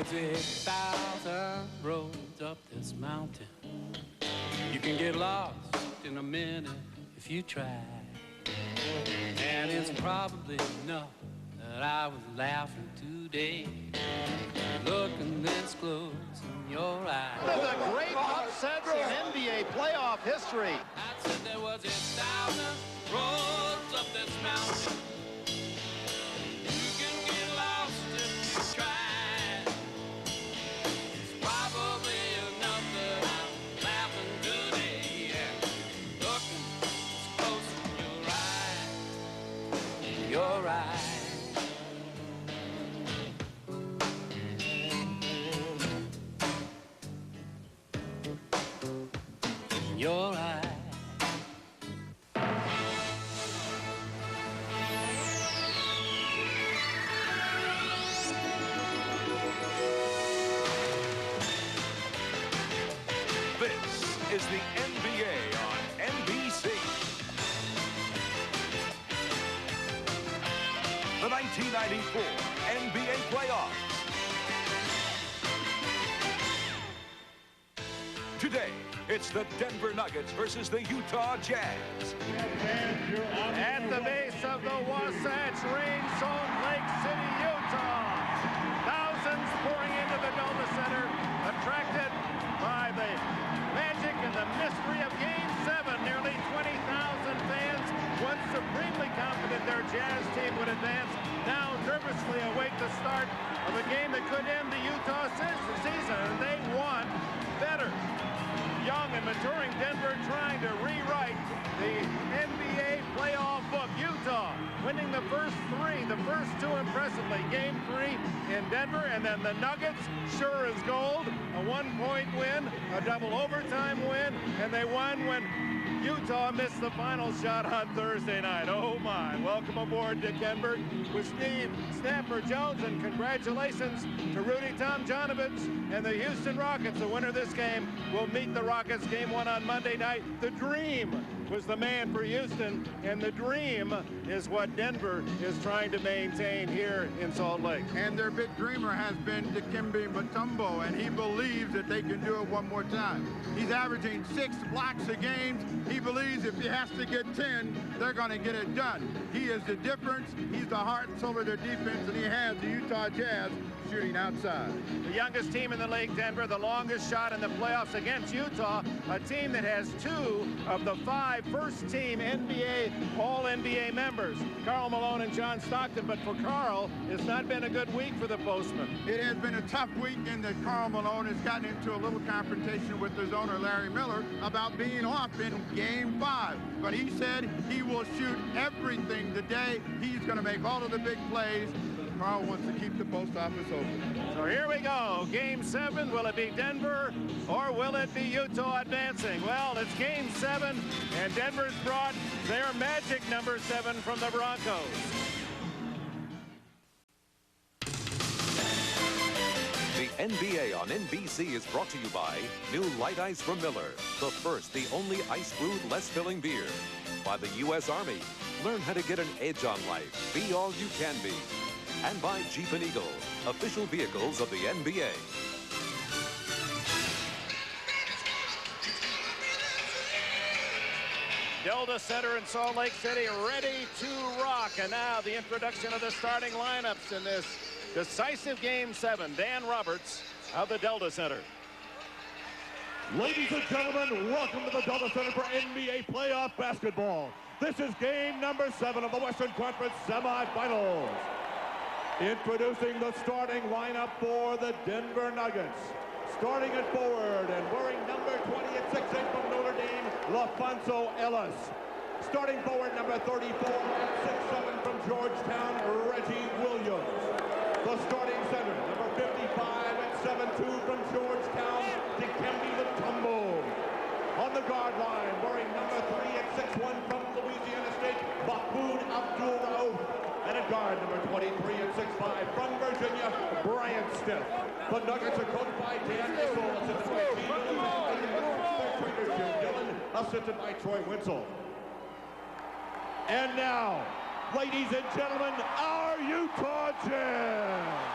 There's 1,000 roads up this mountain. You can get lost in a minute if you try. And it's probably enough that I was laughing today, looking this close in your eyes. One of the great upsets in NBA playoff history. I said there was 1,000 roads up this mountain. You can get lost if you try. It's probably enough that I'm laughing today and looking close in your eyes. Your eyes. This is the NBA on NBC. The 1994 NBA playoffs. Today, it's the Denver Nuggets versus the Utah Jazz. At the base of the Wasatch Range, Salt Lake City, Utah. Thousands pouring into the Delta Center, attracted by the magic and the mystery of Game 7. Nearly 20,000 fans, once supremely confident their Jazz team would advance, now nervously await the start of a game that could end the Utah season, and they want better. Young and maturing Denver trying to rewrite the NBA playoff book. Utah winning the first two impressively. Game 3 in Denver, and then the Nuggets, sure as gold, a one-point win, a double overtime win, and they won when Utah missed the final shot on Thursday night. Oh my, welcome aboard Dick Enberg with Steve Snapper Jones, and congratulations to Rudy Tomjanovich and the Houston Rockets. The winner of this game will meet the Rockets Game 1 on Monday night. The Dream was the man for Houston, and the dream is what Denver is trying to maintain here in Salt Lake. And their big dreamer has been Dikembe Mutombo, and he believes that they can do it one more time. He's averaging 6 blocks a game. He believes if he has to get 10, they're going to get it done. He is the difference. He's the heart and soul of their defense, and he has the Utah Jazz shooting outside. The youngest team in the league, Denver, the longest shot in the playoffs against Utah, a team that has 2 of the 5 first-team NBA, All-NBA members, Karl Malone and John Stockton. But for Karl, it's not been a good week for the postman. It has been a tough week in that Karl Malone has gotten into a little confrontation with his owner, Larry Miller, about being off in Game 5. But he said he will shoot everything today. He's going to make all of the big plays. Karl wants to keep the post office open. So here we go. Game 7. Will it be Denver or will it be Utah advancing? Well, it's Game 7, and Denver's brought their magic number 7 from the Broncos. The NBA on NBC is brought to you by New Light Ice from Miller, the first, the only ice-brewed, less-filling beer. By the U.S. Army, learn how to get an edge on life. Be all you can be. And by Jeep and Eagle, official vehicles of the NBA. Delta Center in Salt Lake City ready to rock. And now the introduction of the starting lineups in this decisive Game 7. Dan Roberts of the Delta Center. Ladies and gentlemen, welcome to the Delta Center for NBA playoff basketball. This is game number 7 of the Western Conference semifinals. Introducing the starting lineup for the Denver Nuggets. Starting at forward and wearing number 20 at 6'8" from Notre Dame, LaFonso Ellis. Starting forward number 34 at 6'7" from Georgetown, Reggie Williams. The starting center, number 55 at 7'2" from Georgetown, Dikembe Mutombo. On the guard line, wearing number 3 at 6'1" from Louisiana State, Mahmoud Abdul-Rauf. And at guard, number 23 at 6'5" from Virginia, Bryant Stiff. The Nuggets are coached by Dan Issel, assisted by Steve Dillon, and their trainer, Jim Dillon, assisted by Troy Winslow. And now, ladies and gentlemen, our Utah Jazz.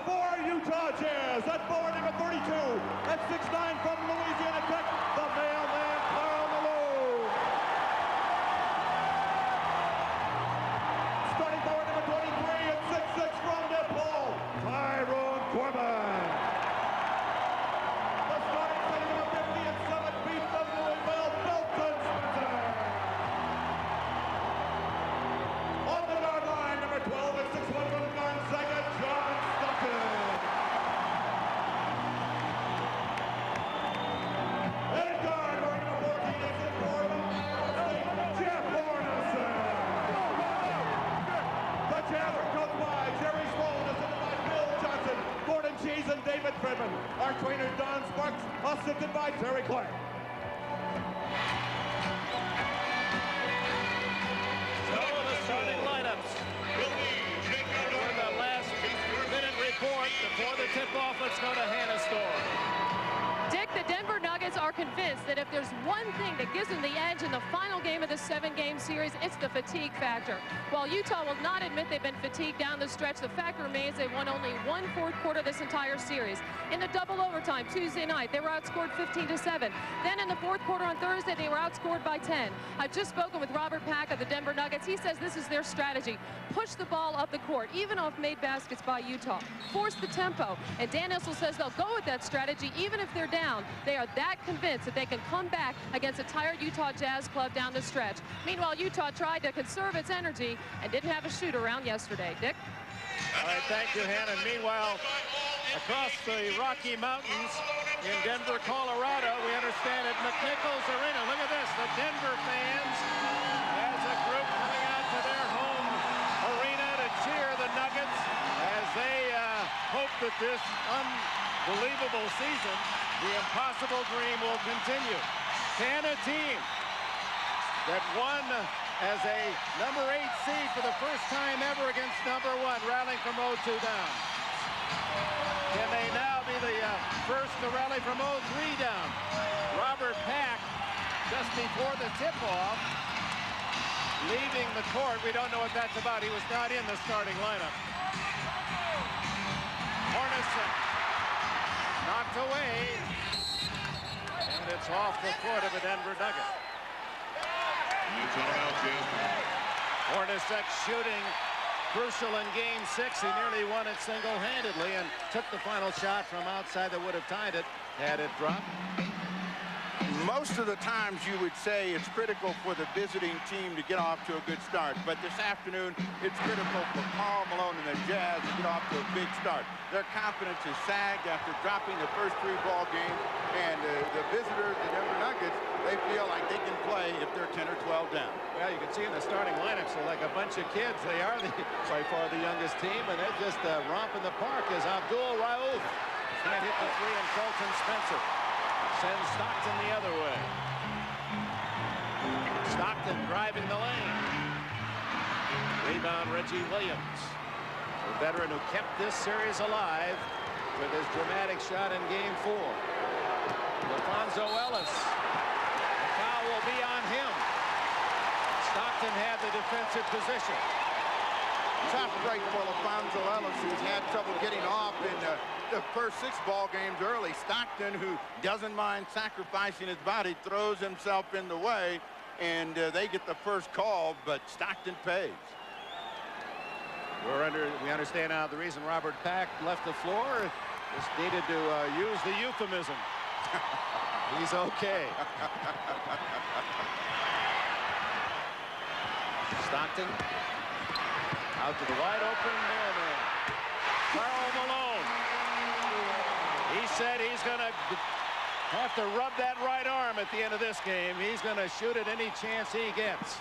for Utah Jazz. At forward number 32. At 6'9" from Louisiana Tech, the mailman, Karl Malone. Starting forward number 23 at 6'6" from DePaul, Tyrone Corbin. The starting center number 50 at 7 feet from Louisville, Belton Spencer. On the guard line, number 12 at 6'1" from Gonzaga, John Stockton. And at guard, wearing number 14 at 6'4" from Iowa State, Jeff Hornacek. The Jazz are coached by Jerry Sloan, assisted by Bill Johnson, Gordon Cheese, and David Fredman. Our trainer, Don Sparks, assisted by Terry Clark. So the starting lineups. For the last minute report before the tip-off, let's go to Hannah Storm. Dick, the Denver Nuggets are convinced that if there's one thing that gives them the edge in the final game of the 7-game series, it's the fatigue factor. While Utah will not admit they've been fatigued down the stretch, the fact remains they won only one fourth quarter this entire series. In the double overtime Tuesday night, they were outscored 15-7. Then in the fourth quarter on Thursday, they were outscored by 10. I've just spoken with Robert Pack of the Denver Nuggets. He says this is their strategy. Push the ball up the court, even off made baskets by Utah. Force the tempo. And Dan Issel says they'll go with that strategy even if they're down. They are that convinced that they can come back against a tired Utah Jazz club down the stretch. Meanwhile, Utah tried to conserve its energy and didn't have a shoot around yesterday. Dick? All right, thank you, Hannah. Meanwhile, across the Rocky Mountains in Denver, Colorado, we understand at McNichols Arena. Look at this, the Denver fans as a group coming out to their home arena to cheer the Nuggets as they hope that this unbelievable season, the impossible dream, will continue. Can a team that won as a number 8 seed for the first time ever against number 1, rallying from 0-2 down? Can they now be the first to rally from 0-3 down? Robert Pack, just before the tip-off, leaving the court. We don't know what that's about. He was not in the starting lineup. Hornacek knocked away, and it's off the foot of the Denver Nuggets. Hornacek shooting crucial in Game 6. He nearly won it single-handedly and took the final shot from outside that would have tied it had it dropped. Most of the times you would say it's critical for the visiting team to get off to a good start, but this afternoon it's critical for Karl Malone and the Jazz to get off to a big start. Their confidence is sagged after dropping the first 3 ball games, and the visitors, the Denver Nuggets, they feel like they can play if they're 10 or 12 down. Well, you can see in the starting lineups, they're like a bunch of kids. They are by far the youngest team, and they're just romp in the park as Abdul Raouf can't hit the 3, and Colton Spencer sends Stockton the other way. Stockton driving the lane. Rebound, Reggie Williams, the veteran who kept this series alive with his dramatic shot in Game 4. LaFonso Ellis. The foul will be on him. Stockton had the defensive position. Tough break for LaFonso Ellis, who's had trouble getting off in the first 6 ball games early. Stockton, who doesn't mind sacrificing his body, throws himself in the way, and they get the first call, but Stockton pays. We understand now the reason Robert Pack left the floor is needed to use the euphemism. He's okay. Stockton out to the wide open mailman, Karl Malone. He said he's going to have to rub that right arm at the end of this game. He's going to shoot at any chance he gets.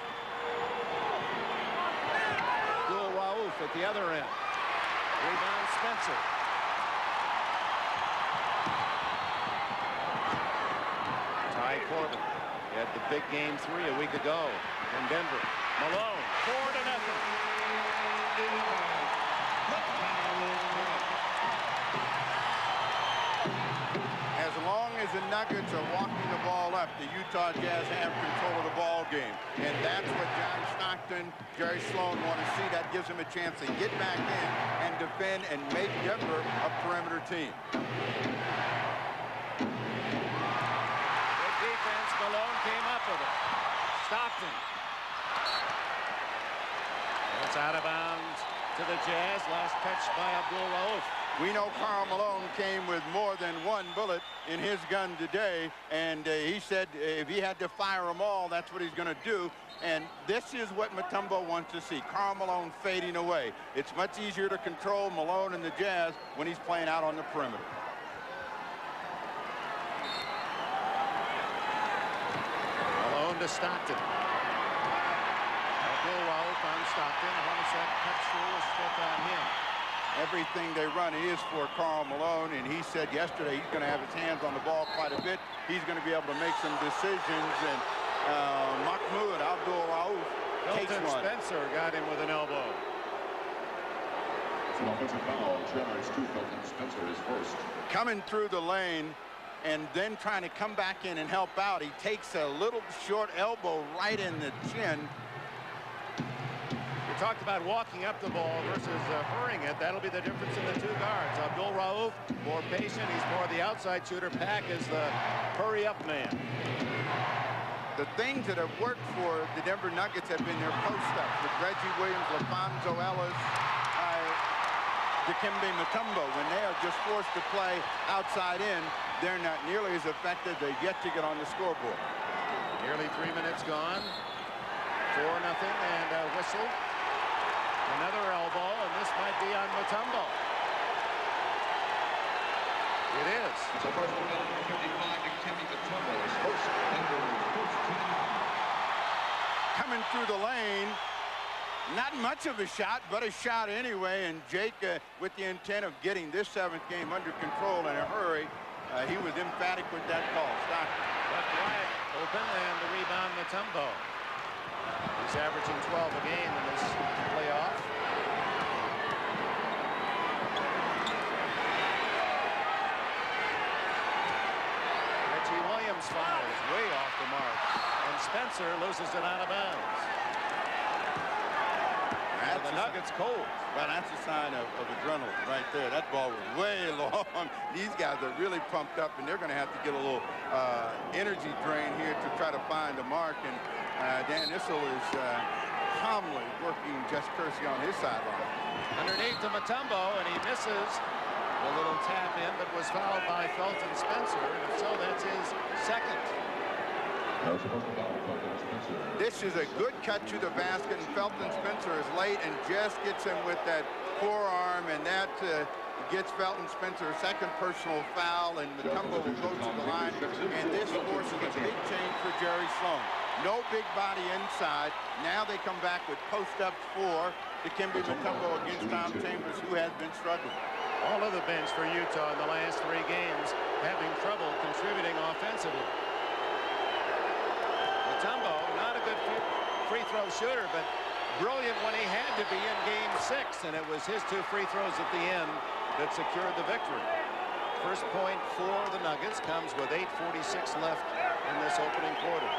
Abdul Raouf at the other end. Rebound Spencer. Ty Corbin. He had the big Game 3 a week ago in Denver. Malone, 4-0. As long as the Nuggets are walking the ball up, the Utah Jazz have control of the ball game. And that's what John Stockton, Jerry Sloan want to see. That gives him a chance to get back in and defend and make Denver a perimeter team. Good defense. Malone came up with it. Stockton. It's out of bounds to the Jazz. Last touch by Abdul Rauf. We know Karl Malone came with more than one bullet in his gun today, and he said if he had to fire them all, that's what he's going to do. And this is what Mutombo wants to see, Karl Malone fading away. It's much easier to control Malone and the Jazz when he's playing out on the perimeter. Malone to Stockton. Abdul Rauf on Stockton. Hornacek cuts through a stick on him. Everything they run is for Karl Malone, and he said yesterday he's going to have his hands on the ball quite a bit. He's going to be able to make some decisions, and Mahmoud Abdul Rauf takes one. Spencer got him with an elbow. It's an offensive foul. Charge to Felton Spencer is first. Coming through the lane and then trying to come back in and help out. He takes a little short elbow right in the chin. We talked about walking up the ball versus hurrying it. That'll be the difference in the two guards. Abdul Rauf, more patient. He's more the outside shooter. Pack is the hurry-up man. The things that have worked for the Denver Nuggets have been their post-ups with Reggie Williams, LaFonso Ellis, Dikembe Mutombo. When they are just forced to play outside in, they're not nearly as effective. They've yet to get on the scoreboard. Nearly 3 minutes gone. 4-0 and a whistle. Another elbow, and this might be on Mutombo. It is. So first, number 55, Dikembe Mutombo is first. Coming through the lane. Not much of a shot, but a shot anyway. And Jake, with the intent of getting this 7th game under control in a hurry, he was emphatic with that call. Stockton. But Wyatt open, and the rebound Mutombo. He's averaging 12 a game in this playoff. Reggie Williams fouls way off the mark, and Spencer loses it out of bounds. The Nuggets cold. Well, that's a sign of adrenaline right there. That ball was way long. These guys are really pumped up, and they're going to have to get a little energy drain here to try to find a mark. And Dan Issel is calmly working Jess Kersey on his sideline. Underneath to Mutombo, and he misses the little tap in, but was fouled by Felton Spencer. And so that's his second. This is a good cut to the basket, and Felton Spencer is late and just gets him with that forearm, and that gets Felton Spencer a second personal foul, and Mutombo will go to the line, and this forces a big change for Jerry Sloan. No big body inside. Now they come back with post-up 4 to Dikembe Mutombo against Tom Chambers, who has been struggling. All of the bench for Utah in the last 3 games having trouble contributing offensively. Mutombo, not a good free throw shooter, but brilliant when he had to be in game 6, and it was his 2 free throws at the end that secured the victory. First point for the Nuggets comes with 8:46 left in this opening quarter.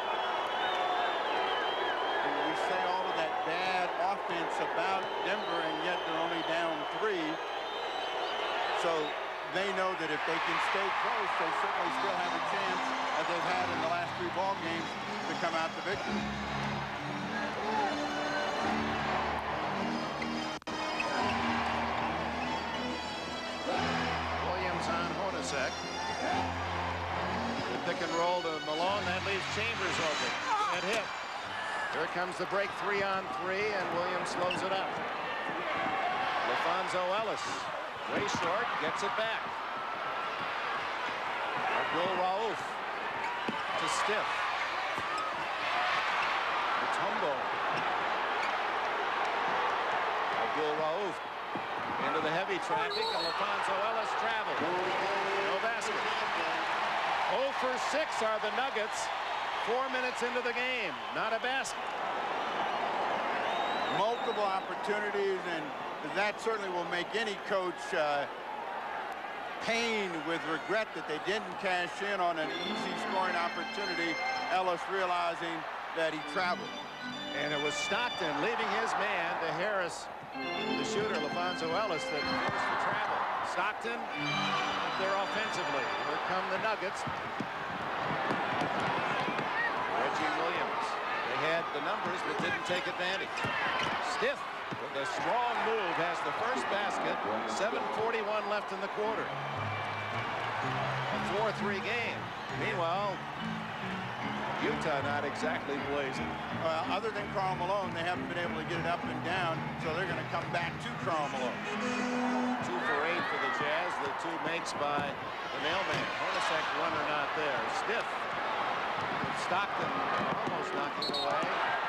And we say all of that bad offense about Denver, and yet they're only down 3. So they know that if they can stay close, they certainly still have a chance, as they've had in the last 3 ball games, to come out the victory. Williams on Hornacek. Good pick and roll to Malone. That leaves Chambers open. And hit. Here comes the break 3-on-3, and Williams slows it up. LaFonso Ellis. Way short, gets it back. Abdul Rauf to Stiff. Mutombo. Abdul Rauf into the heavy traffic, and LaFonso Ellis travels. No basket. 0 for 6 are the Nuggets. 4 minutes into the game. Not a basket. Multiple opportunities, and that certainly will make any coach pain with regret that they didn't cash in on an easy scoring opportunity. Ellis realizing that he traveled. And it was Stockton leaving his man to Harris, the shooter, LaFonso Ellis, that finished the travel. Stockton up there offensively. Here come the Nuggets. Reggie Williams. They had the numbers but didn't take advantage. Stiff with a strong move has the first basket. 7:41 left in the quarter. A 4-3 game. Meanwhile, Utah not exactly blazing. Other than Karl Malone, they haven't been able to get it up and down, so they're going to come back to Karl Malone. 2 for 8 for the Jazz. The 2 makes by the mailman. Hornacek runner not there. Stiff. Stockton almost knocking away.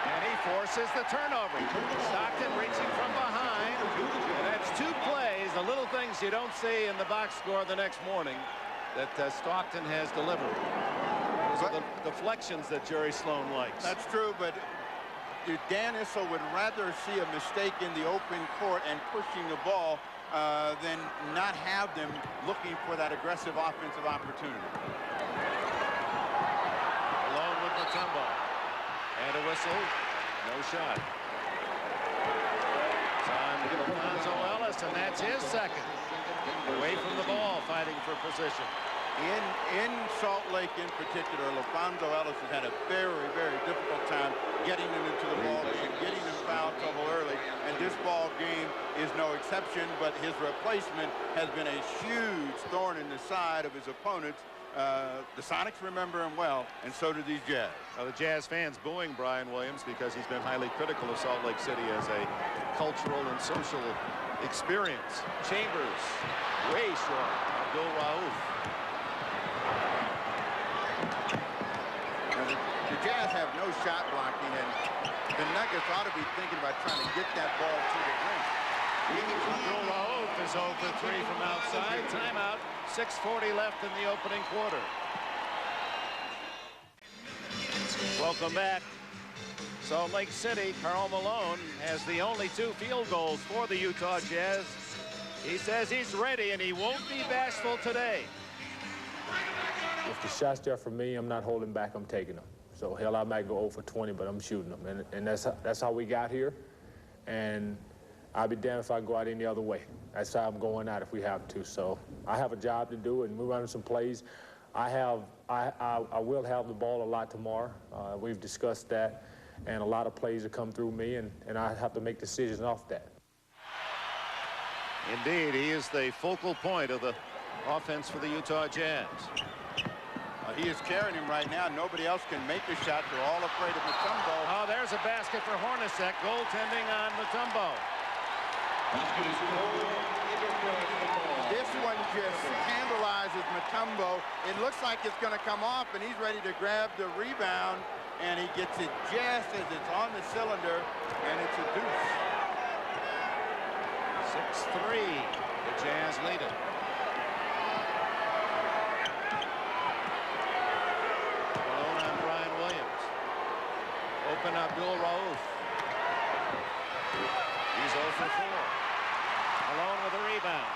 And he forces the turnover. Stockton reaching from behind. And that's 2 plays, the little things you don't see in the box score the next morning that Stockton has delivered. Those are the deflections that Jerry Sloan likes. That's true, but Dan Issel would rather see a mistake in the open court and pushing the ball than not have them looking for that aggressive offensive opportunity. Alone with Mutombo. And a whistle. No shot. It's on Alfonso Ellis, and that's his second. Away from the ball, fighting for position. In Salt Lake in particular, LaFonso Ellis has had a very, very difficult time getting them into the ball game, getting them foul trouble early, and this ball game is no exception, but his replacement has been a huge thorn in the side of his opponents. The Sonics remember him well, and so do these Jazz. Now, the Jazz fans booing Brian Williams because he's been highly critical of Salt Lake City as a cultural and social experience. Chambers, way short. Abdul Rauf. Now, the Jazz have no shot blocking, and the Nuggets ought to be thinking about trying to get that ball to the rim. Abdul Rauf is 0 for 3 from outside. Timeout. 6:40 left in the opening quarter. Welcome back. Salt Lake City. Karl Malone has the only 2 field goals for the Utah Jazz. He says he's ready and he won't be bashful today. If the shot's there for me, I'm not holding back, I'm taking them. So hell, I might go 0 for 20, but I'm shooting them. And that's how we got here. And I'll be damned if I go out any other way. That's how I'm going out if we have to. So I have a job to do, and we're running some plays. I will have the ball a lot tomorrow. We've discussed that, and a lot of plays will come through me, and I have to make decisions off that. Indeed, he is the focal point of the offense for the Utah Jazz. He is carrying him right now. Nobody else can make a shot. They're all afraid of Mutombo. Oh, there's a basket for Hornacek. Goaltending on Mutombo. This one just scandalizes Mutombo. It looks like it's going to come off, and he's ready to grab the rebound, and he gets it just as it's on the cylinder, and it's a deuce. 6-3. The Jazz lead it. Alone on Brian Williams. Open Abdul Rauf. He's 0 for 4. Alone with a rebound.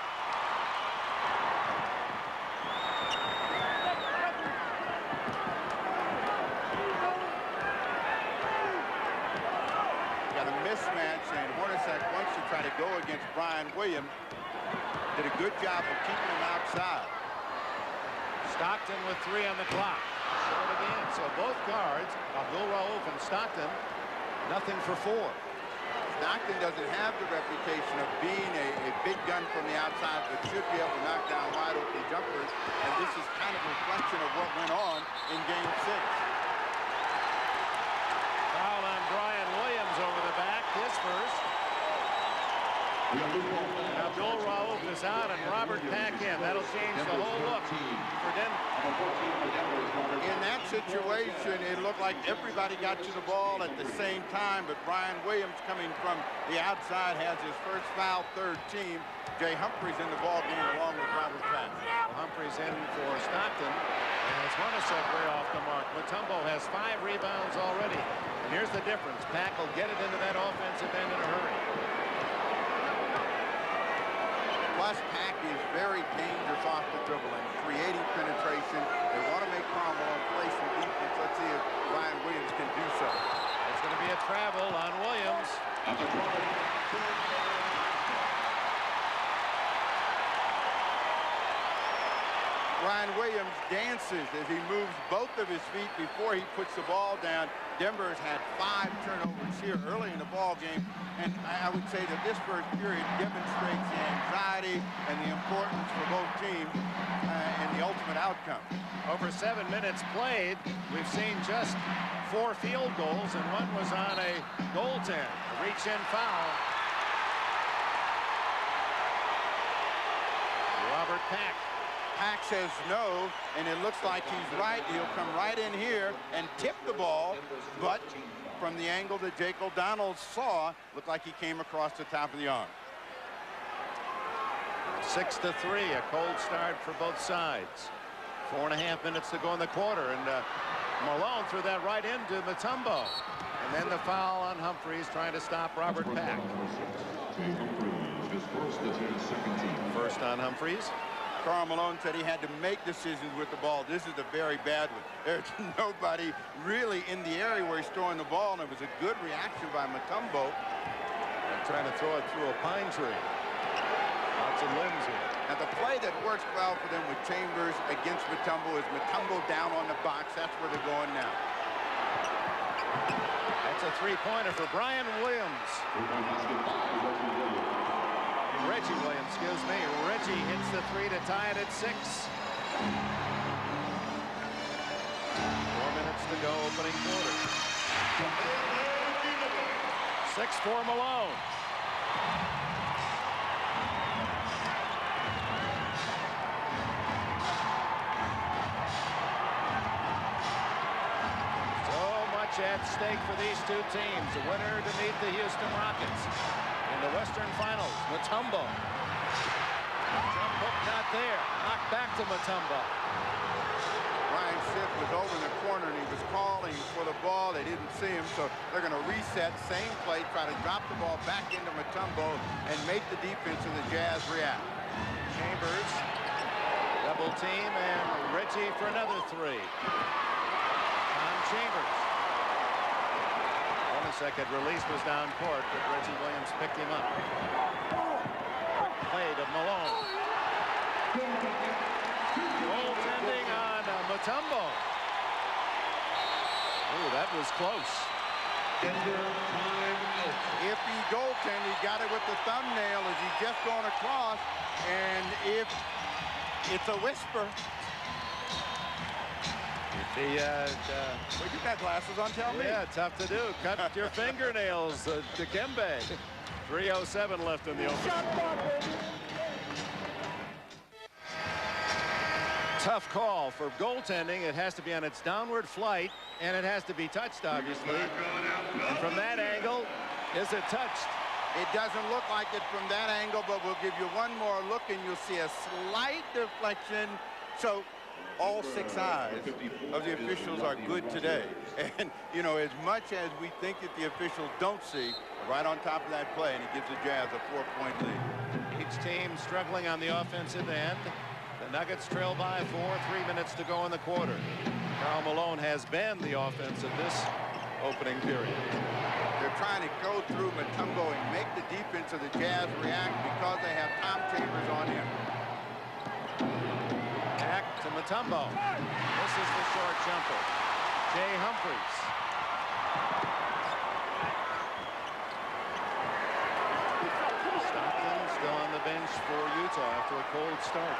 Got a mismatch, and Hornacek wants to try to go against Brian Williams. Did a good job of keeping him outside. Stockton with 3 on the clock. Short again. So both guards, Abdul Rauf and Stockton, nothing for 4. Stockton doesn't have the reputation of being a big gun from the outside, but should be able to knock down wide open jumpers. And this is kind of a reflection of what went on in Game 6. Foul on Brian Williams over the back. His first. Abdul Rauf is out and Robert Pack in. That'll change the whole look for Denver. In that situation, it looked like everybody got to the ball at the same time, but Brian Williams coming from the outside has his first foul, 3rd team. Jay Humphries in the ball game along with Robert Pack. Humphries in for Stockton. And it's Hornacek way off the mark. Mutombo has 5 rebounds already. And here's the difference. Pack will get it into that offensive end in a hurry. Russ Pack is very dangerous off the dribble and creating penetration. They want to make Carmelo play some defense. Let's see if Ryan Williams can do so. It's going to be a travel on Williams. Ryan Williams dances as he moves both of his feet before he puts the ball down. Denver has had 5 turnovers here early in the ball game, and I would say that this first period demonstrates the anxiety and the importance for both teams and the ultimate outcome. Over 7 minutes played, we've seen just 4 field goals, and one was on a goaltend. Reach-in foul. Robert Pack. Pack says no, and it looks like he's right. He'll come right in here and tip the ball, but from the angle that Jake O'Donnell saw, looked like he came across the top of the arm. 6-3, a cold start for both sides. 4.5 minutes to go in the quarter, and Malone threw that right into Mutombo. And then the foul on Humphries trying to stop Robert Pack. First on Humphries. Karl Malone said he had to make decisions with the ball. This is a very bad one. There's nobody really in the area where he's throwing the ball, and it was a good reaction by Mutombo. Trying to throw it through a pine tree. Lots of limbs here. Now, the play that works well for them with Chambers against Mutombo is Mutombo down on the box. That's where they're going now. That's a three-pointer for Brian Williams. Reggie Williams, excuse me. Reggie hits the 3 to tie it at 6. 4 minutes to go, opening quarter. 6-4 Malone. So much at stake for these two teams. The winner to meet the Houston Rockets in the Western Finals. Mutombo. Jump hook not there. Knocked back to Mutombo. Ryan Schiff was over in the corner, and he was calling for the ball. They didn't see him, so they're going to reset. Same play, try to drop the ball back into Mutombo and make the defense of the Jazz react. Chambers, double team, and Reggie for another 3. On Chambers. Second release was down court, but Reggie Williams picked him up. Play to Malone. Goaltending on Mutombo. Ooh, that was close. If he goaltended, he got it with the thumbnail as he just going across, and if it's a whisper. The well, you got glasses on, tell me. Yeah, tough to do. Cut your fingernails, Dikembe. 3:07 left in the open. Tough call for goaltending. It has to be on its downward flight, and it has to be touched, obviously. And from that angle, is it touched? It doesn't look like it from that angle, but we'll give you one more look, and you'll see a slight deflection. So all 6 eyes of the officials are good today. And, you know, as much as we think that the officials don't see, right on top of that play, and it gives the Jazz a 4-point lead. Each team struggling on the offensive end. The Nuggets trail by 4, 3 minutes to go in the quarter. Karl Malone has been the offense of this opening period. They're trying to go through Mutombo and make the defense of the Jazz react because they have Tom Chambers on him. Back to Mutombo. This is the short jumper. Jay Humphries. Stockton still on the bench for Utah after a cold start.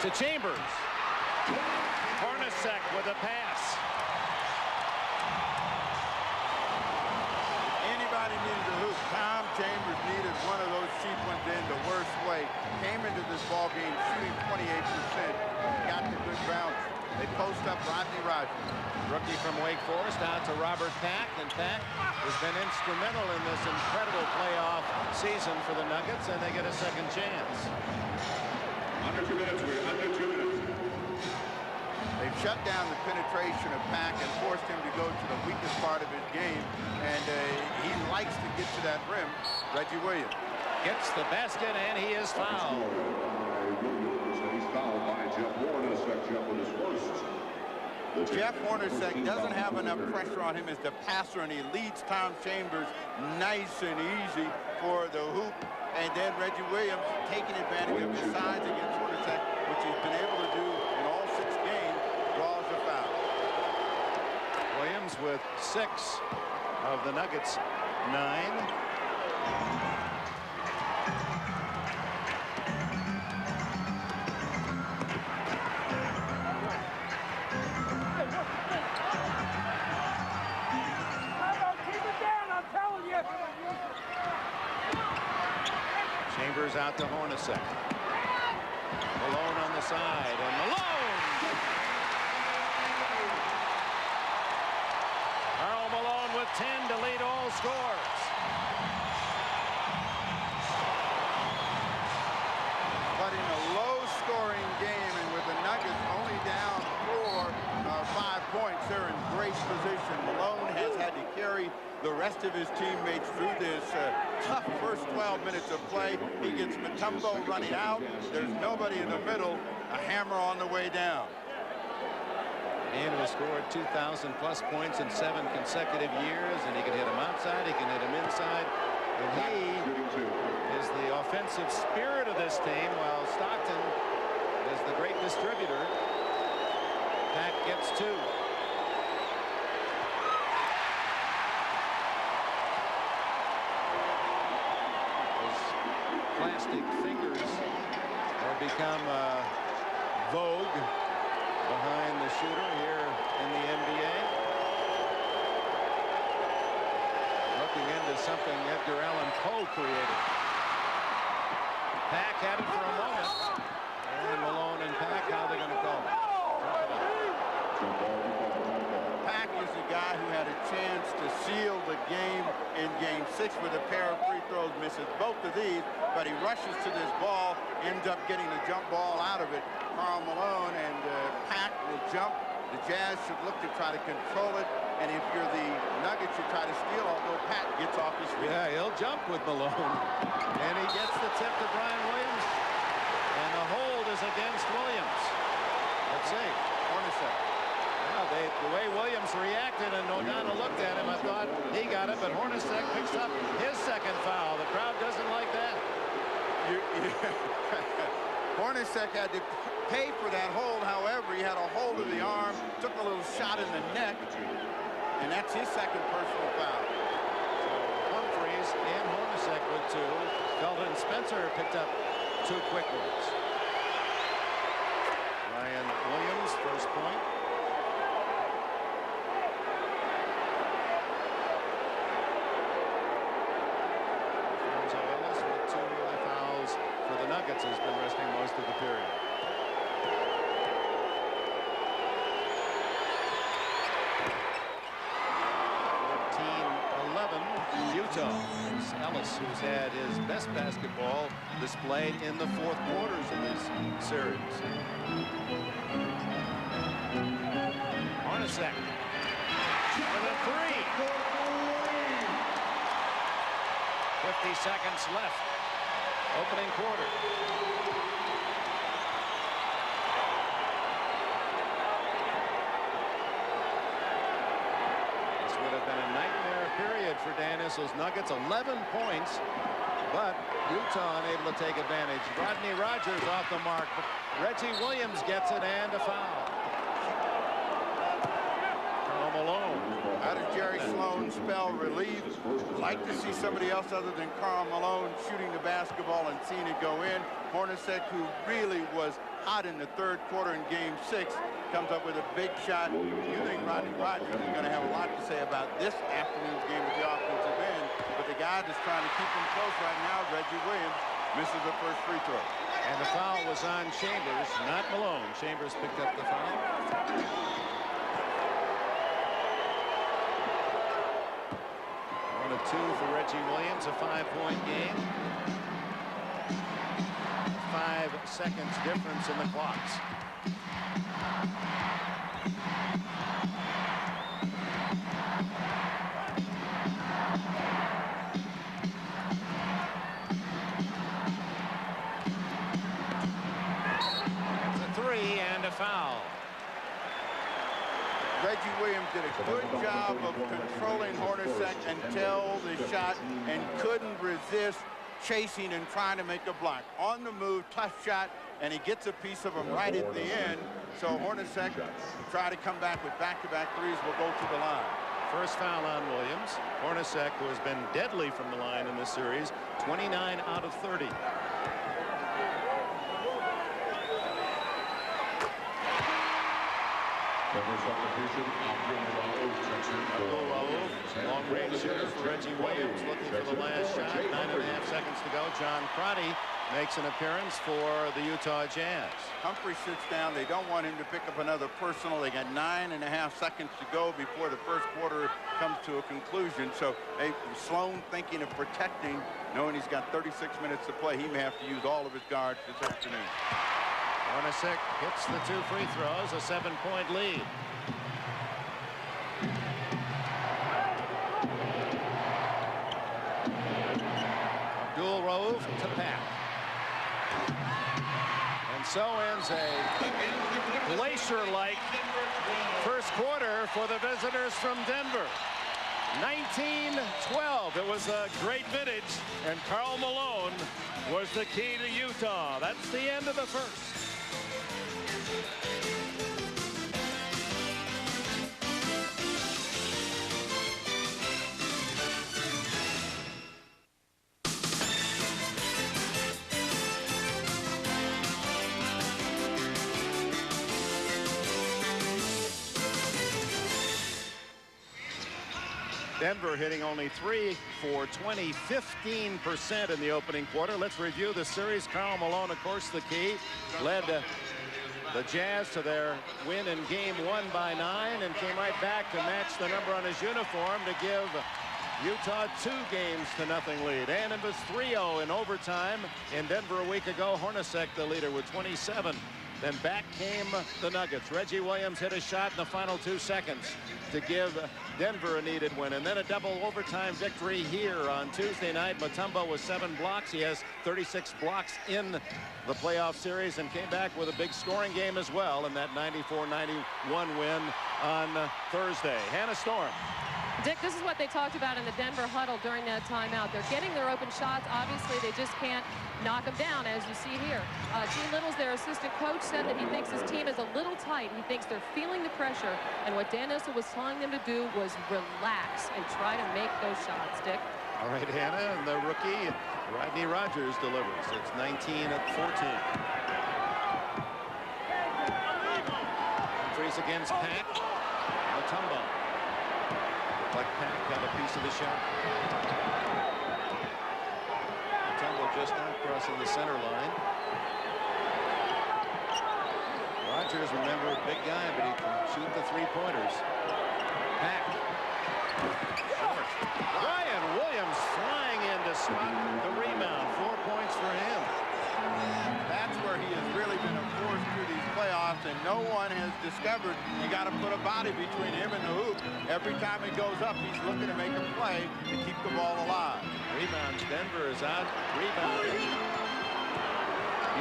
To Chambers. Hornacek with a pass. Anybody needed a hoop. Tom Chambers needed one of those cheap ones in the worst way. Came into this ball game shooting 28%. Got the good bounce. They post up Rodney Rogers. Rookie from Wake Forest out to Robert Pack, and Pack has been instrumental in this incredible playoff season for the Nuggets, and they get a second chance. Under 2 minutes, we're under 2 minutes. They've shut down the penetration of Pack and forced him to go to the weakest part of his game, and he likes likes to get to that rim. Reggie Williams gets the basket, and he is fouled. He's fouled by Jeff Hornacek. Jeff with his first. Jeff Hornacek doesn't have enough pressure on him as the passer, and he leads Tom Chambers nice and easy for the hoop. And then Reggie Williams taking advantage of his size against Hornacek, which he's been able to do in all 6 games, draws a foul. Williams with 6 of the Nuggets' 9. Chambers out to Hornacek. Malone on the side, and Malone! Karl Malone with 10 to lead all scores. But in a low-scoring game, and with the Nuggets only down 5 points, they're in great position. Malone has had to carry the rest of his teammates through this tough first 12 minutes of play. He gets Mutombo running out. There's nobody in the middle. A hammer on the way down. Man who has scored 2,000-plus points in 7 consecutive years, and he can hit them outside, he can hit them inside. And he is the offensive spirit of this team, while Stockton is the great distributor. Pat gets 2. Plastic fingers have become vogue behind the shooter here in the NBA. Looking into something Edgar Allan Poe created. Pack had it for a moment. And Malone and Pack, how are they going to call it? Pack is the guy who had a chance to seal the game in Game 6 with a pair of free throws, misses both of these, but he rushes to this ball, ends up getting a jump ball out of it. Karl Malone and Pack will jump. The Jazz should look to try to control it, and if you're the Nuggets, you try to steal, although Pack gets off his feet. Yeah, he'll jump with Malone. And he gets the tip to Brian Williams, and the hold is against Williams. Let's see. Hornacek. Well, the way Williams reacted and O'Donnell looked at him, I thought he got it, but Hornacek picks up his second foul. The crowd doesn't like that. Hornacek had to pay for that hold. However, he had a hold of the arm, took a little shot in the neck, and that's his second personal foul. Humphreys and Hornacek with 2. Felton Spencer picked up 2 quick ones. Ryan Williams, first point. Nuggets has been resting most of the period. Utah. It's Ellis who's had his best basketball displayed in the 4th quarters of this series. Hornacek with a 3. 50 seconds left. Opening quarter. This would have been a nightmare period for Dan Issel's Nuggets. 11 points, but Utah unable to take advantage. Rodney Rogers off the mark. Reggie Williams gets it, and a foul. Karl Malone. How did Jerry Sloan spell relief? Like to see somebody else other than Karl Malone shooting the basketball and seeing it go in. Hornacek, who really was hot in the 3rd quarter in Game 6, comes up with a big shot. You think Rodney Rogers is going to have a lot to say about this afternoon's game with the offensive end, but the guy that's trying to keep him close right now, Reggie Williams, misses the first free throw. And the foul was on Chambers, not Malone. Chambers picked up the foul. 1-2 for Reggie Williams, a 5-point game. 5 seconds difference in the clocks. Reggie Williams did a good job of controlling Hornacek until the shot and couldn't resist chasing and trying to make a block. On the move, tough shot, and he gets a piece of him right at the end. So Hornacek try to come back with back-to-back threes will go to the line. First foul on Williams. Hornacek, who has been deadly from the line in this series, 29 out of 30. Long-range shooter for Reggie Williams, looking for the last shot. 9.5 seconds to go. John Crotty makes an appearance for the Utah Jazz. Humphrey sits down. They don't want him to pick up another personal. They got 9.5 seconds to go before the first quarter comes to a conclusion. So Sloan thinking of protecting, knowing he's got 36 minutes to play. He may have to use all of his guards this afternoon. Hornacek hits the 2 free throws, a 7-point lead. Abdul Rauf to Pat. And so ends a glacier-like first quarter for the visitors from Denver. 19-12. It was a great vintage, and Karl Malone was the key to Utah. That's the end of the first. Denver hitting only 3 for 20, 15% in the opening quarter. Let's review the series. Karl Malone, of course, the key, led the Jazz to their win in game 1 by 9 and came right back to match the number on his uniform to give Utah 2 games to nothing lead. And it was 3-0 in overtime in Denver a week ago. Hornacek, the leader, with 27. Then back came the Nuggets. Reggie Williams hit a shot in the final 2 seconds to give Denver a needed win. And then a double overtime victory here on Tuesday night. Mutombo with 7 blocks. He has 36 blocks in the playoff series and came back with a big scoring game as well in that 94-91 win on Thursday. Hannah Storm. Dick, this is what they talked about in the Denver huddle during that timeout. They're getting their open shots. Obviously, they just can't knock them down, as you see here. Gene Littles, their assistant coach, said that he thinks his team is a little tight. He thinks they're feeling the pressure. And what Dan Issel was telling them to do was relax and try to make those shots, Dick. All right, Hannah, and the rookie, Rodney Rogers, delivers. It's 19-14. Humphries against Pack. Mutombo. Like Pack got a piece of the shot. Mutombo just now crossing the center line. Rogers, remember, big guy, but he can shoot the 3-pointers. Pack. Short. Ryan Williams flying in to spot the rebound. 4 points for him. That's where he has really been a force through these playoffs, and no one has discovered you got to put a body between him and the hoop. Every time it goes up, he's looking to make a play to keep the ball alive. Rebounds. Denver is out rebounding.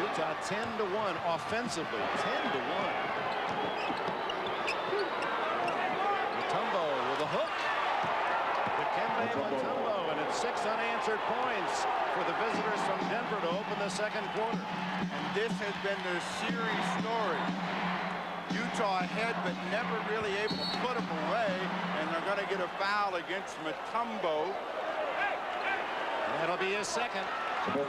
Utah 10-1 offensively. 10-1. Mutombo with a hook. Dikembe Mutombo, and it's 6 unanswered points for the visitors from Denver to open the second quarter. And this has been their series story. Utah ahead, but never really able to put them away, and they're going to get a foul against Mutombo. That'll be his second. Ryan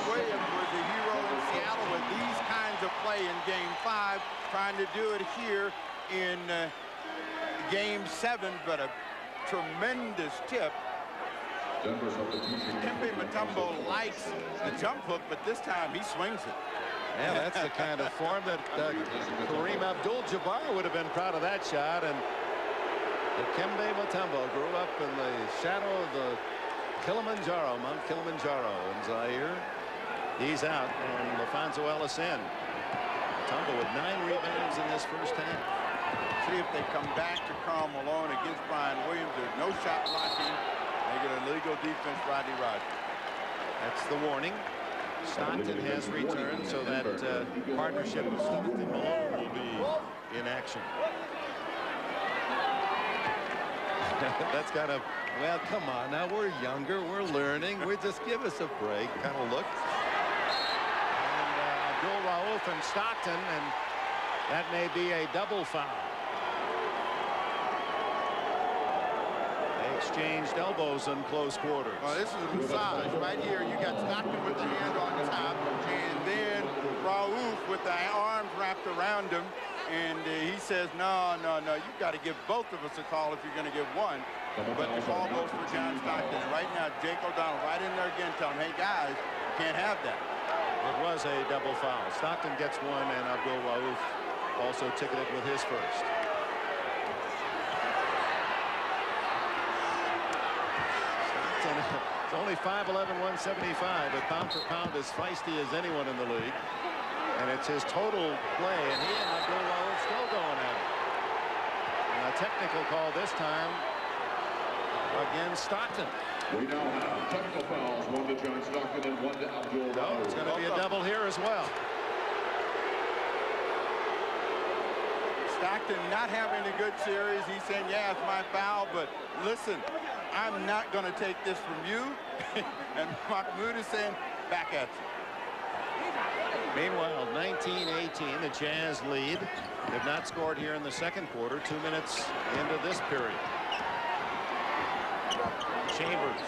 Williams was a hero in Seattle with these kinds of play in Game 5, trying to do it here in Game 7, but a tremendous tip. Dikembe Mutombo likes the jump hook, but this time he swings it. Yeah, that's the kind of form that Kareem Abdul-Jabbar would have been proud of that shot. And Dikembe Mutombo grew up in the shadow of the Kilimanjaro, Mount Kilimanjaro in Zaire. He's out, and LaFonso Ellis in. Mutombo with 9 rebounds in this first half. See if they come back to Karl Malone against Brian Williams. There's no shot blocking. They get a legal defense, Rodney Rogers. That's the warning. Stockton has returned, so that partnership with Stockton Malone will be in action. That's kind of, well, come on now, we're younger, we're learning, just give us a break kind of look. And Abdul Rauf and Stockton, and that may be a double foul. They exchanged elbows in close quarters. Oh, this is a massage right here. You got Stockton with the hand on top, and then Rauf with the arms wrapped around him. And he says, no, you've got to give both of us a call if you're going to give one. But the call goes for John Stockton. Right now, Jake O'Donnell right in there again telling him, hey, guys, you can't have that. It was a double foul. Stockton gets one, and Abdul Rauf also ticketed with his first. Stockton is only 5'11", 175, but pound for pound as feisty as anyone in the league. And it's his total play, and he and Abdul Rauf still going at it. And a technical call this time against Stockton. We now have technical fouls, one to John Stockton and one to Abdul Rauf. It's going to be a double here as well. Stockton not having a good series. He's saying, yeah, it's my foul, but listen, I'm not going to take this from you. And Mahmoud is saying, back at you. Meanwhile, 19-18, the Jazz lead. They've not scored here in the second quarter. 2 minutes into this period. Chambers.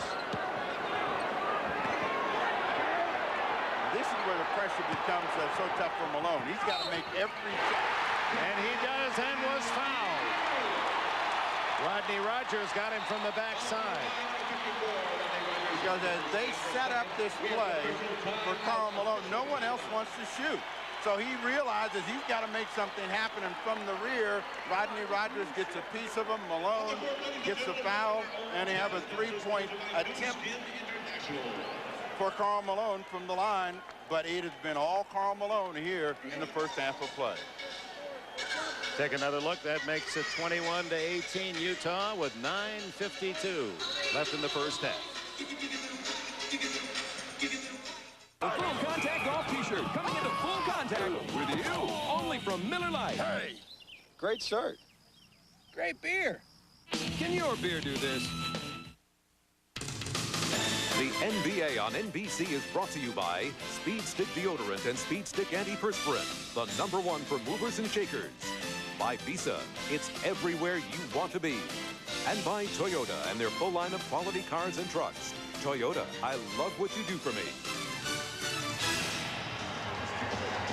This is where the pressure becomes so tough for Malone. He's got to make every shot. And he does, and was fouled. Rodney Rogers got him from the backside. Because as they set up this play for Karl Malone, no one else wants to shoot. So he realizes he's got to make something happen, and from the rear, Rodney Rogers gets a piece of him. Malone gets the foul, and they have a three-point attempt for Karl Malone from the line, but it has been all Karl Malone here in the first half of play. Take another look. That makes it 21-18 Utah with 9:52 left in the first half. A full contact golf t-shirt coming into full contact with you only from Miller Lite. Hey, great shirt. Great beer. Can your beer do this? The NBA on NBC is brought to you by Speed Stick Deodorant and Speed Stick Antiperspirant, the #1 for movers and shakers. By Visa, it's everywhere you want to be. And by Toyota and their full line of quality cars and trucks. Toyota, I love what you do for me.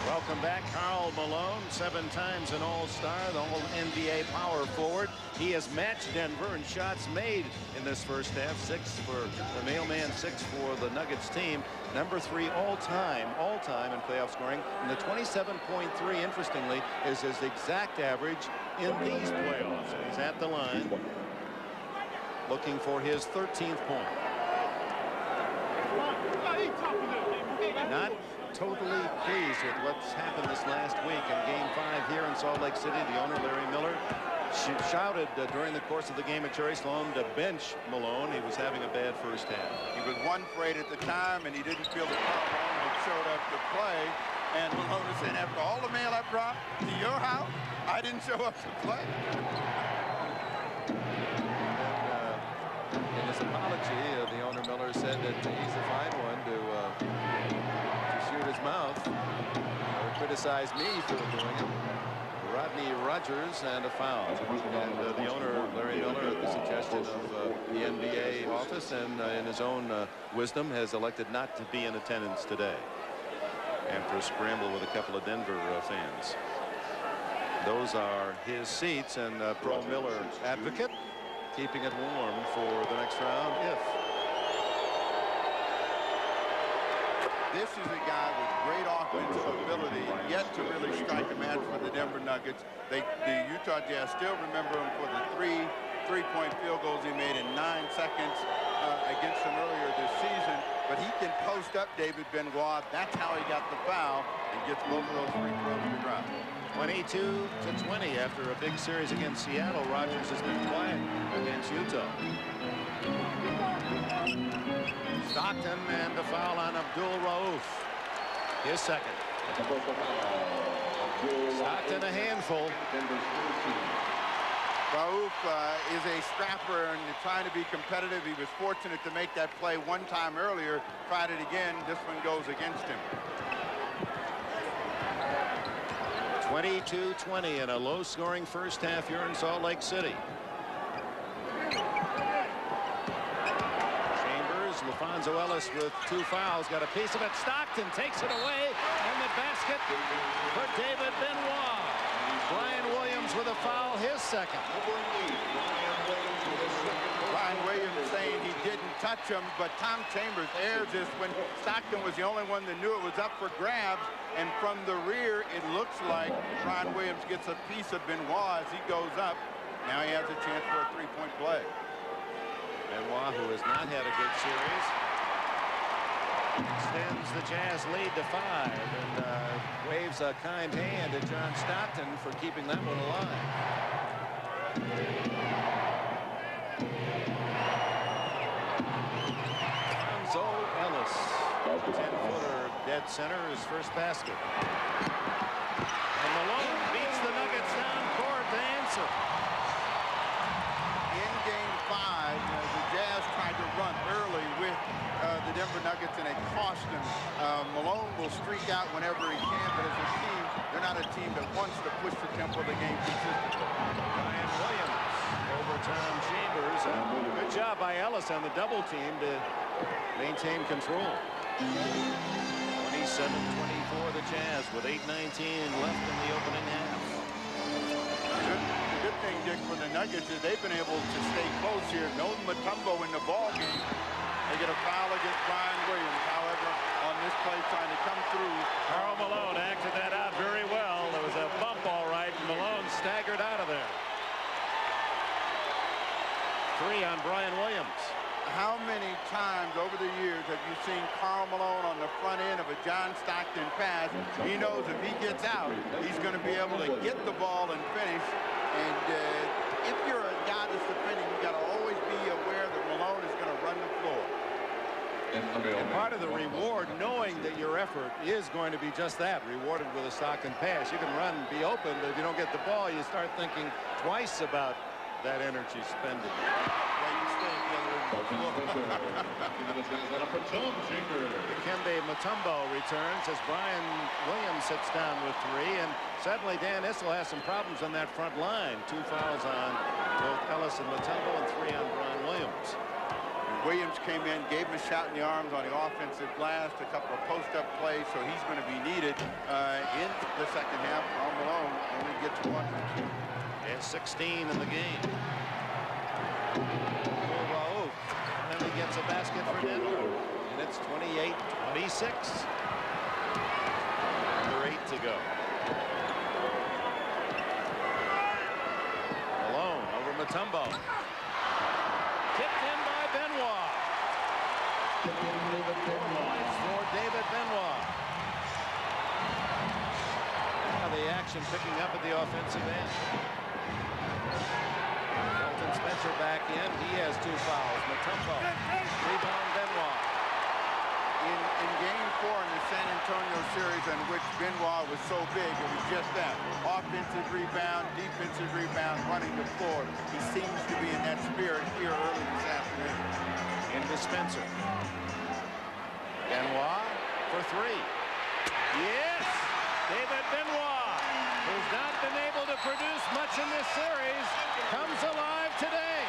Welcome back, Karl Malone, 7 times an All-Star, the All-NBA power forward. He has matched Denver in shots made in this first half. 6 for the mailman, 6 for the Nuggets team. #3 all-time in playoff scoring. And the 27.3, interestingly, is his exact average in these playoffs. And he's at the line looking for his 13th point. Not totally pleased with what's happened this last week in Game 5 here in Salt Lake City. The owner, Larry Miller, shouted during the course of the game at Jerry Sloan to bench Malone. He was having a bad first half. He was 1 for 8 at the time, and he didn't feel that Karl Malone had showed up to play. And Malone was saying, after all the mail I brought to your house, I didn't show up to play. In his apology, the owner Miller said that he's a fine one to shoot his mouth or criticize me for doing it. Rodney Rogers and a foul. And the owner, Larry Miller, at the suggestion of the NBA office and in his own wisdom, has elected not to be in attendance today after a scramble with a couple of Denver fans. Those are his seats, and Pro Miller advocate, keeping it warm for the next round if. This is a guy with great offensive ability, yet to really strike a match for the Denver Nuggets. The Utah Jazz still remember him for the three-point field goals he made in 9 seconds against them earlier this season. But he can post up David Benoit. That's how he got the foul and gets both of those free throws to drop. 22-20 after a big series against Seattle. Rogers has been quiet against Utah. Stockton and the foul on Abdul Rauf. His second. Stockton a handful. Raouf is a scrapper and trying to be competitive. He was fortunate to make that play one time earlier. Tried it again. This one goes against him. 22-20 in a low-scoring first half here in Salt Lake City. Chambers, LaFonso Ellis with 2 fouls. Got a piece of it. Stockton takes it away. And the basket for David Benoit. Brian Williams with a foul, his second. Brian Williams saying he didn't touch him, but Tom Chambers airs this when Stockton was the only one that knew it was up for grabs. And from the rear, it looks like Brian Williams gets a piece of Benoit as he goes up. Now he has a chance for a 3-point play. Benoit, who has not had a good series, extends the Jazz lead to 5 and waves a kind hand at John Stockton for keeping that one alive. Lonzo Ellis, 10-footer dead center, his first basket. And Malone beats the Nuggets down court to answer. In game 5, the Jazz tried to run early with the Denver Nuggets, and it cost them. Malone will streak out whenever he can, but as a team, they're not a team that wants to push the tempo of the game consistently. Brian Williams over Tom Chambers. Good job by Ellis on the double team to maintain control. 27-24 the Jazz with 8:19 left in the opening half. The good thing, Dick, for the Nuggets is they've been able to stay close here. No Mutombo in the ball game. They get a foul against Brian Williams. However, on this play trying to come through. Karl Malone acted that out very well. There was a bump all right. Malone staggered out of there. 3 on Brian Williams. How many times over the years have you seen Karl Malone on the front end of a John Stockton pass? He knows if he gets out, he's going to be able to get the ball and finish. And if you're a guy that's defending, you got to always be aware that Malone is going to run the floor. And part of the reward, knowing that your effort is going to be just that, rewarded with a Stockton pass. You can run and be open, but if you don't get the ball, you start thinking twice about that energy spending. Dikembe Mutombo returns as Brian Williams sits down with 3, and suddenly Dan Issel has some problems on that front line. 2 fouls on both Ellis and Mutombo and 3 on Brian Williams. Williams came in, gave him a shot in the arms on the offensive glass, a couple of post-up plays, so he's going to be needed in the second half. Karl Malone only gets 1. He has 16 in the game. He gets a basket for Denver, and it's 28-26. Under 8 to go. Malone over Mutombo. Tipped in by Benoit. Points for David Benoit. Now the action picking up at the offensive end. Spencer back in. He has 2 fouls. Mutombo. Rebound Benoit. In game 4 in the San Antonio series, in which Benoit was so big, it was just that. Offensive rebound, defensive rebound, running the floor. He seems to be in that spirit here early this afternoon. Into Spencer. Benoit for 3. Yes! David Benoit, who's not been able to produce much in this series, comes alive today.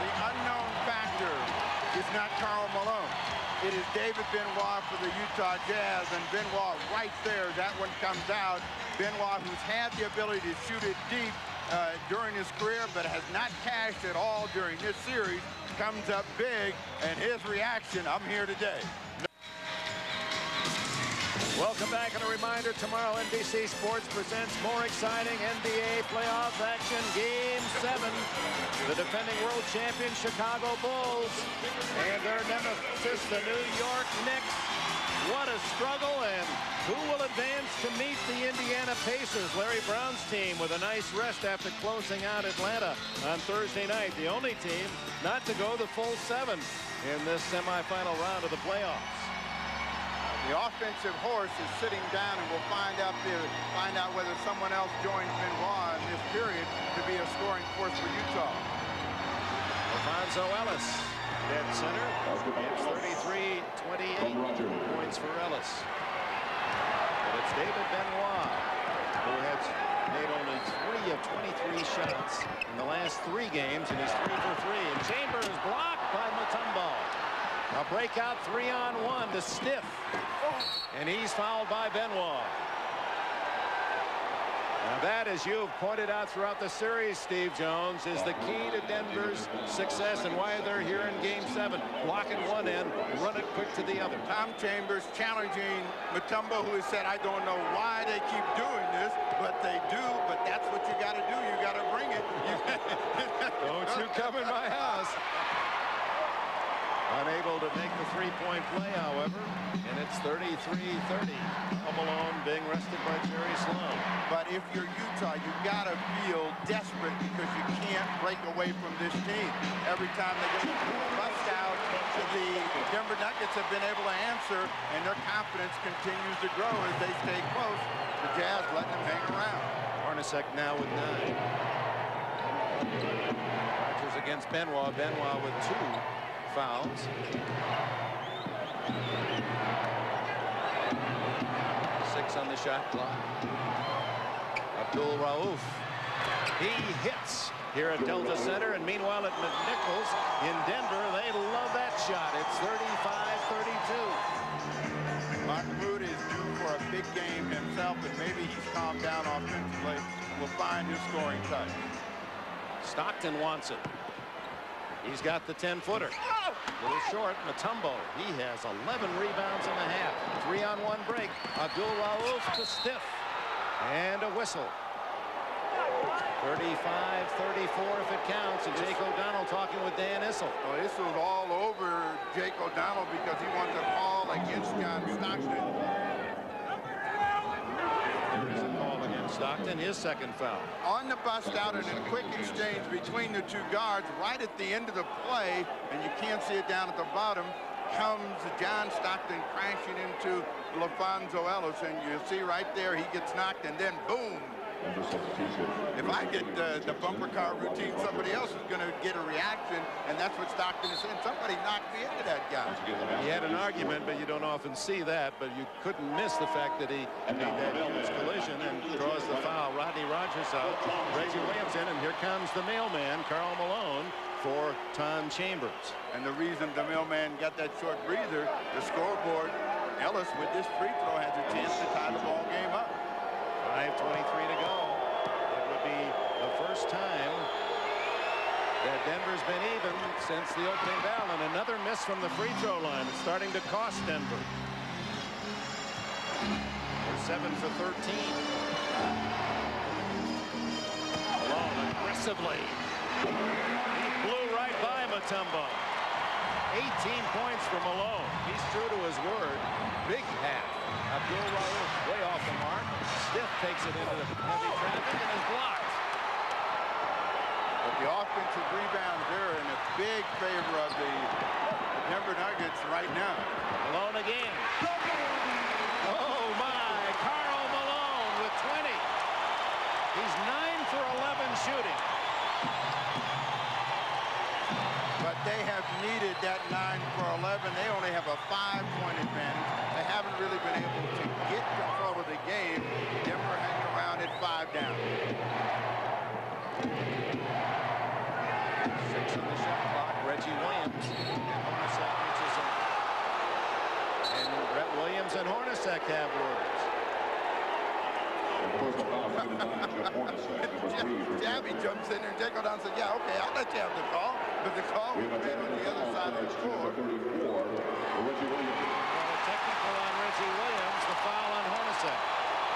The unknown factor is not Karl Malone. It is David Benoit for the Utah Jazz, and Benoit right there. That one comes out. Benoit, who's had the ability to shoot it deep during his career, but has not cashed at all during this series, comes up big, and his reaction, I'm here today. Welcome back, and a reminder, tomorrow NBC Sports presents more exciting NBA playoff action. Game 7, the defending world champion Chicago Bulls and their nemesis, the New York Knicks, What a struggle, and who will advance to meet the Indiana Pacers? Larry Brown's team with a nice rest after closing out Atlanta on Thursday night. The only team not to go the full 7 in this semifinal round of the playoffs. The offensive horse is sitting down, and we'll find out whether someone else joins Benoit in this period to be a scoring force for Utah. Alfonso Ellis, dead center. It's 33-28 points for Ellis. But it's David Benoit, who has made only 3 of 23 shots in the last 3 games, and he's 3 for 3. And Chambers blocked by Mutombo. A breakout 3-on-1 to Stiff. And he's fouled by Benoit. Now that, as you've pointed out throughout the series, Steve Jones, is the key to Denver's success and why they're here in Game 7. Blocking one end, run it quick to the other. Tom Chambers challenging Mutombo, who has said, I don't know why they keep doing this, but they do. But that's what you got to do. You got to bring it. Don't you come in my house. Unable to make the three-point play, however, and it's 33-30. Malone being rested by Jerry Sloan. But if you're Utah, you got to feel desperate because you can't break away from this team. Every time they get a bust out, the Denver Nuggets have been able to answer, and their confidence continues to grow as they stay close. The Jazz letting them hang around. Hornacek now with 9. Rodgers against Benoit. Benoit with 2 fouls. 6 on the shot clock. Abdul Rauf. He hits here at Delta Center, and meanwhile at McNichols in Denver, they love that shot. It's 35-32. Martin Root is due for a big game himself, and maybe he's calmed down offensively. Will find his scoring touch. Stockton wants it. He's got the 10-footer. A little short. Mutombo. He has 11 rebounds in the half. 3-on-1 break. Abdul Rauf to Stiff. And a whistle. 35-34 if it counts. And Jake O'Donnell talking with Dan Issel. Well, Issel's all over Jake O'Donnell because he wants a call against John Stockton. There's a call against Stockton, his second foul. On the bust out and a quick exchange between the 2 guards right at the end of the play, and you can't see it down at the bottom, comes John Stockton crashing into Alfonso Ellis, and you see right there he gets knocked, and then boom. If I get the bumper car routine, somebody else is going to get a reaction, and that's what Stockton is saying. Somebody knocked me into that guy. He had an argument, but you don't often see that. But you couldn't miss the fact that he made that huge collision and draws the foul. Rodney Rogers out, Reggie Williams in, and here comes the mailman, Karl Malone, for Tom Chambers. And the reason the mailman got that short breather, the scoreboard, Ellis with this free throw has a chance to tie the ball game up. 5:23 to go. It would be the first time that Denver's been even since the opening bell, and another miss from the free throw line. It's starting to cost Denver. They're 7 for 13. Malone aggressively. He blew right by Mutombo. 18 points for Malone. He's true to his word. Big half. Abdul Rauf way off the mark. Stiff takes it into the heavy traffic and is blocked. But the offensive rebound there in a big favor of the Denver Nuggets right now. Malone again. Oh my, Karl Malone with 20. He's 9 for 11 shooting. But they have needed that 9 for 11. They only have a 5-point advantage. They haven't really been able to get control of the game. Denver hanging around at 5 down. 6 on the shot clock. Reggie Williams and Hornacek reaches in. And Brett Williams and Hornacek have words. Jabby jumps in there and Jake O'Donnell said, yeah, okay, I'll let you have the call. But the call was made on the other side of the floor. Technical on Reggie Williams, the foul on Hornacek.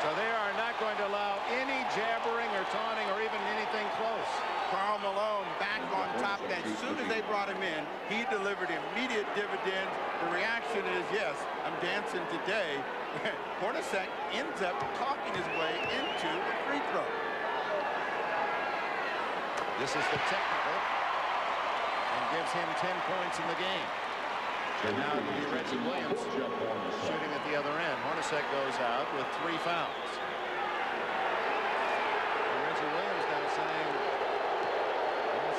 So they are not going to allow any jabbering or taunting or even anything close. Karl Malone back on top. As soon as they brought him in. He delivered immediate dividends. The reaction is, yes, I'm dancing today. Hornacek ends up talking his way into the free throw. This is the technical and gives him 10 points in the game. And now it will be Reggie Williams shooting at the other end. Hornacek goes out with 3 fouls. And Reggie Williams now saying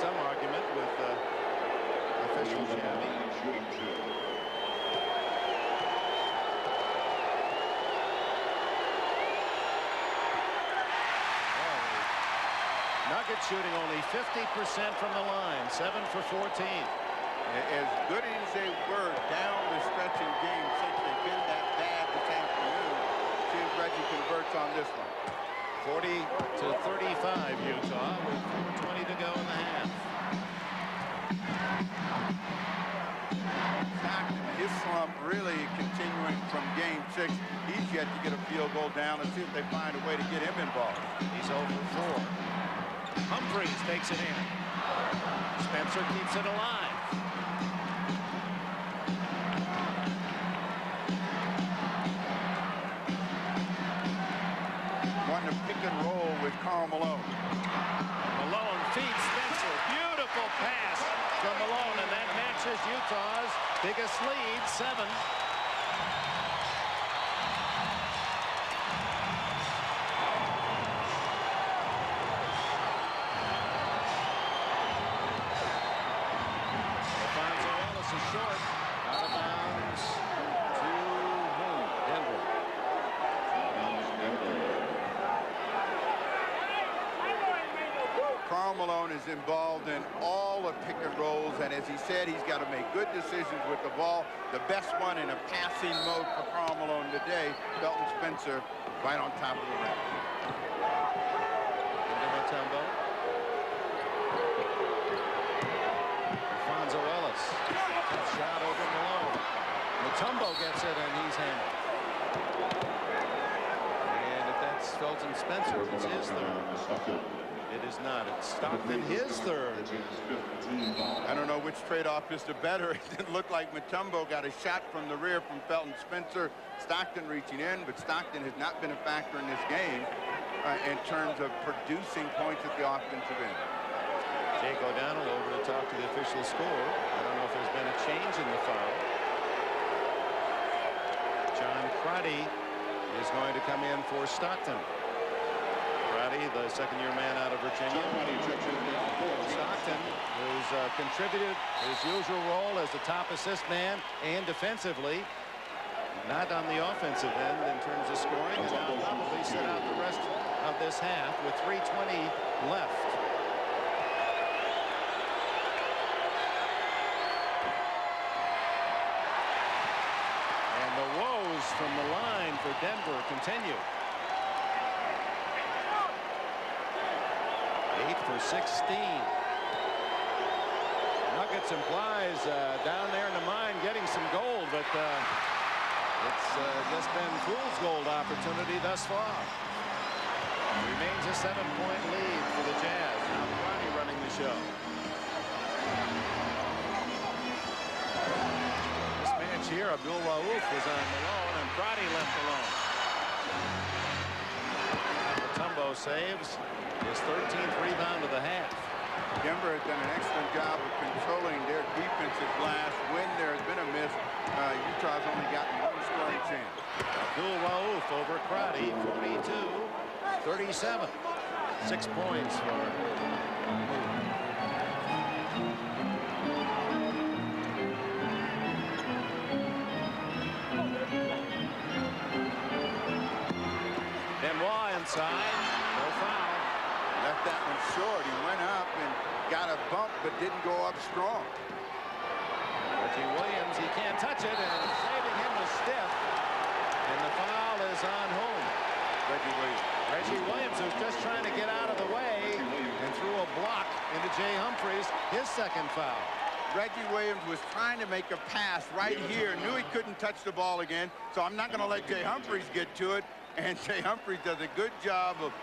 some argument with official Shabby. Nuggets shooting only 50% from the line, 7 for 14. As good as they were down the stretch in game 6, they've been that bad this afternoon. See if Reggie converts on this one. 40-35 Utah with 4:20 to go in the half. His slump really continuing from game 6. He's yet to get a field goal down. Let's see if they find a way to get him involved. He's over 4. Humphries takes it in. Spencer keeps it alive. Wanting to pick and roll with Karl Malone. Malone feeds Spencer. Beautiful pass from Malone, and that matches Utah's biggest lead, 7. Short, out of bounds to whom? Denver. Karl Malone is involved in all the pick and rolls, and as he said, he's got to make good decisions with the ball. The best one in a passing mode for Karl Malone today, Felton Spencer, right on top of the rim. Into Mutombo. Alfonso Ellis. Shot over Malone. Mutombo gets it, and he's handled. And if that's Felton Spencer, it's his third. It is not. It's Stockton, his third. I don't know which trade-off is the better. It didn't look like Mutombo got a shot from the rear from Felton Spencer. Stockton reaching in, but Stockton has not been a factor in this game in terms of producing points at the offensive end. Jake O'Donnell over to talk to the official score. I don't know if there's been a change in the foul. John Crotty is going to come in for Stockton. Crotty, the second-year man out of Virginia. Stockton, who's contributed his usual role as the top assist man and defensively, not on the offensive end in terms of scoring, and now probably sit out the rest of this half with 3:20 left. From the line for Denver continue. 8 for 16. Nuggets implies down there in the mine getting some gold, but it's just been fool's gold opportunity thus far. Remains a 7-point lead for the Jazz. Now Crotty running the show. Here, Abdul Rauf was on Malone, and Crotty left alone. Mutombo saves his 13th rebound of the half. Denver has done an excellent job of controlling their defensive glass. When there has been a miss, Utah's only gotten one scoring chance. Abdul Rauf over Crotty, 42-37. 6 points for inside, no foul. Left that one short. He went up and got a bump, but didn't go up strong. Reggie Williams, he can't touch it, and saving him was stiff. And the foul is on whom? Reggie Williams, who's just trying to get out of the way and threw a block into Jay Humphries, his second foul. Reggie Williams was trying to make a pass right here, knew he couldn't touch the ball again, so I'm not going to let Jay Humphries get to it. And Jay Humphries does a good job of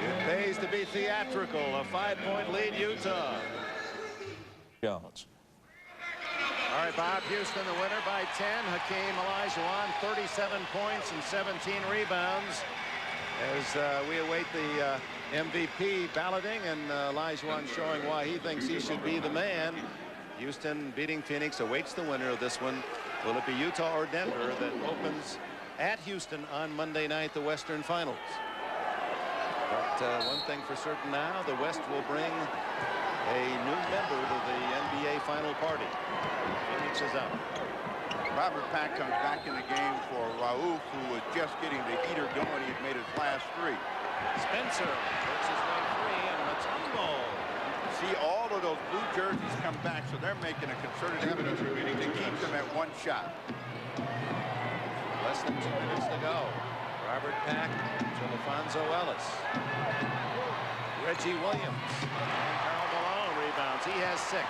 It pays to be theatrical. A 5-point lead, Utah. Jones. All right, Bob Houston, the winner by 10. Hakeem Olajuwon, 37 points and 17 rebounds. As we await the MVP balloting, and Olajuwon showing why he thinks he should be the man. Houston beating Phoenix awaits the winner of this one. Will it be Utah or Denver that opens at Houston on Monday night, the Western Finals? But one thing for certain now, the West will bring a new member to the NBA final party. Phoenix is out. Robert Pack comes back in the game for Raouf, who was just getting the heater going. He had made his last 3. Spencer works his way free, and Mutombo. See all of those blue jerseys come back, so they're making a concerted effort to keep them at 1 shot. Less than 2 minutes to go. Robert Pack to LaFonso Ellis. Reggie Williams. And Karl Malone rebounds. He has 6.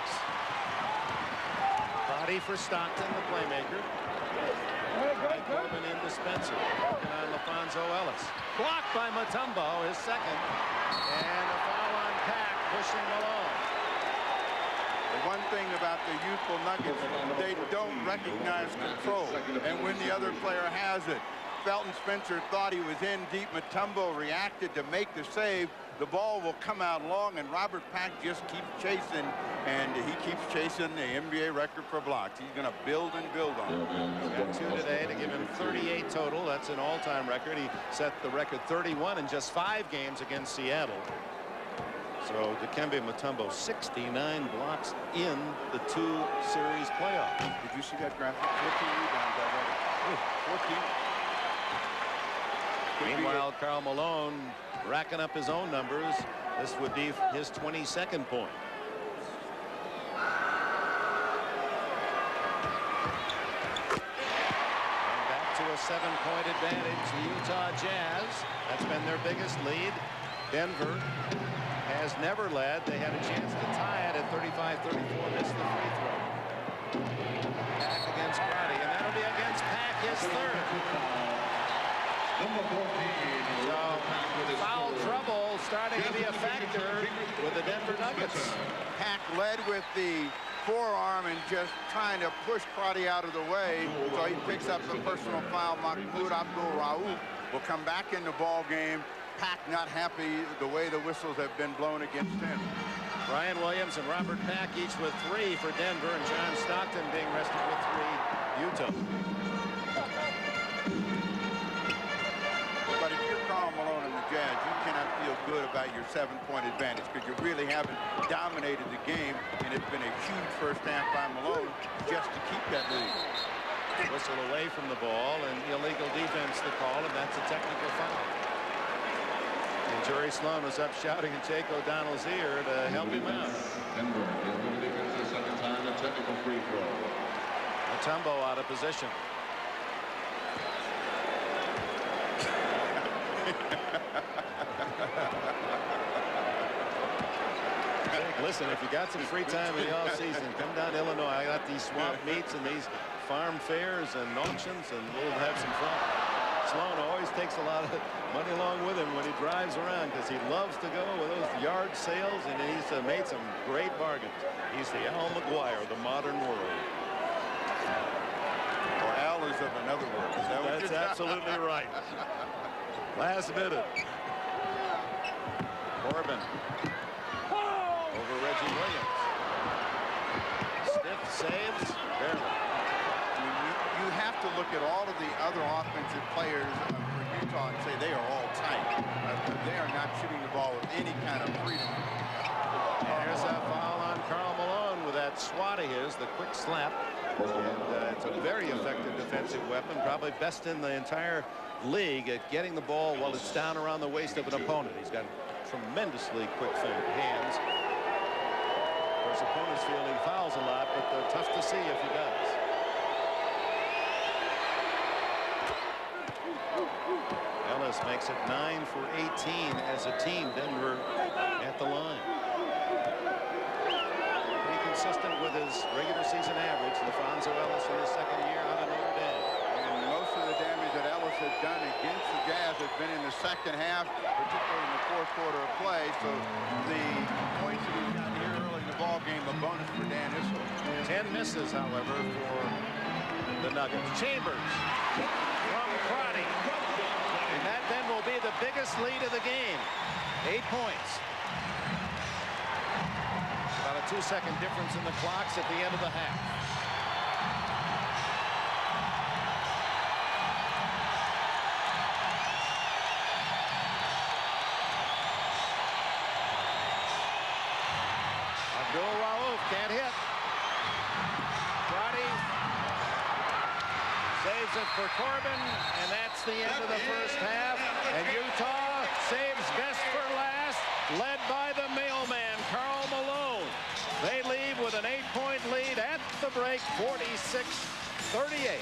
Body for Stockton, the playmaker. Mike Corbin into Spencer. Working on LaFonso Ellis. Blocked by Mutombo, his second. And a foul on Pack, pushing Malone. The one thing about the youthful Nuggets, they don't recognize control. And when the other player has it, Felton Spencer thought he was in deep. Mutombo reacted to make the save. The ball will come out long, and Robert Pack just keeps chasing, and he keeps chasing the NBA record for blocks. He's going to build and build on it. Got 2 today to give him 38 total. That's an all-time record. He set the record 31 in just 5 games against Seattle. So Dikembe Mutombo, 69 blocks in the 2-series playoff. Did you see that graphic? 14 rebounds already. 14. Meanwhile, Karl Malone racking up his own numbers. This would be his 22nd point. And back to a 7-point advantage, the Utah Jazz. That's been their biggest lead. Denver has never led. They had a chance to tie it at 35-34, missed the free throw. Pack against Crotty, and that'll be against Pack, his 3rd. So, foul trouble starting to be a factor with the Denver Nuggets. Pack led with the forearm and just trying to push Crotty out of the way. So he picks up the personal foul. Mahmoud Abdul-Rauf will come back in the ball game. Pack not happy the way the whistles have been blown against him. Brian Williams and Robert Pack each with 3 for Denver, and John Stockton being rested with 3, Utah. But if you're Karl Malone and the Jazz, you cannot feel good about your 7-point advantage because you really haven't dominated the game, and it's been a huge first half by Malone just to keep that lead. Whistle away from the ball, and illegal defense to call, and that's a technical foul. And Jerry Sloan was up shouting in Jake O'Donnell's ear to help him out. Denver, illegal defense the second time, a technical free throw. Mutombo out of position. Listen, if you got some free time in the offseason, come down to Illinois. I got these swamp meets and these farm fairs and auctions, and we'll have some fun. Sloan always takes a lot of money along with him when he drives around because he loves to go with those yard sales, and he's made some great bargains. He's the Al McGuire of the modern world. Or Al is of another world. That's absolutely right. Last minute. Corbin. Over Reggie Williams. Stiff saves. Barely. You have to look at all of the other offensive players for Utah and say they are all tight. They are not shooting the ball with any kind of freedom. And here's that foul on Karl Malone with that swat of his, the quick slap. And it's a very effective defensive weapon, probably best in the entire league at getting the ball while it's down around the waist of an opponent. He's got tremendously quick hands. Of course, opponents feel he fouls a lot, but they're tough to see if he does. Ellis makes it 9 for 18 as a team. Denver at the line. Pretty consistent with his regular season average. LaFonso Ellis in his second year out of Notre Dame. And most of the damage that Ellis has done against the Jazz has been in the second half, particularly in the fourth quarter of play. So the points that he's got here early in the ball game, a bonus for Dan Issel. 10 misses, however, for the Nuggets. Chambers from Crotty. And that then will be the biggest lead of the game. 8 points. About a 2-second difference in the clocks at the end of the half. Can't hit. Crotty saves it for Corbin, and that's the end of the first half. And Utah saves best for last, led by the mailman, Karl Malone. They leave with an 8-point lead at the break, 46-38.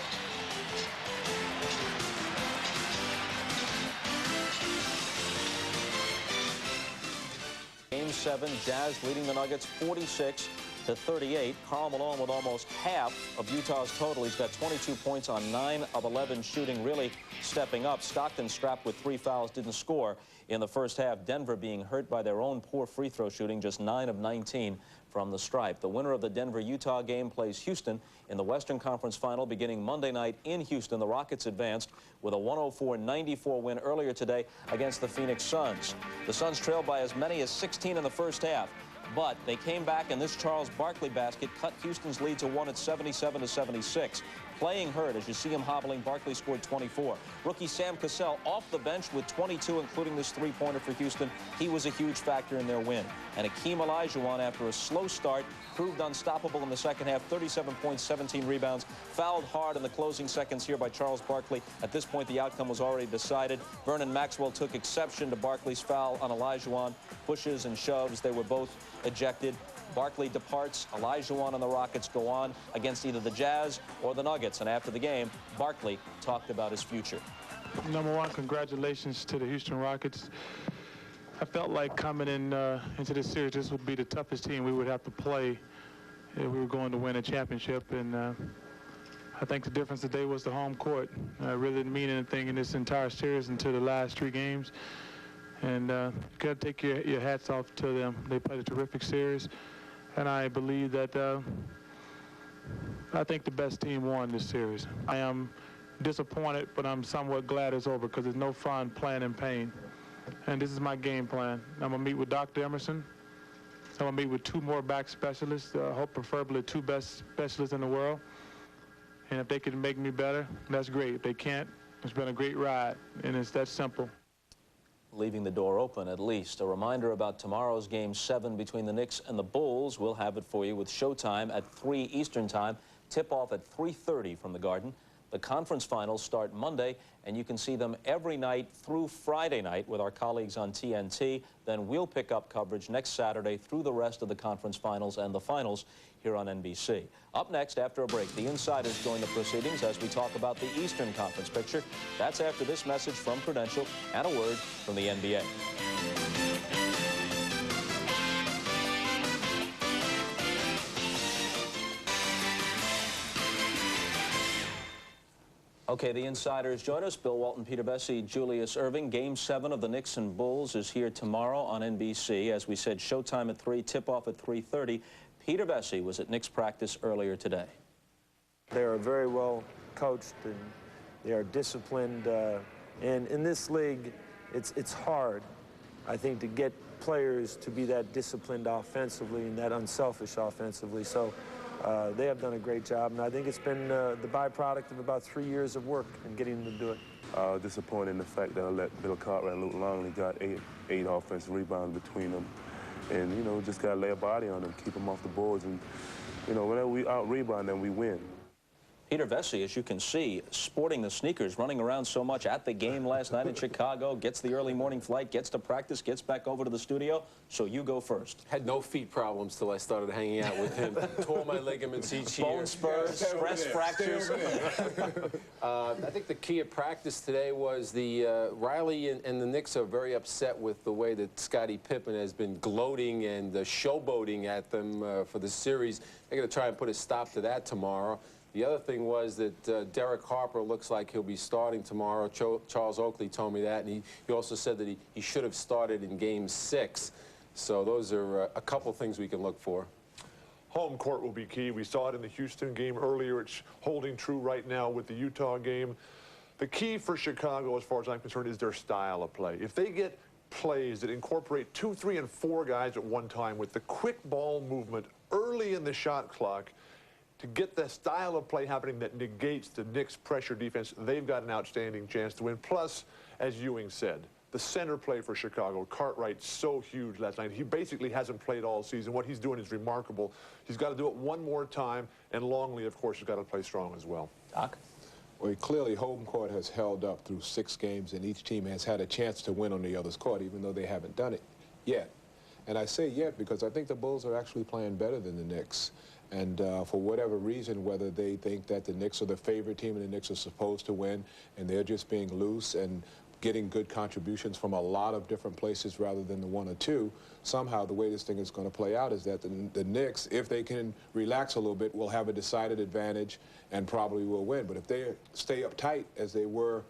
Game 7, Jazz leading the Nuggets 46-38. Karl Malone with almost half of Utah's total. He's got 22 points on 9 of 11 shooting, really stepping up. Stockton strapped with 3 fouls, didn't score in the first half. Denver being hurt by their own poor free throw shooting, just 9 of 19 from the stripe. The winner of the Denver-Utah game plays Houston in the Western Conference Final beginning Monday night in Houston. The Rockets advanced with a 104-94 win earlier today against the Phoenix Suns. The Suns trailed by as many as 16 in the first half, but they came back, and this Charles Barkley basket cut Houston's lead to 1 at 77-76. Playing hurt as you see him hobbling. Barkley scored 24. Rookie Sam Cassell off the bench with 22, including this 3-pointer for Houston. He was a huge factor in their win. And Akeem Olajuwon, after a slow start, proved unstoppable in the second half. 37 points, 17 rebounds. Fouled hard in the closing seconds here by Charles Barkley. At this point, the outcome was already decided. Vernon Maxwell took exception to Barkley's foul on Olajuwon. Pushes and shoves. They were both ejected. Barkley departs. Olajuwon and the Rockets go on against either the Jazz or the Nuggets. And after the game, Barkley talked about his future. Number one, congratulations to the Houston Rockets. I felt like coming into this series, this would be the toughest team we would have to play if we were going to win a championship. And I think the difference today was the home court. It really didn't mean anything in this entire series until the last 3 games. And you got to take your hats off to them. They played a terrific series. And I believe that I think the best team won this series. I am disappointed, but I'm somewhat glad it's over because there's no fun playing in pain. And this is my game plan. I'm going to meet with Dr. Emerson. I'm going to meet with 2 more back specialists, I hope preferably 2 best specialists in the world. And if they can make me better, that's great. If they can't, it's been a great ride, and it's that simple. Leaving the door open, at least. A reminder about tomorrow's Game 7 between the Knicks and the Bulls. We'll have it for you with showtime at 3 Eastern Time. Tip-off at 3:30 from the Garden. The conference finals start Monday, and you can see them every night through Friday night with our colleagues on TNT. Then we'll pick up coverage next Saturday through the rest of the conference finals and the finals here on NBC. Up next, after a break, the insiders join the proceedings as we talk about the Eastern Conference picture. That's after this message from Prudential and a word from the NBA. Okay, the insiders join us. Bill Walton, Peter Bessie, Julius Irving. Game 7 of the Knicks and Bulls is here tomorrow on NBC. As we said, showtime at 3, tip-off at 3:30. Peter Bessie was at Knicks practice earlier today. They are very well coached and they are disciplined. And in this league, it's hard, I think, to get players to be that disciplined offensively and that unselfish offensively. So they have done a great job, and I think it's been the byproduct of about 3 years of work and getting them to do it. Disappointed in the fact that I let Bill Cartwright and Luke Longley got eight offensive rebounds between them. And, you know, just got to lay a body on them, keep them off the boards. And, you know, whenever we out-rebound them, we win. Peter Bessie, as you can see, sporting the sneakers, running around so much at the game last night in Chicago, gets the early morning flight, gets to practice, gets back over to the studio. So you go first. Had no feet problems till I started hanging out with him. Tore my ligaments each year. Bone spurs, stress fractures. I think the key at practice today was the Riley and the Knicks are very upset with the way that Scottie Pippen has been gloating and showboating at them for the series. They're going to try and put a stop to that tomorrow. The other thing was that Derek Harper looks like he'll be starting tomorrow. Charles Oakley told me that, and he also said that he should have started in Game 6. So those are a couple things we can look for. Home court will be key. We saw it in the Houston game earlier. It's holding true right now with the Utah game. The key for Chicago, as far as I'm concerned, is their style of play. If they get plays that incorporate 2, 3, and 4 guys at one time with the quick ball movement early in the shot clock, to get the style of play happening that negates the Knicks' pressure defense, they've got an outstanding chance to win. Plus, as Ewing said, the center play for Chicago, Cartwright's so huge last night. He basically hasn't played all season. What he's doing is remarkable. He's got to do it one more time, and Longley, of course, has got to play strong as well. Doc? Well, clearly, home court has held up through 6 games, and each team has had a chance to win on the other's court, even though they haven't done it yet. And I say yet because I think the Bulls are actually playing better than the Knicks. And for whatever reason, whether they think that the Knicks are the favorite team and the Knicks are supposed to win, and they're just being loose and getting good contributions from a lot of different places rather than the 1 or 2, somehow the way this thing is going to play out is that the Knicks, if they can relax a little bit, will have a decided advantage and probably will win. But if they stay uptight as they were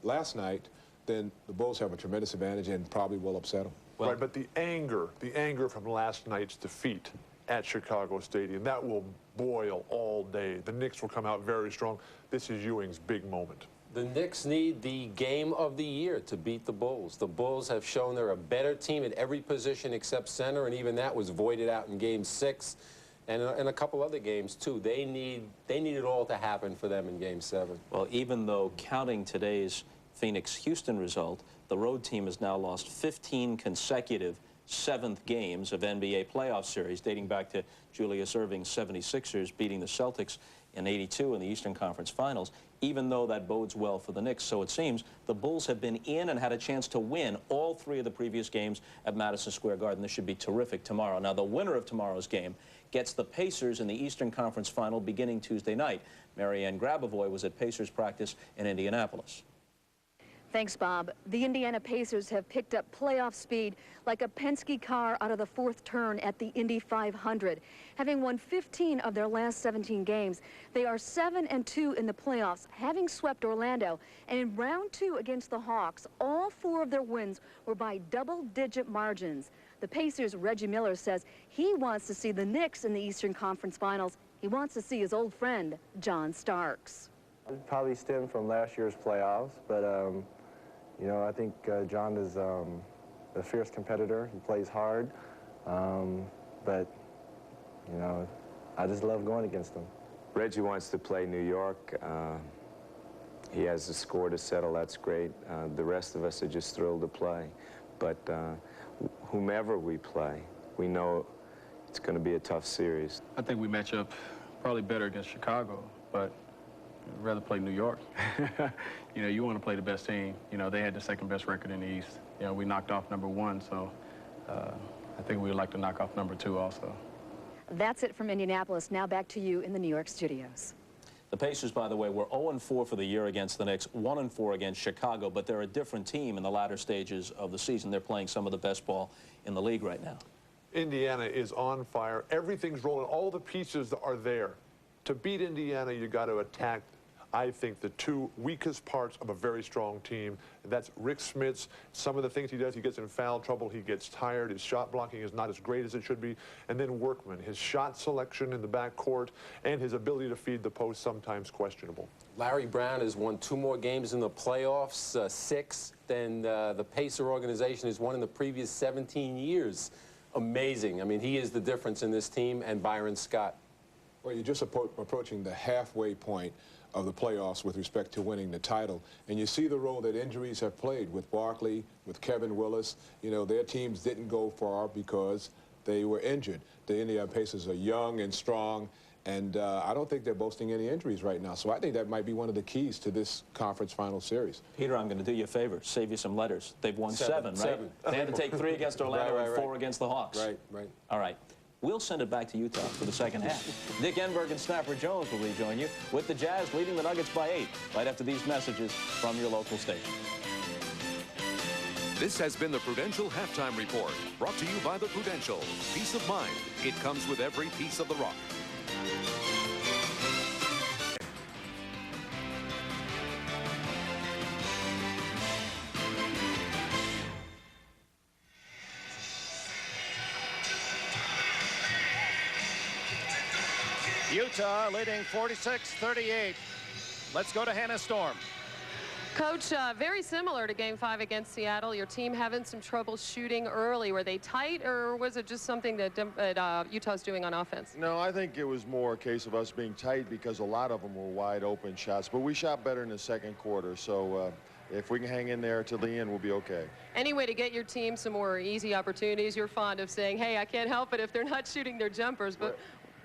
last night, then the Bulls have a tremendous advantage and probably will upset them. Well, right, but the anger from last night's defeat at Chicago Stadium, that will boil all day. The Knicks will come out very strong. This is Ewing's big moment. The Knicks need the game of the year to beat the Bulls. The Bulls have shown they're a better team at every position except center, and even that was voided out in Game 6 and a couple other games, too. They need it all to happen for them in Game 7. Well, even though counting today's Phoenix-Houston result, the road team has now lost 15 consecutive 7th games of NBA playoff series, dating back to Julius Erving's 76ers beating the Celtics in '82 in the Eastern Conference Finals, even though that bodes well for the Knicks. So it seems the Bulls have been in and had a chance to win all 3 of the previous games at Madison Square Garden. This should be terrific tomorrow. Now, the winner of tomorrow's game gets the Pacers in the Eastern Conference Final beginning Tuesday night. Marianne Grabavoy was at Pacers practice in Indianapolis. Thanks, Bob. The Indiana Pacers have picked up playoff speed like a Penske car out of the 4th turn at the Indy 500. Having won 15 of their last 17 games, they are 7-2 in the playoffs, having swept Orlando. And in round 2 against the Hawks, all 4 of their wins were by double-digit margins. The Pacers' Reggie Miller says he wants to see the Knicks in the Eastern Conference Finals. He wants to see his old friend, John Starks. It probably stemmed from last year's playoffs, but you know, I think John is a fierce competitor. He plays hard, but, you know, I just love going against him. Reggie wants to play New York. He has a score to settle. That's great. The rest of us are just thrilled to play. But whomever we play, we know it's going to be a tough series. I think we match up probably better against Chicago, but I'd rather play New York. You know, you want to play the best team. You know, they had the 2nd best record in the East. You know, we knocked off #1, so I think we would like to knock off #2 also. That's it from Indianapolis. Now back to you in the New York studios. The Pacers, by the way, were 0-4 for the year against the Knicks, 1-4 against Chicago, but they're a different team in the latter stages of the season. They're playing some of the best ball in the league right now. Indiana is on fire. Everything's rolling. All the pieces are there. To beat Indiana, you got to attack, I think, the 2 weakest parts of a very strong team. And that's Rick Smits. Some of the things he does, he gets in foul trouble, he gets tired, his shot blocking is not as great as it should be. And then Workman, his shot selection in the backcourt and his ability to feed the post, sometimes questionable. Larry Brown has won 2 more games in the playoffs, 6 than the Pacer organization has won in the previous 17 years. Amazing. I mean, he is the difference in this team, and Byron Scott. Well, you're just approaching the halfway point of the playoffs with respect to winning the title. And you see the role that injuries have played with Barkley, with Kevin Willis. You know, their teams didn't go far because they were injured. The Indiana Pacers are young and strong, and I don't think they're boasting any injuries right now. So I think that might be one of the keys to this conference final series. Peter, I'm going to do you a favor, save you some letters. They've won 7, right? They had to take 3 against Orlando and 4 against the Hawks. Right. All right. We'll send it back to Utah for the 2nd half. Dick Enberg and Snapper Jones will rejoin you with the Jazz leading the Nuggets by 8 right after these messages from your local station. This has been the Prudential Halftime Report, brought to you by the Prudential. Peace of mind. It comes with every piece of the rock. Utah leading 46-38. Let's go to Hannah Storm. Coach, very similar to Game 5 against Seattle. Your team having some trouble shooting early. Were they tight, or was it just something that Utah's doing on offense? No, I think it was more a case of us being tight because a lot of them were wide open shots. But we shot better in the second quarter. So if we can hang in there till the end, we'll be okay. Any way to get your team some more easy opportunities? You're fond of saying, hey, I can't help it if they're not shooting their jumpers. But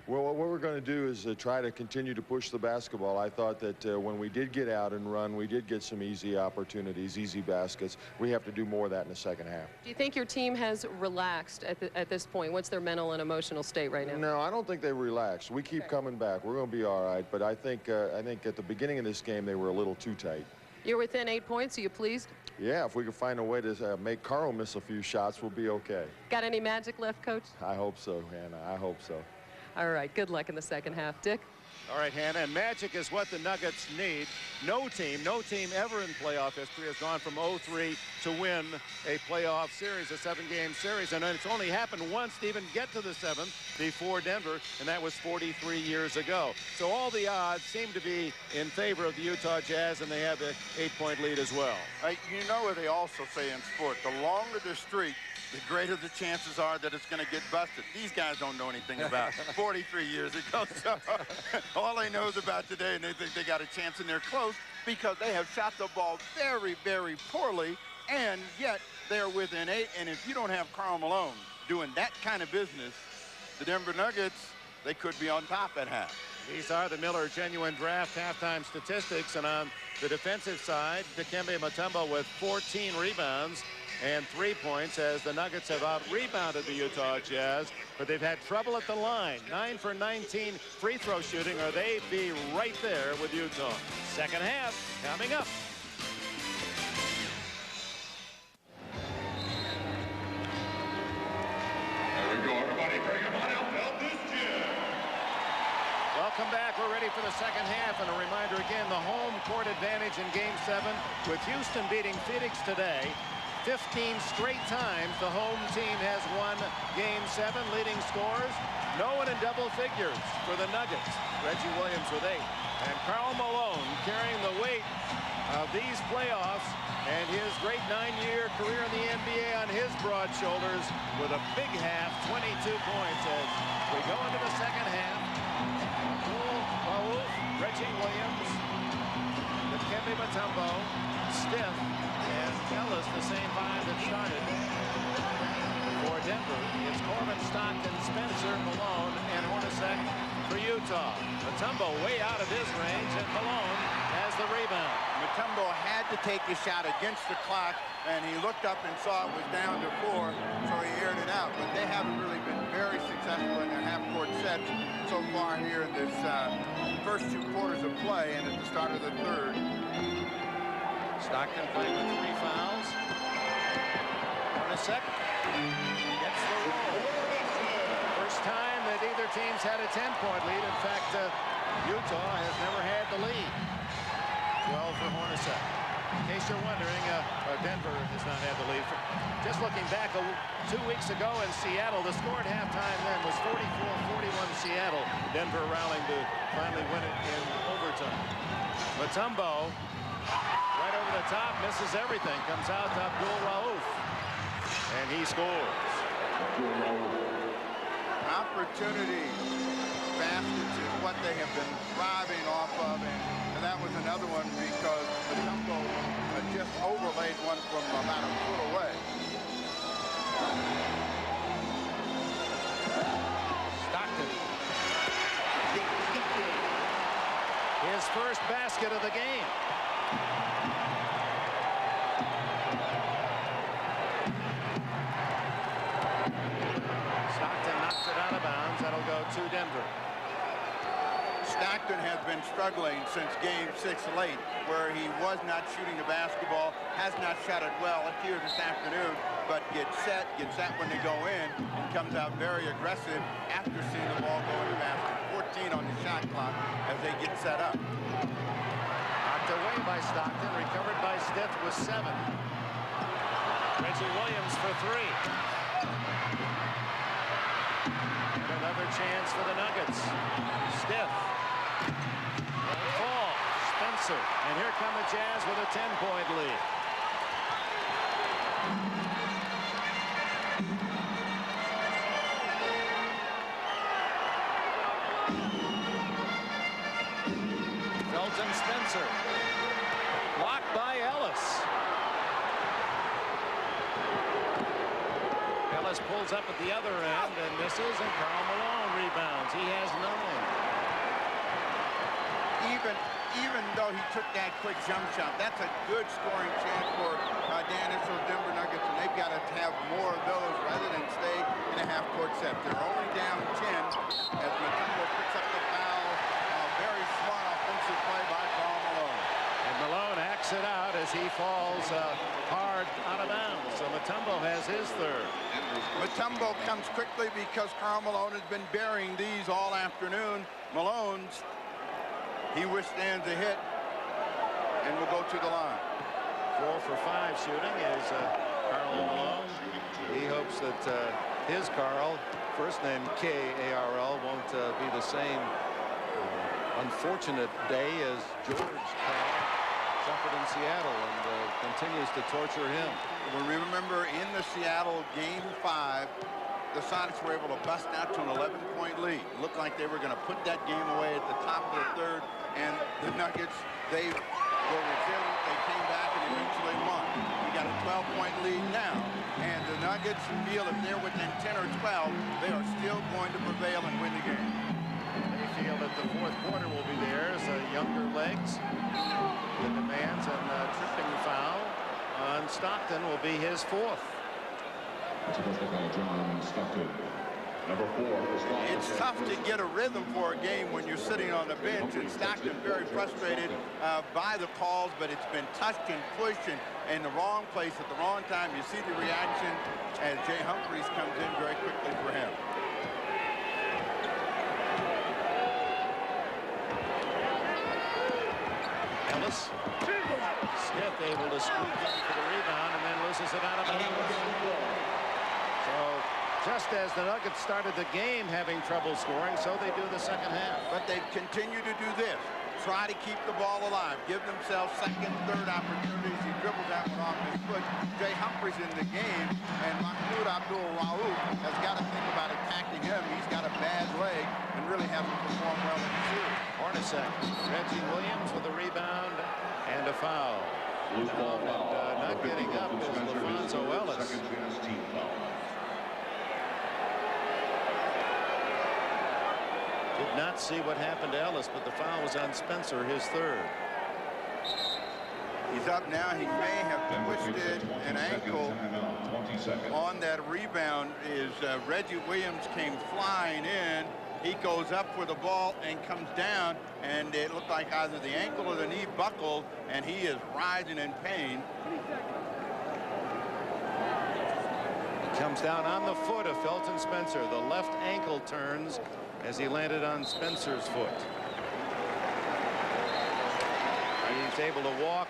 well, what we're going to do is try to continue to push the basketball. I thought that when we did get out and run, we did get some easy opportunities, easy baskets. We have to do more of that in the second half. Do you think your team has relaxed at this point? What's their mental and emotional state right now? No, I don't think they relaxed. We keep coming back. We're going to be all right. But I think at the beginning of this game, they were a little too tight. You're within 8 points. Are you pleased? Yeah, if we can find a way to make Carl miss a few shots, we'll be okay. Got any magic left, Coach? I hope so, Hannah. I hope so. All right, good luck in the second half. Dick? All right, Hannah, and magic is what the Nuggets need. No team ever in playoff history has gone from 0-3 to win a playoff series, a 7-game series. And it's only happened once to even get to the 7th before Denver, and that was 43 years ago. So all the odds seem to be in favor of the Utah Jazz, and they have the 8-point lead as well. You know what they also say in sport, the longer the streak, the greater the chances are that it's going to get busted. These guys don't know anything about 43 years ago. So all they know is about today, and they think they got a chance, and they're close because they have shot the ball very, very poorly, and yet they're within 8. And if you don't have Karl Malone doing that kind of business, the Denver Nuggets, they could be on top at half. These are the Miller Genuine Draft halftime statistics, and on the defensive side, Dikembe Mutombo with 14 rebounds and 3 points as the Nuggets have out-rebounded the Utah Jazz, but they've had trouble at the line. 9 for 19 free throw shooting, or they'd be right there with Utah. Second half coming up. There we go, everybody. Bring them on out. Help this gym. Welcome back. We're ready for the second half, and a reminder again, the home court advantage in Game 7 with Houston beating Phoenix today. 15 straight times the home team has won Game 7, leading scores. No one in double figures for the Nuggets. Reggie Williams with 8. And Karl Malone carrying the weight of these playoffs and his great 9-year career in the NBA on his broad shoulders with a big half, 22 points as we go into the second half. Raouf, Reggie Williams, Dikembe Mutombo, Stiff, and Ellis the same five that started for Denver. It's Corbin, Stockton, Spencer, Malone, and Hornacek for Utah. Mutombo way out of his range, and Malone has the rebound. Mutombo had to take the shot against the clock, and he looked up and saw it was down to 4, so he aired it out. But they haven't really been very successful in their half-court sets so far here in this first 2 quarters of play and at the start of the third. Stockton playing with 3 fouls. Hornacek gets the roll. First time that either team's had a 10-point lead. In fact, Utah has never had the lead. 12 for Hornacek. In case you're wondering, Denver has not had the lead. Just looking back 2 weeks ago in Seattle, the score at halftime then was 44-41 Seattle. Denver rallying to finally win it in overtime. Mutombo right over the top, misses everything, comes out to Abdul Raouf, and he scores. Opportunity baskets is what they have been thriving off of, and that was another one because Mutombo just overlaid one from about a foot away. Stockton. His first basket of the game. Stockton knocks it out of bounds. That'll go to Denver. Stockton has been struggling since Game 6 late, where he was not shooting the basketball, has not shot it well here this afternoon, but gets set when they go in, and comes out very aggressive after seeing the ball go in the basket. 14 on the shot clock as they get set up. Knocked away by Stockton, recovered by Stiff with 7. Reggie Williams for 3. And another chance for the Nuggets. Stiff. Won't fall. Spencer. And here come the Jazz with a 10-point lead. Felton Spencer. Blocked by Ellis. Ellis pulls up at the other end and misses, and Karl Malone rebounds. He has 9. Even though he took that quick jump shot, that's a good scoring chance for Dennis or Denver Nuggets, and they've got to have more of those rather than stay in a half-court set. They're only down 10 as Matumbo picks up the foul. Very smart offensive play by Karl Malone. And Malone acts it out as he falls hard out of bounds. So Matumbo has his third. Matumbo comes quickly because Karl Malone has been burying these all afternoon. Malone's, he withstands a hit and will go to the line. 4 for 5 shooting is Karl Malone. He hopes that his Karl, first name K-A-R-L, won't be the same unfortunate day as George Karl suffered in Seattle and continues to torture him. When we remember in the Seattle Game 5, the Sonics were able to bust out to an 11-point lead. It looked like they were going to put that game away at the top of the third, and the Nuggets, they were resilient. They came back and eventually won. We got a 12-point lead now, and the Nuggets feel if they're within 10 or 12, they are still going to prevail and win the game. They feel that the fourth quarter will be theirs. Younger legs. The demands and tripping foul on Stockton will be his 4th. It's tough to get a rhythm for a game when you're sitting on the bench, and Stockton very frustrated by the calls, but it's been touched and pushed and in the wrong place at the wrong time. You see the reaction as Jay Humphries comes in very quickly for him. Ellis. Smith able to squeak in for the rebound and then loses it out of bounds. So just as the Nuggets started the game having trouble scoring, so they do the second half. But they continue to do this. Try to keep the ball alive. Give themselves second, third opportunities. He dribbles that one off his foot. Jay Humphries in the game, and Mahmoud Abdul-Rauf has got to think about attacking him. He's got a bad leg and really hasn't performed well in the series. Hornacek. Reggie Williams with a rebound and a foul. And not getting up is LaFonso Ellis. Did not see what happened to Ellis, but the foul was on Spencer, his 3rd. He's up now. He may have twisted an ankle on that rebound. Reggie Williams came flying in. He goes up for the ball and comes down, and it looked like either the ankle or the knee buckled, and he is writhing in pain. He comes down on the foot of Felton Spencer. The left ankle turns as he landed on Spencer's foot. He's able to walk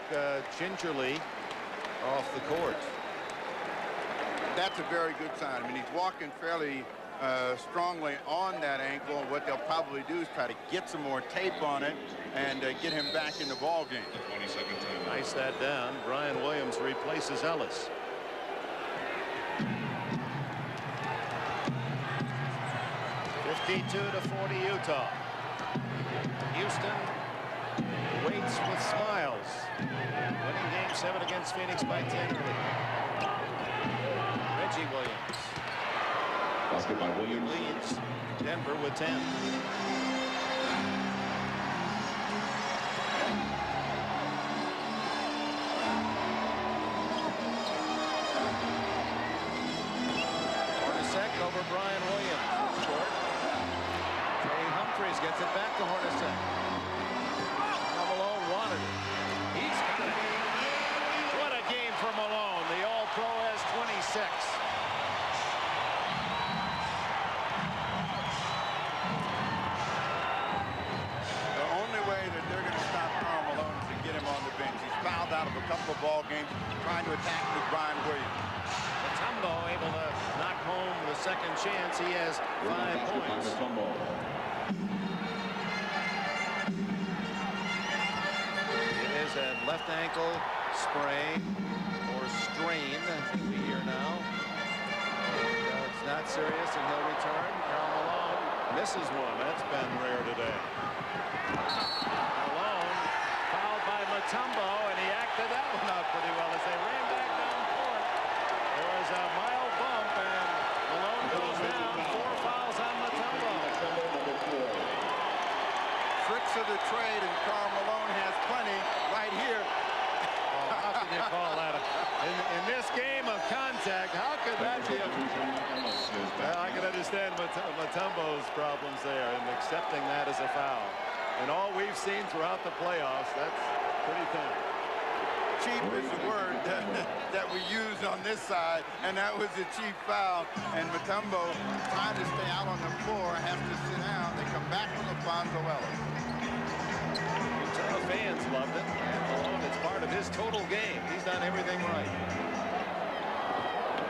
gingerly off the court. That's a very good sign. I mean, he's walking fairly strongly on that ankle. What they'll probably do is try to get some more tape on it and get him back in the ball game. Ice that down. Brian Williams replaces Ellis. (52-40) Utah. Houston waits with smiles. Winning game 7 against Phoenix by 10 early. Reggie Williams. Basketball Williams leads Denver with 10. Hornacek over Brian Williams. Short. Jay Humphries gets it back to Hornacek. Malone wanted it. He's got it. What a game for Malone. The All-Pro has 26. The only way that they're going to stop Karl Malone is to get him on the bench. He's fouled out of a couple of ball games trying to attack with Brian Williams. But Mutombo able to knock home the second chance. He has 5 points. It is a left ankle sprain or strain, I think we hear now. And, it's not serious, and he'll return. Karl Malone misses one. That's been rare today. Malone fouled by Mutombo, and he acted that one out pretty well as they ran back down court. There was a mild bump, and Malone goes down. 4 fouls on Mutombo. Tricks of the trade, and Karl Malone has plenty right here. How can you call that? In this game of contact, how could that be a... Well, I can understand Mutombo's problems there in accepting that as a foul. And all we've seen throughout the playoffs, that's pretty thin. Cheap is the word that we use on this side, and that was a cheap foul. And Mutombo, trying to stay out on the floor, has to sit down. They come back with Alfonso Ellis. The fans loved it. And Malone, it's part of his total game. He's done everything right.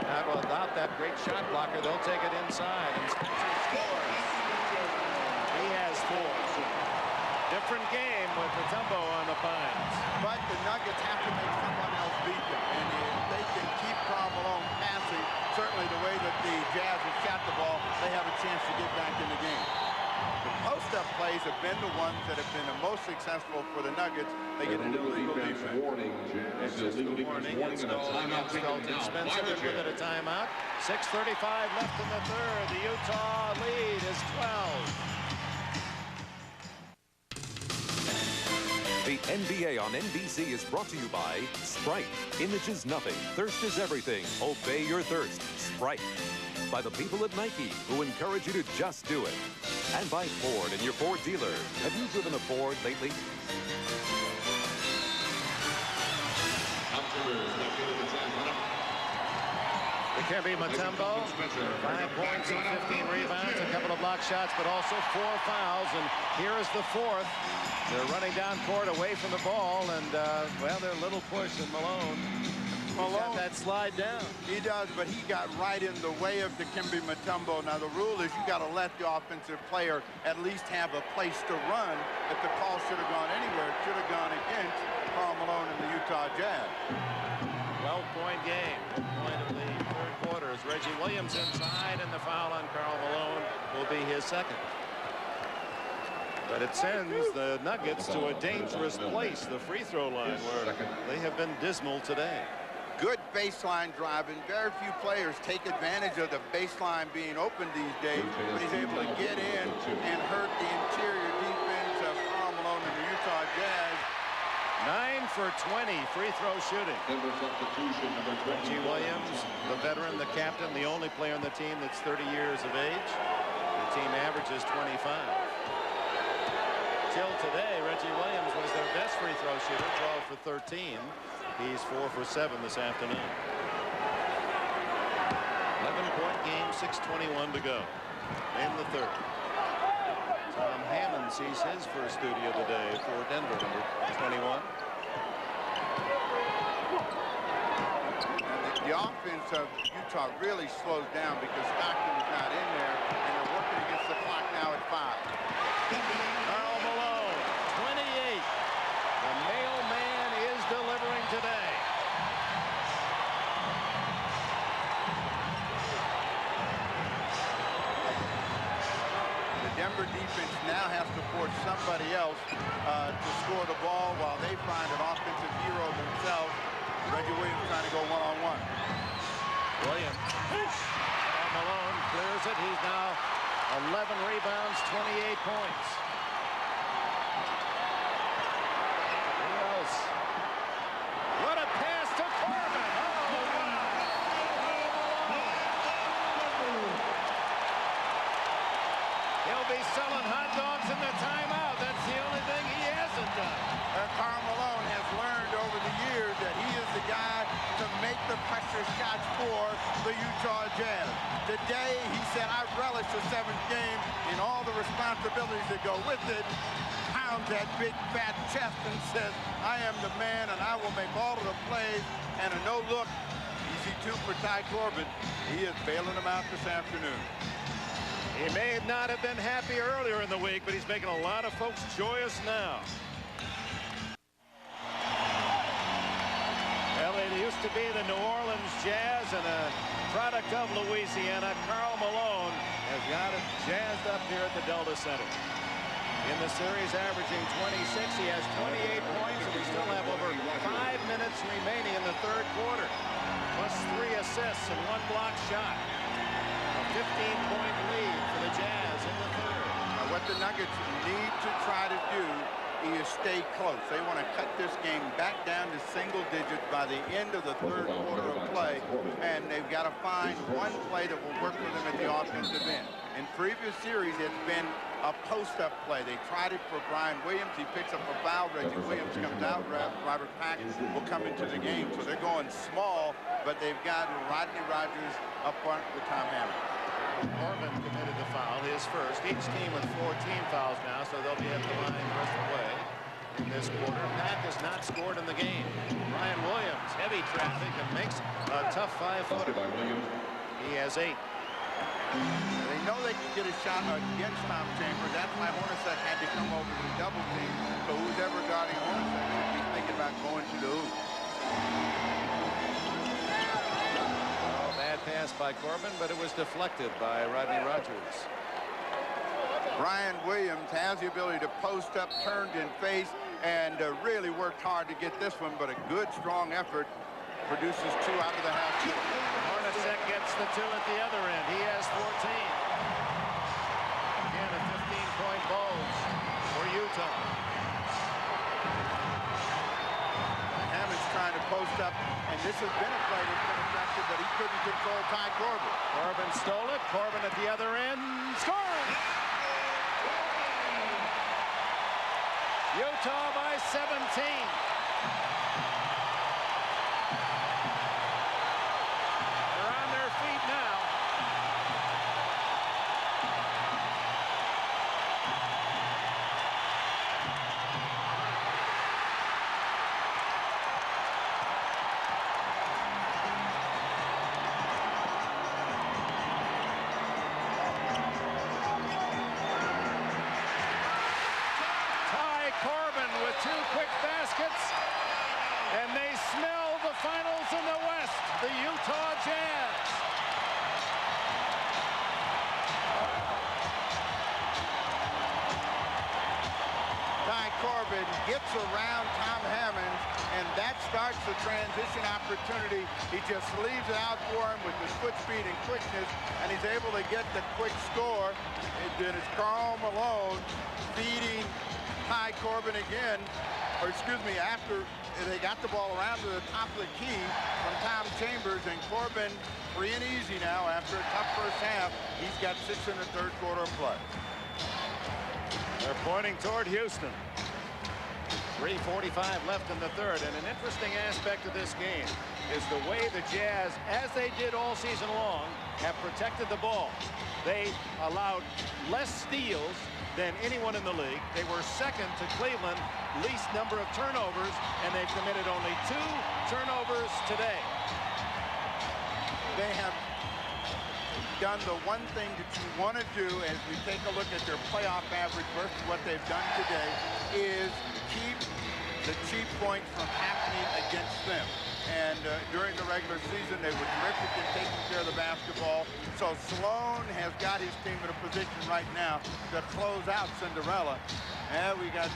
Now, without that great shot blocker, they'll take it inside. And Spencer scores. He has 4. Different game with Mutombo on the Pines. But the Nuggets have to make someone else beat them. And if they can keep Karl Malone passing, certainly the way that the Jazz have shot the ball, they have a chance to get back in the game. The post-up plays have been the ones that have been the most successful for the Nuggets. They get into illegal defense. It's just a warning. Installed against Dalton Spencer with a timeout. 6:35 left in the third. The Utah lead is 12. The NBA on NBC is brought to you by Sprite. Image is nothing. Thirst is everything. Obey your thirst. Sprite. By the people at Nike, who encourage you to just do it. And by Ford and your Ford dealer. Have you driven a Ford lately? Dikembe Mutombo, 5 points and 15 rebounds, a couple of block shots, but also 4 fouls. And here is the 4th. They're running down court away from the ball, and, well, they're a little push, and Malone got that slide down. He does, but he got right in the way of Dikembe Mutombo. Now, the rule is you got to let the offensive player at least have a place to run. If the call should have gone anywhere, it should have gone against Karl Malone and the Utah Jazz. 12-point game. Point of the third quarter is Reggie Williams inside, and the foul on Karl Malone will be his second. But it sends the Nuggets to a dangerous place, the free throw line, where they have been dismal today. Good baseline driving. Very few players take advantage of the baseline being open these days, but he's able to get in and hurt the interior defense of Karl Malone and the Utah Jazz. 9 for 20 free throw shooting. Reggie Williams, the veteran, the captain, the only player on the team that's 30 years of age. The team averages 25. Till today, Reggie Williams was their best free throw shooter, 12 for 13. He's 4 for 7 this afternoon. 11-point game, 6:21 to go in the third. Tom Hammond sees his first duty of the day for Denver, number 21. The offense of Utah really slows down because Stockton is not in there, and they're working against the clock now at 5. Karl Malone, 28. The mailman is delivering today. The Denver defense now has to force somebody else to score the ball while they find an offensive hero themselves. Reggie Williams trying to go one-on-one. Williams. Malone clears it. He's now 11 rebounds, 28 points. Who else? What a pass to Corbin. Oh, he'll be selling hot dogs in the timeout. That's the only thing he hasn't done. Karl Malone has learned over the years that he is the guy to make the pressure shots for the Utah Jazz. Today, he said, I relish the 7th game and all the responsibilities that go with it. Pounds that big, fat chest and says, I am the man, and I will make all of the plays. And a no-look, easy attitude for Ty Corbin. He is bailing them out this afternoon. He may not have been happy earlier in the week, but he's making a lot of folks joyous now. Well, it used to be the New Orleans Jazz, and a product of Louisiana, Karl Malone has got it jazzed up here at the Delta Center. In the series, averaging 26, he has 28 points, and we still have over 5 minutes remaining in the third quarter, plus 3 assists and 1 block shot. A 15-point lead for the Jazz in the third. Now, what the Nuggets need to try to do is stay close. They want to cut this game back down to single digits by the end of the third quarter of play, and they've got to find one play that will work for them at the offensive end. In previous series, it's been a post-up play. They tried it for Brian Williams. He picks up a foul. Reggie Williams comes out. Robert Pack will come into the game. So they're going small, but they've got Rodney Rogers up front with Tom Hammond. Corbin committed the foul, his first. Each team with 14 fouls now, so they'll be at the line the rest of the way in this quarter. Pack has not scored in the game. Brian Williams, heavy traffic, and makes a tough 5-footer. He has 8. They know they can get a shot against Tom Chambers. That's why Hornacek had to come over to double team. So who's ever guarding Hornacek should be thinking about going to the hoop. Bad pass by Corbin, but it was deflected by Rodney Rogers. Brian Williams has the ability to post up, turned in face, and really worked hard to get this one, but a good, strong effort produces 2 out of the half court. Hornacek gets the 2 at the other end. He has 14. Again, a 15-point bulge for Utah. Hammond's trying to post up, and this has been a play that's been effective, but he couldn't control Ty Corbin. Corbin stole it. Corbin at the other end. Scores! Utah by 17. And they smell the finals in the West, the Utah Jazz. Ty Corbin gets around Tom Hammond, and that starts the transition opportunity. He just leaves it out for him with his foot speed and quickness, and he's able to get the quick score. And then it's Karl Malone feeding Ty Corbin again, or excuse me, after they got the ball around to the top of the key from Tom Chambers, and Corbin free and easy now after a tough first half. He's got 6 in the third quarter of play. They're pointing toward Houston. 3:45 left in the third, and an interesting aspect of this game is the way the Jazz, as they did all season long, have protected the ball. They allowed less steals than anyone in the league. They were second to Cleveland, least number of turnovers, and they've committed only 2 turnovers today. They have done the one thing that you want to do as we take a look at their playoff average versus what they've done today is keep the cheap points from happening against them. And during the regular season, they were terrific in taking care of the basketball. So Sloan has got his team in a position right now to close out Cinderella. And we got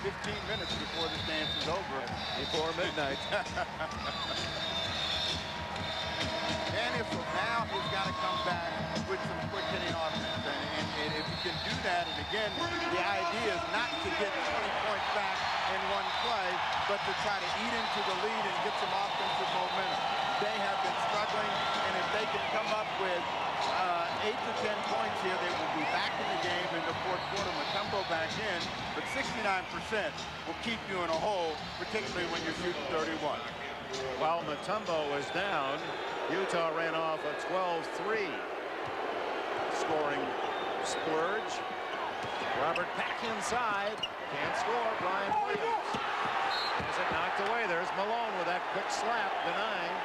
15 minutes before this dance is over. Before midnight. Dennis now has got to come back with some quick hitting offense. And if you can do that, and again, the idea is not to get 20 points back in one play, but to try to eat into the lead and get some offensive momentum. They have been struggling, and if they can come up with 8 to 10 points here, they will be back in the game in the fourth quarter. Mutombo back in, but 69% will keep you in a hole, particularly when you're shooting 31. While Mutombo was down, Utah ran off a 12-3 scoring splurge. Robert Pack inside. Can't score. Brian Williams has it knocked away. There's Malone with that quick slap, denying.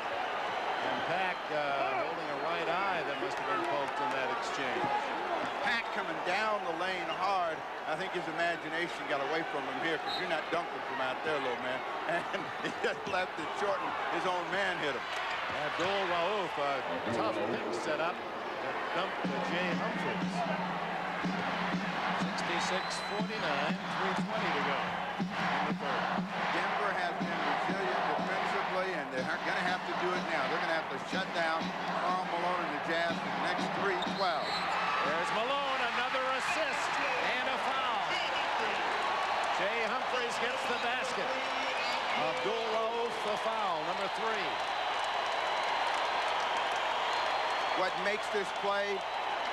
And Pack holding a right eye that must have been poked in that exchange. Pack coming down the lane hard. I think his imagination got away from him here because you're not dunking from out there, little man. And he just left it short and his own man hit him. Abdul Rauf, a tough pick set up that dumped Jay Humphries. 66-49, 3:20 to go in the third. Denver has been resilient defensively, and they're going to have to do it now. They're going to have to shut down Karl Malone and the Jazz for the next 3-12. There's Malone, another assist, and a foul. Jay Humphries gets the basket. Abdul Rauf, the foul, number 3. What makes this play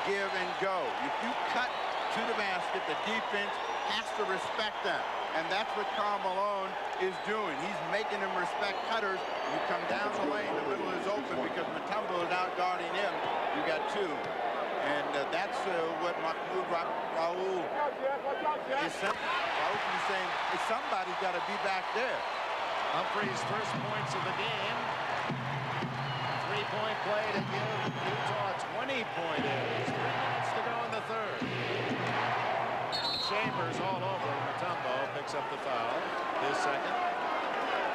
give and go? If you cut to the basket, the defense has to respect that. And that's what Karl Malone is doing. He's making them respect cutters. You come down the lane, the middle is open because Mutombo is out guarding him. You got 2. And that's what Mahmoud Raoul is saying. Raoul is saying, hey, somebody's got to be back there. Humphries' first points of the game. 3-point play to give Utah a 20-point edge. 3 minutes to go in the third. Chambers all over. Mutombo picks up the foul. His second.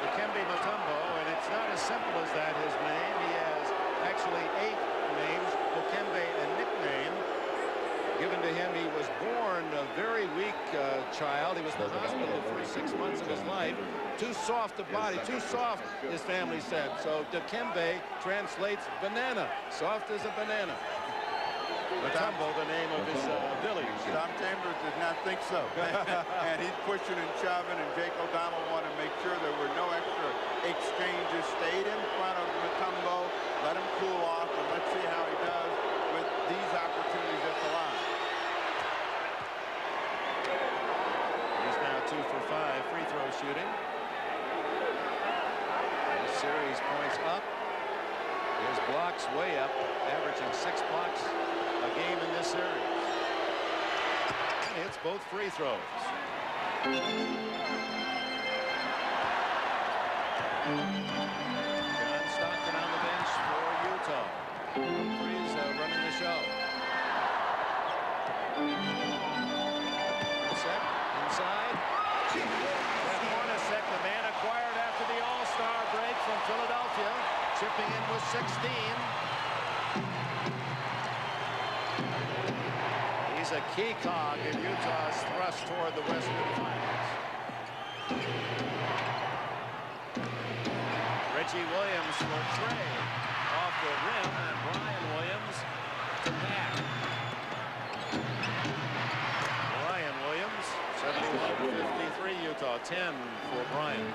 Dikembe Mutombo, and it's not as simple as that, his name. He has actually 8 names. Dikembe, a nickname given to him. He was born a very weak child. He was in the hospital the first 6 months of his life. Too soft a body, too soft, his family said. So Dikembe translates banana, soft as a banana. Mutombo, the name of his village. Tom Chambers does not think so. And he's pushing and shoving, and Jake O'Donnell wanted to make sure there were no extra exchanges. Stayed in front of Mutombo, let him cool off, and let's see how he does with these opportunities at the line. He's now 2 for 5 free throw shooting. His series points up. His blocks way up, averaging 6 blocks a game in this series. And hits both free throws. John Stockton on the bench for Utah. Humphries running the show. Set inside. Jeff Hornacek, the man acquired after the All-Star break from Philadelphia, chipping in with 16. He's a key cog in Utah's thrust toward the Western Finals. Reggie Williams for Trey off the rim, and Brian Williams to Pack. Brian Williams, 71-53 Utah, 10 for Brian.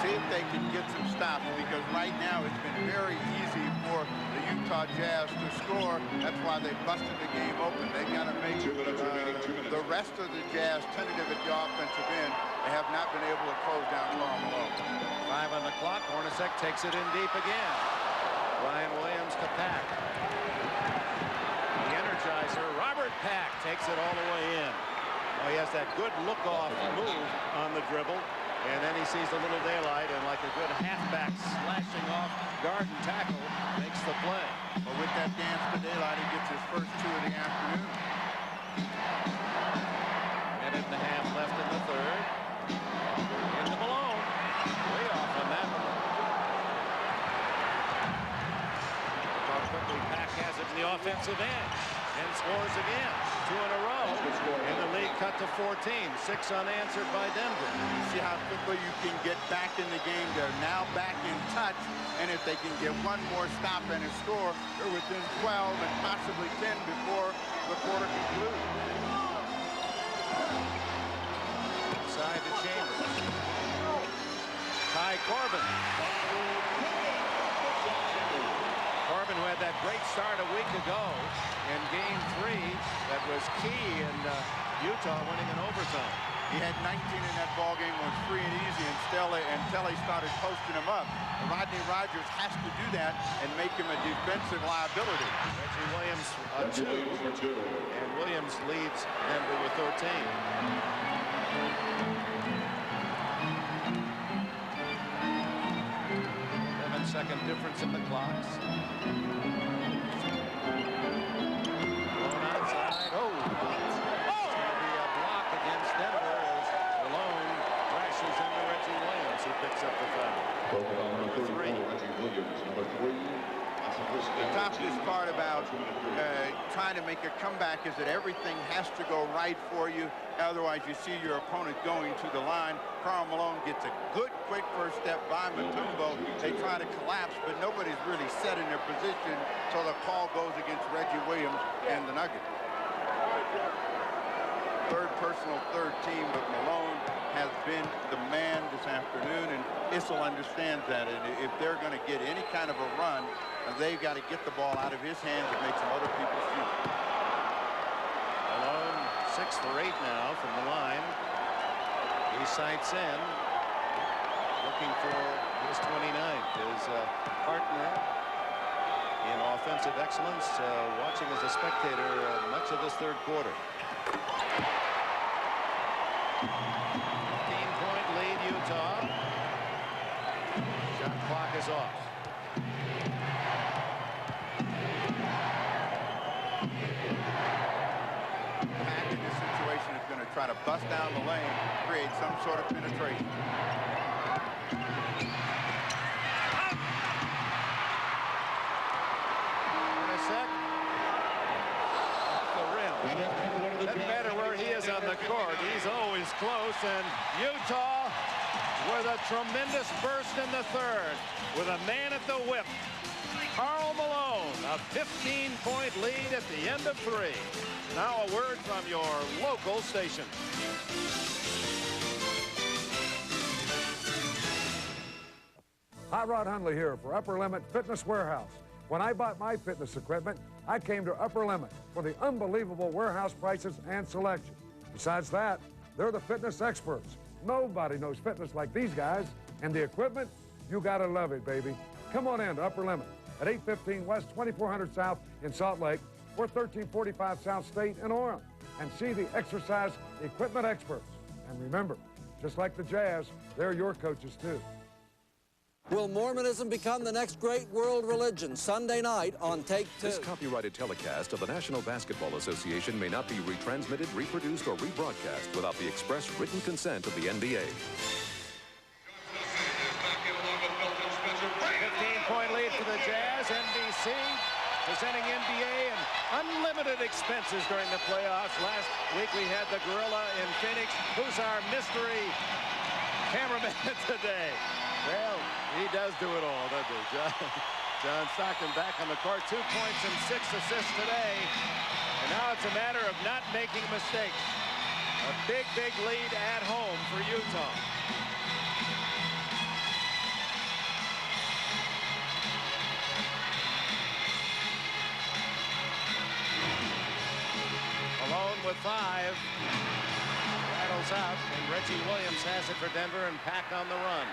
See if they can get some stops, because right now it's been very easy for the Utah Jazz to score. That's why they busted the game open. They've got to make the rest of the Jazz tentative at the offensive end. They have not been able to close down Karl Malone. 5 on the clock. Hornacek takes it in deep again. Brian Williams to Pack. The Energizer, Robert Pack, takes it all the way in. Oh, he has that good look-off move on the dribble. And then he sees a little daylight, and like a good halfback slashing off guard and tackle, makes the play. But with that dance to daylight, he gets his first 2 of the afternoon. Minute and a half left in the third. Into Malone. Way off on that one. How quickly Pack has it in the offensive end. And scores again. 2 in a row. And the lead cut to 14. 6 unanswered by Denver. See how quickly you can get back in the game. They're now back in touch. And if they can get one more stop and a score, they're within 12 and possibly 10 before the quarter concludes. Side to Chambers. Ty Corbin. Corbin, who had that great start a week ago in Game 3, that was key in Utah winning in overtime. He had 19 in that ball game, was free and easy until he started posting him up. Rodney Rogers has to do that and make him a defensive liability. Reggie Williams a 2, and Williams leads Denver with 13. 2-second difference in the clocks. Malone outside. Oh! It's going to be a block against Denver as Malone crashes into Reggie Williams, who picks up the foul. Number 3. The toughest part about trying to make a comeback is that everything has to go right for you. Otherwise, you see your opponent going to the line. Karl Malone gets a good, quick first step by Mutombo. They try to collapse, but nobody's really set in their position, so the call goes against Reggie Williams and the Nuggets. Third personal, third team, but Malone has been the man this afternoon, and Issel understands that. And if they're going to get any kind of a run, they've got to get the ball out of his hands and make some other people shoot. Malone 6 for 8 now from the line. He sights in, looking for his 29th. His partner in offensive excellence, watching as a spectator much of this third quarter. 15-point lead, Utah. Shot clock is off. Mack in this situation is going to try to bust down the lane, create some sort of penetration. Doesn't matter where he is on the court. He's always close, and Utah with a tremendous burst in the third with a man at the whip. Karl Malone, a 15-point lead at the end of 3. Now a word from your local station. Hi, Rod Hundley here for Upper Limit Fitness Warehouse. When I bought my fitness equipment, I came to Upper Limit for the unbelievable warehouse prices and selection. Besides that, they're the fitness experts. Nobody knows fitness like these guys. And the equipment, you gotta love it, baby. Come on in to Upper Limit at 815 West 2400 South in Salt Lake or 1345 South State in Orem and see the exercise equipment experts. And remember, just like the Jazz, they're your coaches too. Will Mormonism become the next great world religion? Sunday night on Take Two. This copyrighted telecast of the National Basketball Association may not be retransmitted, reproduced, or rebroadcast without the express written consent of the NBA. 15-point lead for the Jazz. NBC presenting NBA and unlimited expenses during the playoffs. Last week we had the Gorilla in Phoenix. Who's our mystery cameraman today? Well, he does do it all, doesn't he? John Stockton back on the court. 2 points and 6 assists today. And now it's a matter of not making mistakes. A big, big lead at home for Utah. Malone with 5. Rattles out, and Reggie Williams has it for Denver, and Pack on the run.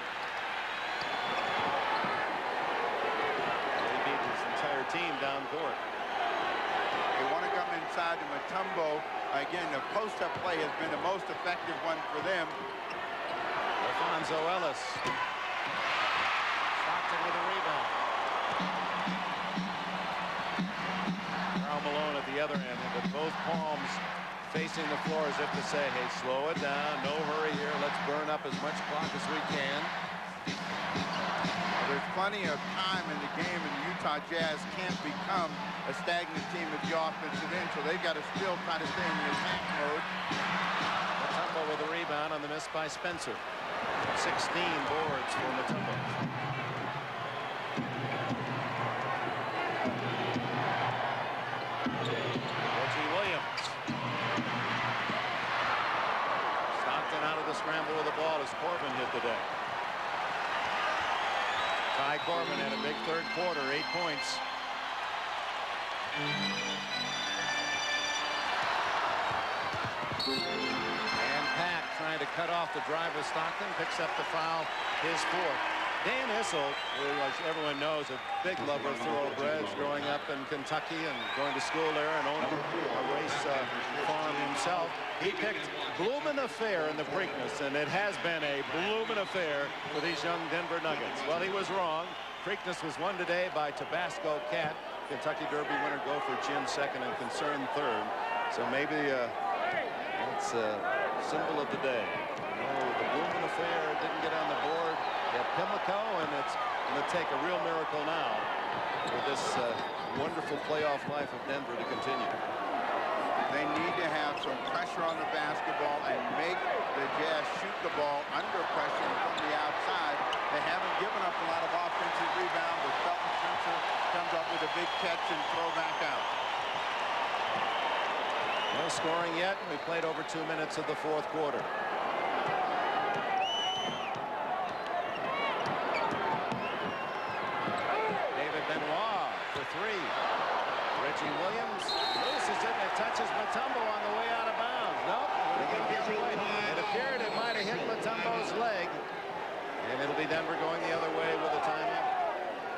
They beat his entire team down court. They want to come inside to Mutombo. Again, the post-up play has been the most effective one for them. Alfonso Ellis. Stockton with a rebound. Karl Malone at the other end with both palms facing the floor as if to say, hey, slow it down, no hurry here, let's burn up as much clock as we can. Well, there's plenty of time in the game, and the Utah Jazz can't become a stagnant team at the offensive end, so they've got to still try to stay in the attack mode. Mutombo with a rebound on the miss by Spencer. 16 boards for Mutombo. Reggie Williams. Stockton out of the scramble with the ball as Corbin hit the deck. Ty Corbin had a big third quarter, 8 points. And Pack trying to cut off the drive of Stockton, picks up the foul, his 4th. Dan Issel, who, as everyone knows, a big lover of thoroughbreds, growing up in Kentucky and going to school there and owning a race farm himself. He picked Bloomin' Affair in the Preakness, and it has been a bloomin' affair for these young Denver Nuggets. Well, he was wrong. Preakness was won today by Tabasco Cat. Kentucky Derby winner Gopher Jim second and Concern third. So maybe it's a symbol of the day. The Blumen affair didn't get on the board at Pimlico, and it's going to take a real miracle now for this wonderful playoff life of Denver to continue. They need to have some pressure on the basketball and make the Jazz shoot the ball under pressure from the outside. They haven't given up a lot of offensive rebound, but Felton Spencer comes up with a big catch and throw back out. No scoring yet. We played over 2 minutes of the fourth quarter. David Benoit for three. Reggie Williams loses it, and it touches Mutombo on the way out of bounds. Nope. It appeared it might have hit Mutombo's leg. And it'll be Denver going the other way with a timeout.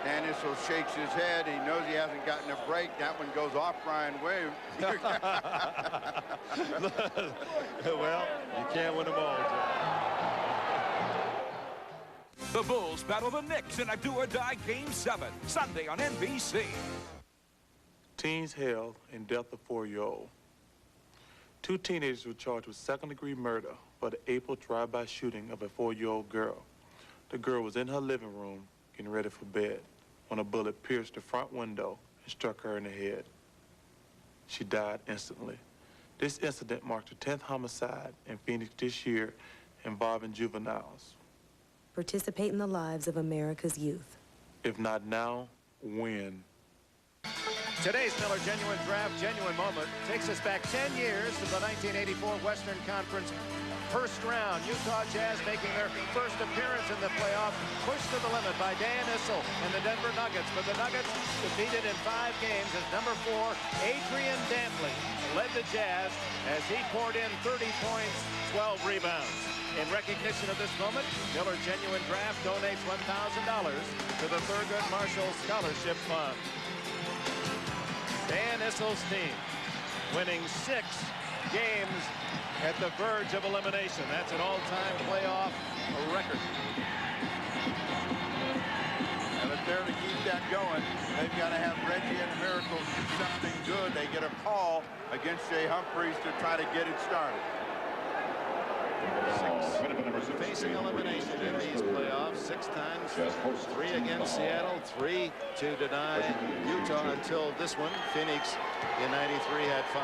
Dan Issel shakes his head. He knows he hasn't gotten a break. That one goes off Brian Williams. Well, you can't win them all, The Bulls battle the Knicks in a do-or-die Game 7, Sunday on NBC. Teens held and death of 4-year-old. 2 teenagers were charged with second-degree murder for the April drive-by shooting of a 4-year-old girl. The girl was in her living room getting ready for bed when a bullet pierced the front window and struck her in the head. She died instantly. This incident marked the 10th homicide in Phoenix this year involving juveniles. Participate in the lives of America's youth. If not now, when? Today's Miller Genuine Draft Genuine Moment takes us back 10 years to the 1984 Western Conference first round. Utah Jazz making their first appearance in the playoff, pushed to the limit by Dan Issel and the Denver Nuggets. But the Nuggets defeated in 5 games as number 4, Adrian Dantley, led the Jazz as he poured in 30 points, 12 rebounds. In recognition of this moment, Miller Genuine Draft donates $1,000 to the Thurgood Marshall Scholarship Fund. Dan Issel's team winning 6 games at the verge of elimination. That's an all-time playoff record. And if they're to keep that going, they've got to have Reggie and the Miracles do something good. They get a call against Jay Humphries to try to get it started. 6 facing elimination in these playoffs 6 times. 3 against Seattle, 3 to deny Utah until this one. Phoenix in '93 had 5.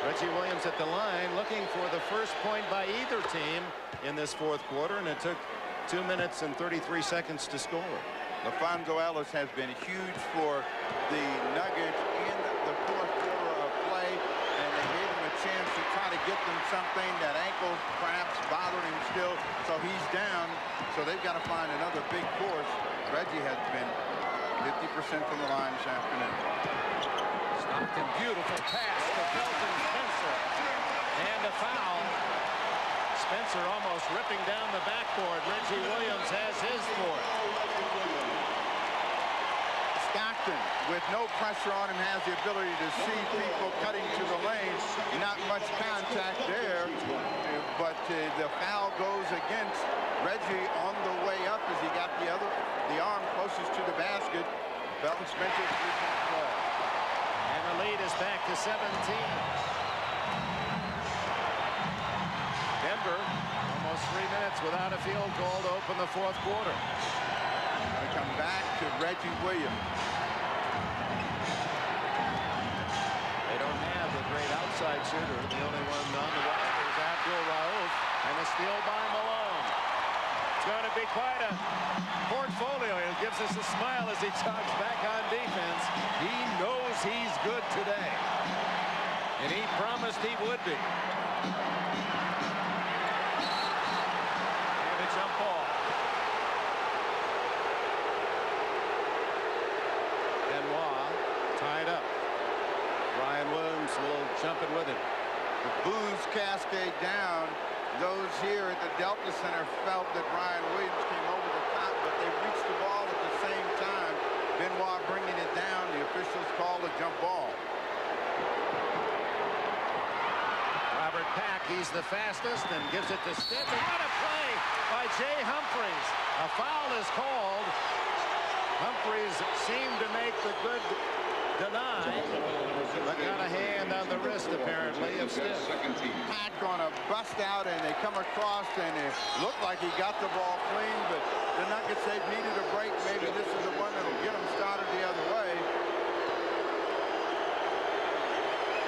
Reggie Williams at the line looking for the first point by either team in this fourth quarter, and it took 2 minutes and 33 seconds to score. LaFonso Ellis has been huge for the Nuggets in the fourth quarter of play, and they gave him a chance to try to get them something. That ankle perhaps bothered him still, so he's down. So they've got to find another big force. Reggie has been 50% from the line this afternoon. Stockton, beautiful pass to Felton Spencer. And a foul. Spencer almost ripping down the backboard. Reggie Williams has his fourth. Stockton, with no pressure on him, has the ability to see people cutting to the lane. Not much contact there, but the foul goes against Reggie on the way up as he got the arm closest to the basket. Felton Spencer play. And the lead is back to 17. Denver, almost 3 minutes without a field goal to open the fourth quarter. They come back to Reggie Williams. They don't have a great outside shooter. The only one on the roster is Abdul Rauf, and a steal by Malone. It's going to be quite a portfolio. He gives us a smile as he jogs back on defense. He knows he's good today, and he promised he would be. And a jump ball. Benoit tied up. Brian Williams a little jumping with him. The boos cascade down. Those here at the Delta Center felt that Brian Williams came over the top, but they reached the ball at the same time. Benoit bringing it down. The officials called a jump ball. Robert Pack, he's the fastest and gives it to Stitt. And what a play by Jay Humphries. A foul is called Humphreys seemed to make the good deny, but got a hand on the wrist, apparently, of Stiff. Pack on a bust out, and they come across, and it looked like he got the ball clean, but the Nuggets, they've needed a break. Maybe this is the one that'll get them started the other way.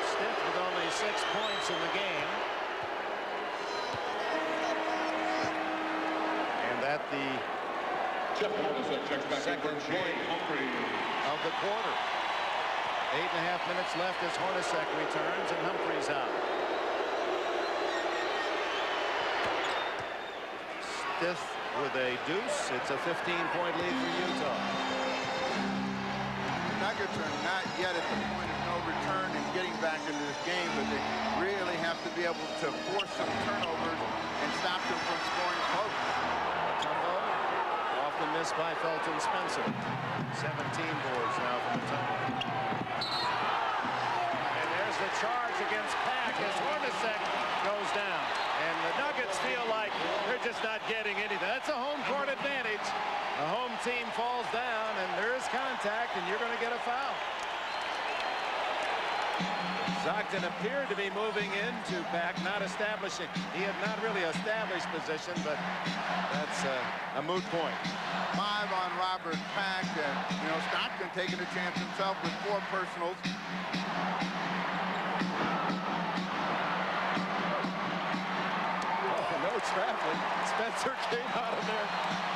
Stiff with only 6 points in the game. And at the second point of the quarter. 8.5 minutes left as Hornacek returns and Humphreys out. Stiff with a deuce. It's a 15-point lead for Utah. The Nuggets are not yet at the point of no return in getting back into this game, but they really have to be able to force some turnovers and stop them from scoring close. Mutombo off the miss by Felton Spencer. 17 boards now from Mutombo. And there's the charge against Pack as Hornacek goes down. And the Nuggets feel like they're just not getting anything. That's a home court advantage. The home team falls down, and there is contact, and you're going to get a foul. Stockton appeared to be moving into Pack, not establishing. He had not really established position, but that's a moot point. 5 on Robert Pack, and Stockton taking a chance himself with 4 personals. Oh, no traveling. Spencer came out of there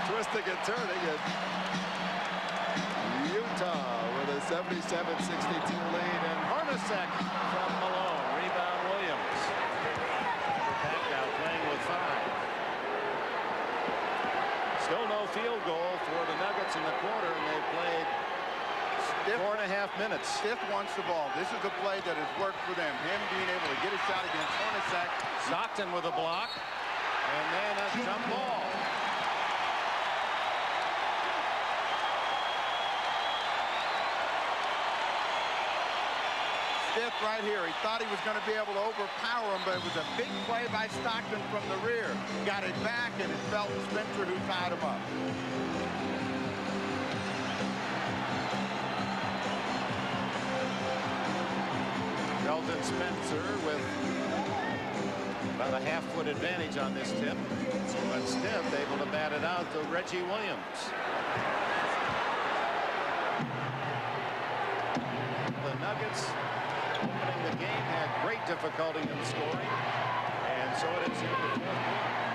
twisting and turning, and Utah with a 77-62 lead, and Hornacek from Malone. Rebound Williams. Pack now playing with 5. Still no field goal for the Nuggets in the quarter, and they've played 4.5 minutes. Stiff wants the ball. This is a play that has worked for them. Him being able to get a shot against Hornacek. Stockton with a block, and then a jump ball. Stiff right here. He thought he was going to be able to overpower him, but it was a big play by Stockton from the rear. Got it back, and it fell to Spencer, who tied him up. Felton Spencer with about a half-foot advantage on this tip. But Stiff able to bat it out to Reggie Williams. The Nuggets opening the game had great difficulty in scoring, and so it is in the fourth quarter.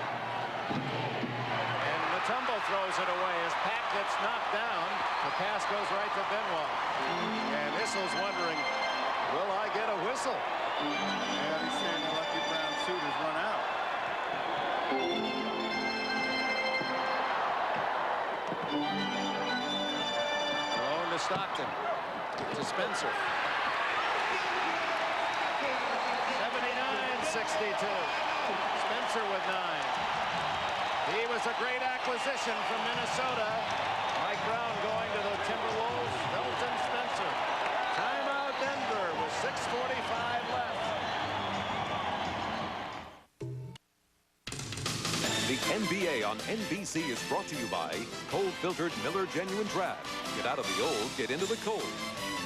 And Mutombo throws it away as Pack gets knocked down. The pass goes right to Benoit. And Issel's wondering, will I get a whistle? Yeah, he's saying the Lucky Brown suit has run out. Malone to Stockton. To Spencer. 79-62. Spencer with 9. He was a great acquisition from Minnesota. Mike Brown going to the Timberwolves. Felton Spencer. Timeout Denver with 6:45 left. The NBA on NBC is brought to you by cold-filtered Miller Genuine Draft. Get out of the old, get into the cold.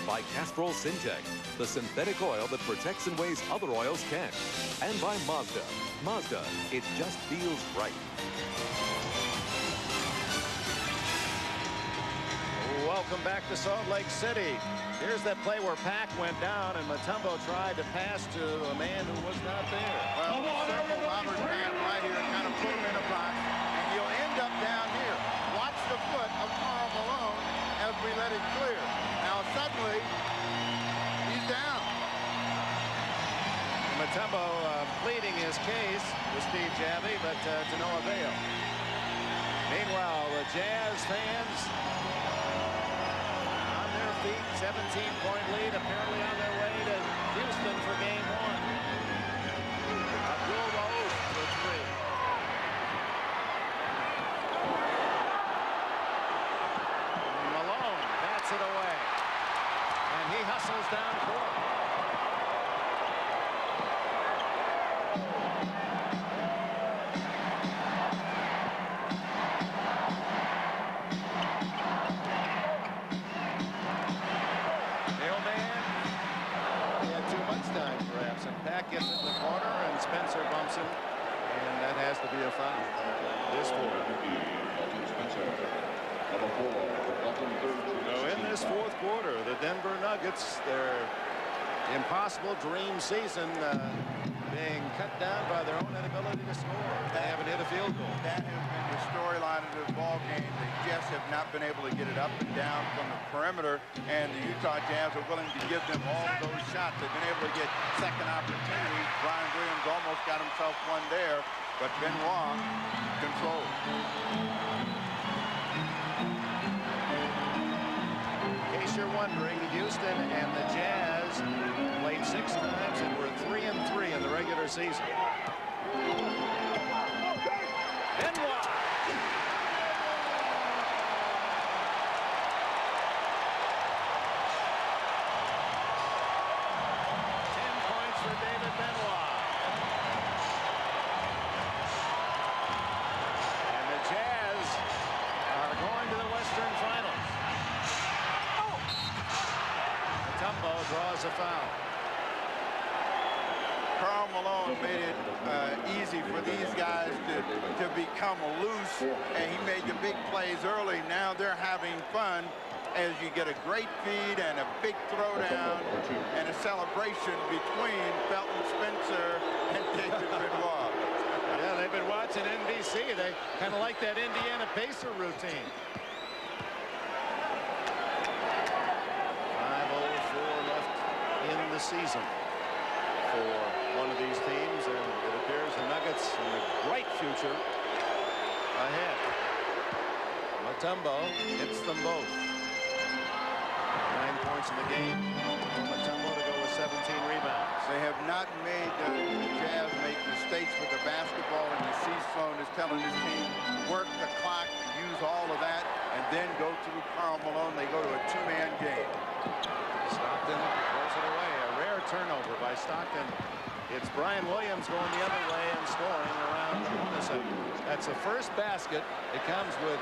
By Castrol Syntec, the synthetic oil that protects in ways other oils can't. And by Mazda. Mazda, it just feels right. Welcome back to Salt Lake City. Here's that play where Pack went down and Mutombo tried to pass to a man who was not there. Well, circle Robert Pack right here and kind of put him in a box, and you'll end up down here. Watch the foot of Karl Malone as we let it clear. Now suddenly, he's down. Mutombo pleading his case with Steve Javy, but to no avail. Meanwhile, the Jazz fans on their feet, 17-point lead, apparently on their way to Houston for game 1. Abdul Rauf with 3. Malone bats it away, and he hustles down court. So in this fourth quarter, the Denver Nuggets, their impossible dream season being cut down by their own inability to score. They haven't hit a field goal. That has been the storyline of this ball game. They just have not been able to get it up and down from the perimeter, and the Utah Jazz are willing to give them all of those shots. They've been able to get second opportunities. Brian Williams almost got himself one there, but Benoit controlled. In case you're wondering, Houston and the Jazz played 6 times and were 3-3 in the regular season. Benoit. Draws a foul. Karl Malone made it easy for these guys to become loose, and he made the big plays early. Now they're having fun as you get a great feed and a big throwdown and a celebration between Felton Spencer and David Benoit. Yeah, they've been watching NBC. They kind of like that Indiana Pacer routine. The season for one of these teams, and it appears the Nuggets in a bright future ahead. Mutombo hits them both. 9 points in the game. Mutombo to go with 17 rebounds. They have not made the Jazz make mistakes with the basketball, and you see Sloan is telling his team, work the clock, use all of that, and then go through Karl Malone. They go to a 2-man game. Stockton throws it away. A rare turnover by Stockton. It's Brian Williams going the other way and scoring around the bonus. That's the first basket. It comes with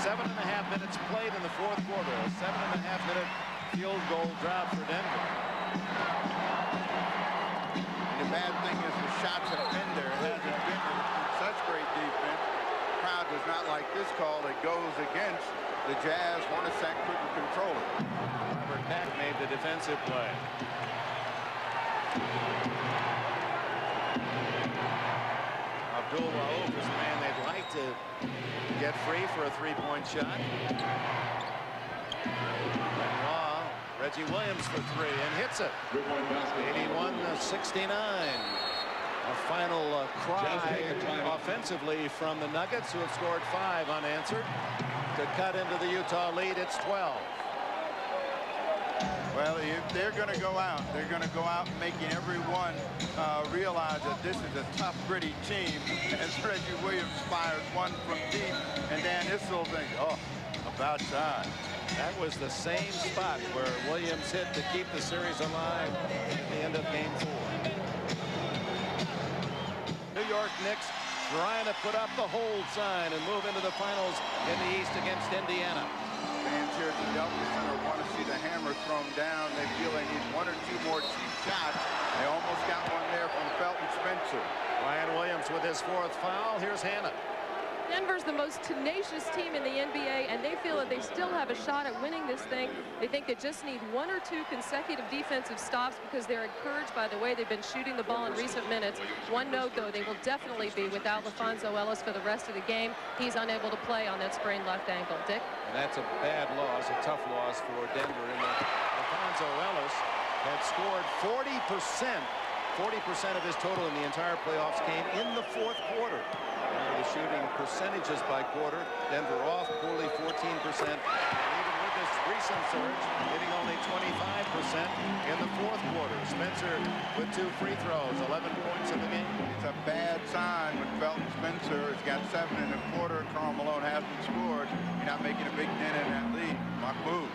7.5 minutes played in the fourth quarter. A 7.5-minute field goal drought for Denver. And the bad thing is the shots have been there. It hasn't been such great defense. The crowd does not like this call. It goes against the Jazz. Hornacek couldn't control it. Robert Peck made the defensive play. Abdul Rauf is the man they'd like to get free for a 3-point shot. Benoit, Reggie Williams for 3 and hits it. 81-69. A final cry offensively from the Nuggets, who have scored 5 unanswered. To cut into the Utah lead, it's 12. Well, if they're going to go out, they're going to go out making everyone realize that this is a tough, gritty team. As Reggie Williams fires one from deep, and Dan Issel thinks, oh, about time. That was the same spot where Williams hit to keep the series alive at the end of game 4. New York Knicks trying to put up the hold sign and move into the finals in the East against Indiana. Fans here at the Delta Center want to see the hammer thrown down. They feel they need 1 or 2 more cheap shots. They almost got one there from Felton Spencer. Ryan Williams with his 4th foul. Here's Hannah. Denver's the most tenacious team in the NBA, and they feel that they still have a shot at winning this thing. They think they just need 1 or 2 consecutive defensive stops because they're encouraged by the way they've been shooting the ball in recent minutes. One note, though, they will definitely be without LaFonso Ellis for the rest of the game. He's unable to play on that sprained left ankle. Dick? And that's a bad loss, a tough loss for Denver. And LaFonso Ellis had scored 40% of his total in the entire playoffs came in the fourth quarter. The shooting percentages by quarter, Denver off poorly 14%. And even with this recent surge, hitting only 25% in the fourth quarter. Spencer with 2 free throws, 11 points in the game. It's a bad sign when Felton Spencer has got 7.25. Karl Malone hasn't scored. You're not making a big dent in that lead. Mahmoud.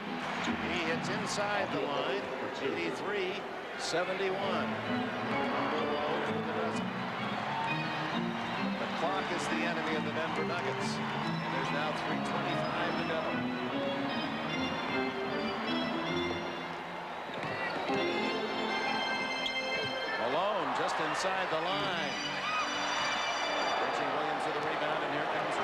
He hits inside the line, 83-71. Clock is the enemy of the Denver Nuggets, and there's now 3:25 to go. Malone just inside the line. Reggie Williams with a rebound, and here comes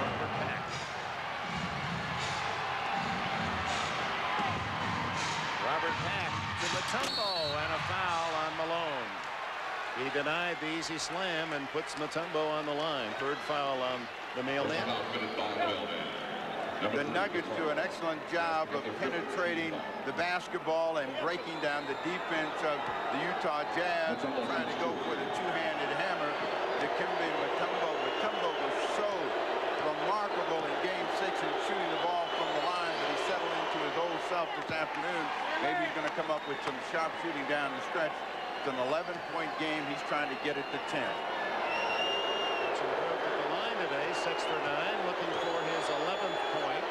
denied the easy slam and puts Mutombo on the line. Third foul on the mailman. The Nuggets do an excellent job of penetrating the basketball and breaking down the defense of the Utah Jazz and trying to go for the two-handed hammer. Dikembe Mutombo. Mutombo was so remarkable in Game 6 in shooting the ball from the line, but he settled into his old self this afternoon. Maybe he's going to come up with some sharp shooting down the stretch. It's an 11-point game. He's trying to get it to 10. At the line today, 6 for 9, looking for his 11th point.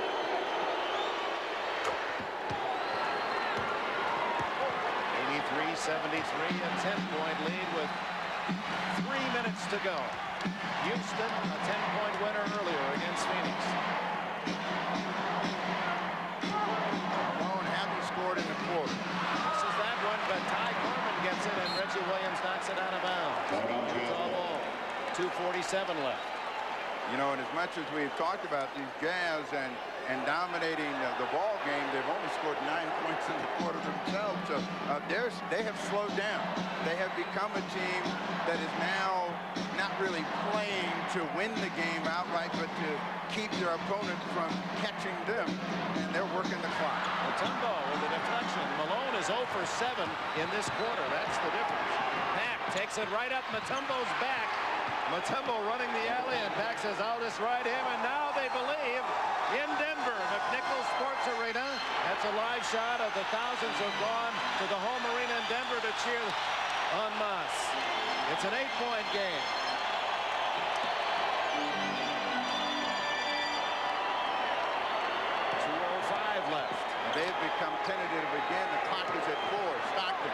.73, a 10-point lead with 3 minutes to go. Houston, a 10-point winner earlier against Phoenix. Malone hadn't scored in the quarter. Misses that one, but Ty Gorman gets it, and Reggie Williams knocks it out of bounds. Utah ball. 2:47 left. You know, and as much as we've talked about these Jazz and dominating the ball game, they've only scored 9 points in the quarter themselves. So they have slowed down. They have become a team that is now not really playing to win the game outright, but to keep their opponent from catching them. And they're working the clock. Mutombo with a deflection. Malone is 0 for 7 in this quarter. That's the difference. Pack takes it right up Mutombo's back. Mutombo running the alley, and Pack says, "I'll just ride him." And now they believe in Denver, McNichols Sports Arena. That's a live shot of the thousands who have gone to the home arena in Denver to cheer en masse. It's an 8-point game. Left. They've become tentative again. The clock is at 4. Stockton.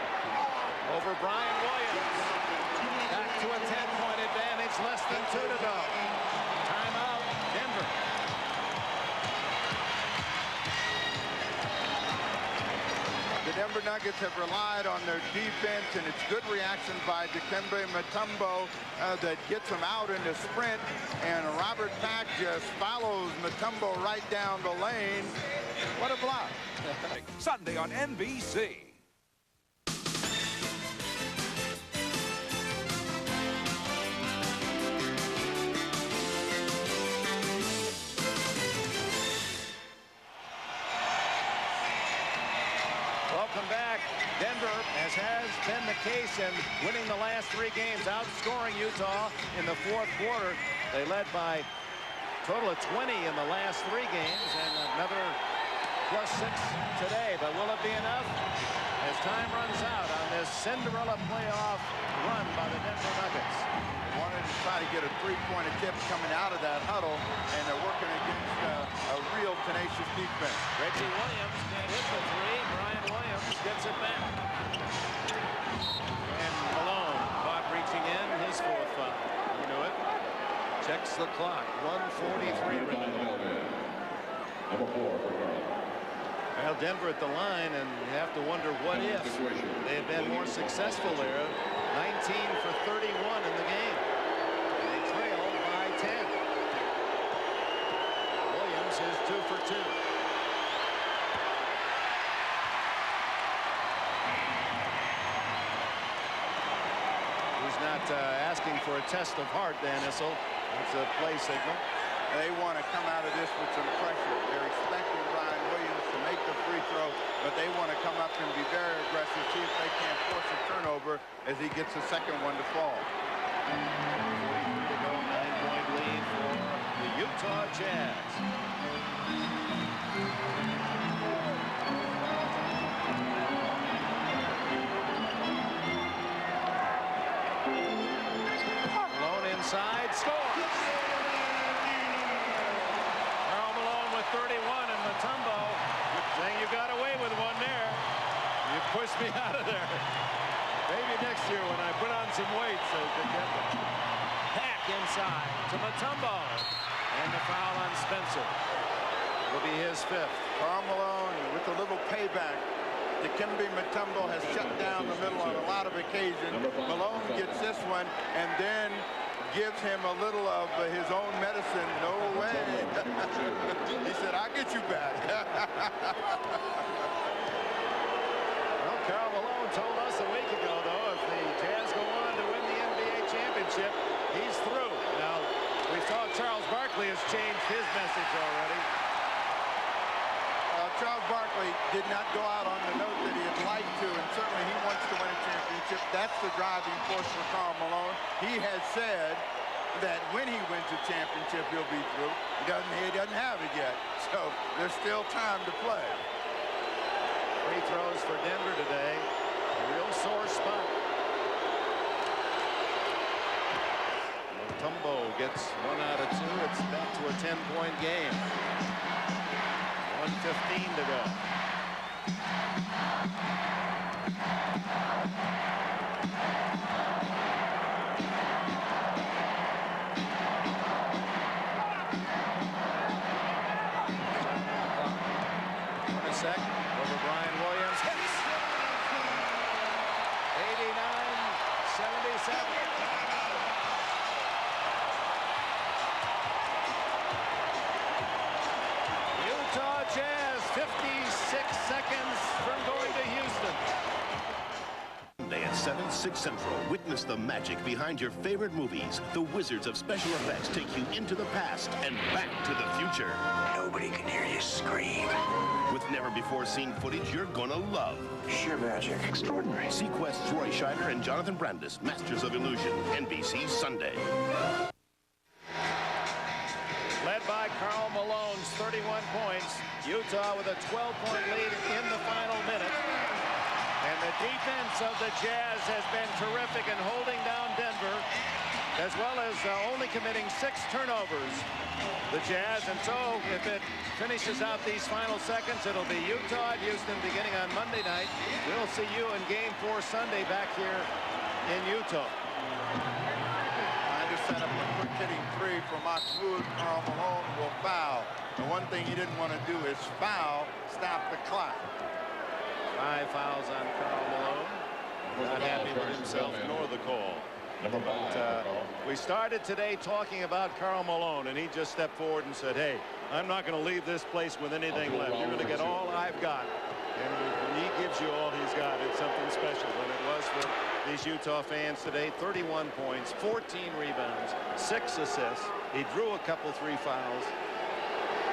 Over Brian Williams. Back to a 10-point advantage. Less than 2 to go. Timeout, Denver. The Denver Nuggets have relied on their defense, and it's good reaction by Dikembe Mutombo that gets him out in the sprint, and Robert Pack just follows Mutombo right down the lane. What a block. Sunday on NBC. Welcome back. Denver, as has been the case in winning the last 3 games, outscoring Utah in the 4th quarter. They led by a total of 20 in the last 3 games, and another +6 today. But will it be enough as time runs out on this Cinderella playoff run by the Denver Nuggets? They wanted to try to get a 3-point attempt coming out of that huddle, and they're working against a real tenacious defense. Reggie Williams can't hit the 3. Brian Williams gets it back. And Malone caught reaching in, his 4th foul. You knew it. Checks the clock. 1:43 remaining. Number 4 for Carl. Well, Denver at the line, and you have to wonder what if they had been more successful there. 19 for 31 in the game. They trail by 10. Williams is 2 for 2. He's not asking for a test of heart, Dan Issel. It's a play signal. They want to come out of this with some pressure. They're expecting Brian Williams to make the free throw, but they want to come up and be very aggressive, see if they can't force a turnover as he gets the second one to fall. 9-point lead for the Utah Jazz. Malone inside, scores. Karl Malone with 31, and Mutombo saying you got away with one there. You pushed me out of there. Maybe next year when I put on some weight, says Dikembe. Pack inside to Mutombo. And the foul on Spencer. Will be his 5th. Karl Malone with a little payback. Dikembe Mutombo has shut down the middle on a lot of occasions. Malone gets this one and then gives him a little of his own medicine. No way. He said, "I'll get you back." Well, Karl Malone told us a week ago, though, if the Jazz go on to win the championship. He's through. Now, we saw Charles Barkley has changed his message already. Charles Barkley did not go out on the note that he'd like to, and certainly he wants to win a championship. That's the driving force for Karl Malone. He has said that when he wins a championship, he'll be through. He doesn't have it yet, so there's still time to play. Free throws for Denver today. A real sore spot. Mutombo gets 1 out of 2. It's back to a 10-point game. 1:15 to go. Hornacek over Brian Williams. Hits! 89-77. Utah Jazz 56 seconds from going to Houston. Sunday at 7, 6 Central. Witness the magic behind your favorite movies. The Wizards of Special Effects take you into the past and back to the future. Nobody can hear you scream. With never-before-seen footage you're gonna love. Sheer magic. Extraordinary. Sequest's Roy Scheider and Jonathan Brandis, Masters of Illusion. NBC Sunday. Led by Karl Malone's 31 points. Utah with a 12-point lead in the final minute. And the defense of the Jazz has been terrific in holding down Denver, as well as only committing 6 turnovers. The Jazz, and so if it finishes out these final seconds, it'll be Utah at Houston beginning on Monday night. We'll see you in Game 4 Sunday back here in Utah. Trying to set up a quick hitting 3 for Mahmoud. Karl Malone will foul. The one thing he didn't want to do is foul, stop the clock. 5 fouls on Karl Malone. Not happy with himself nor the call. But we started today talking about Karl Malone, and he just stepped forward and said, hey, I'm not going to leave this place with anything left. You're going to get all I've got. And when he gives you all he's got, it's something special. And it was for these Utah fans today. 31 points, 14 rebounds, 6 assists. He drew a couple 3 fouls.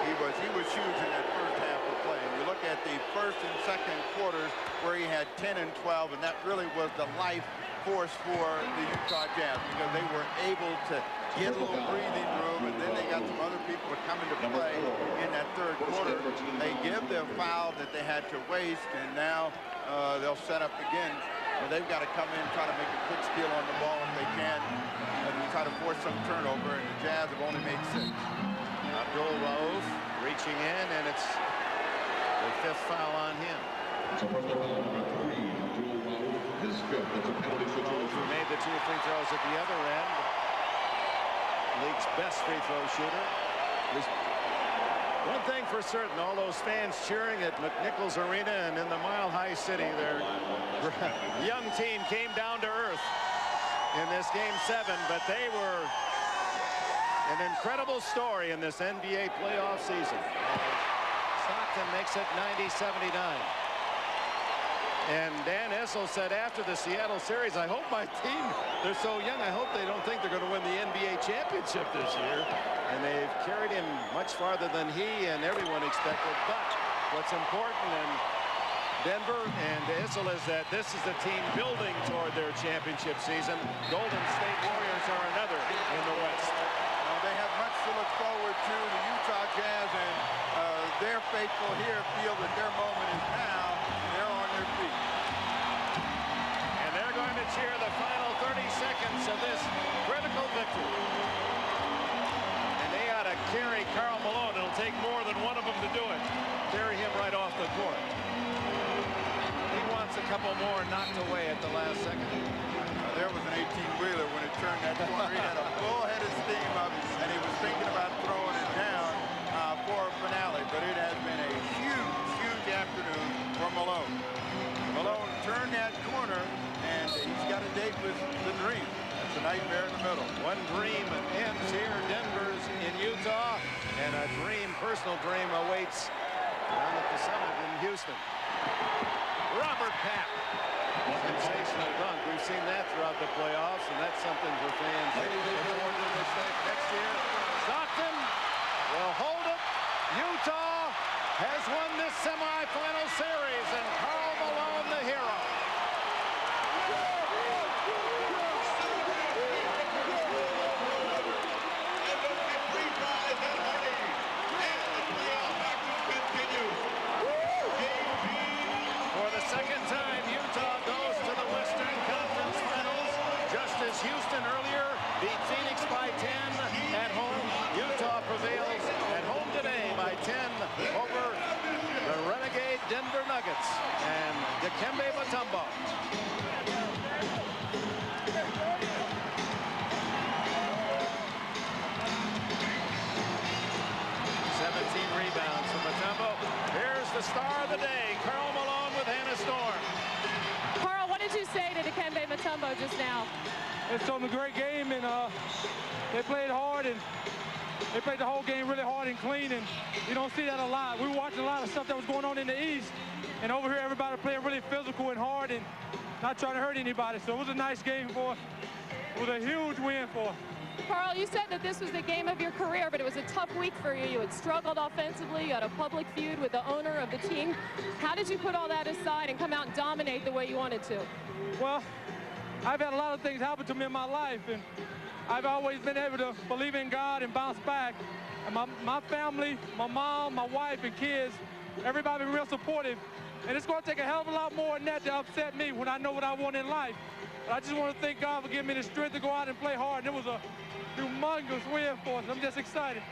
He was huge in that first half of play. And you look at the first and second quarters where he had 10 and 12, and that really was the life force for the Utah Jazz, because they were able to get a little breathing room, and then they got some other people to come into play in that third quarter. They give their foul that they had to waste, and now they'll set up again. But they've got to come in and try to make a quick steal on the ball if they can, and try to force some turnover, and the Jazz have only made 6. Abdul Rauf reaching in, and it's the 5th foul on him. Who made the 2 free throws at the other end. League's best free throw shooter. One thing for certain, all those fans cheering at McNichols Arena and in the Mile High City, their young team came down to earth in this Game 7, but they were an incredible story in this NBA playoff season. Stockton makes it 90-79. And Dan Issel said after the Seattle series, I hope my team, they're so young, I hope they don't think they're going to win the NBA championship this year. And they've carried him much farther than he and everyone expected. But what's important in Denver and Issel is that this is the team building toward their championship season. Golden State Warriors are another in the West. Well, they have much to look forward to. The Utah Jazz and their faithful here feel that their moment is now. They're on their feet. And they're going to cheer the final 30 seconds of this critical victory. And they ought to carry Karl Malone. It'll take more than one of them to do it. Carry him right off the court. He wants a couple more knocked away at the last second. There was an 18-wheeler when it turned that corner. He had a full head of steam up, and he was thinking about throwing it down for a finale. But it has been a huge, huge afternoon for Malone. Malone turned that corner, and he's got a date with the dream. That's a nightmare in the middle. One dream ends here. Denver's in Utah, and a dream, personal dream, awaits down at the summit in Houston. Robert Papp. Sensational dunk. We've seen that throughout the playoffs, and that's something for fans to look forward to next year. Stockton will hold it. Utah has won this semifinal series, and Karl Malone the hero. For the second time, Utah goes to the Western Conference Finals. Just as Houston earlier beat Phoenix by 10 at home, Utah prevails at home today by 10 over the renegade Denver Nuggets and Dikembe Mutombo. Rebounds from Mutombo. Here's the star of the day, Karl Malone with Hannah Storm. Karl, what did you say to Dikembe Mutombo just now? It's been a great game, and they played hard, and they played the whole game really hard and clean, and you don't see that a lot. We were watching a lot of stuff that was going on in the East, and over here everybody playing really physical and hard and not trying to hurt anybody. So it was a nice game for us. It was a huge win for us. Karl, you said that this was the game of your career, but it was a tough week for you. You had struggled offensively. You had a public feud with the owner of the team. How did you put all that aside and come out and dominate the way you wanted to? Well, I've had a lot of things happen to me in my life, and I've always been able to believe in God and bounce back. And my family, my mom, my wife, and kids, everybody been real supportive. And it's going to take a hell of a lot more than that to upset me when I know what I want in life. But I just want to thank God for giving me the strength to go out and play hard. And it was a humongous win for us. I'm just excited.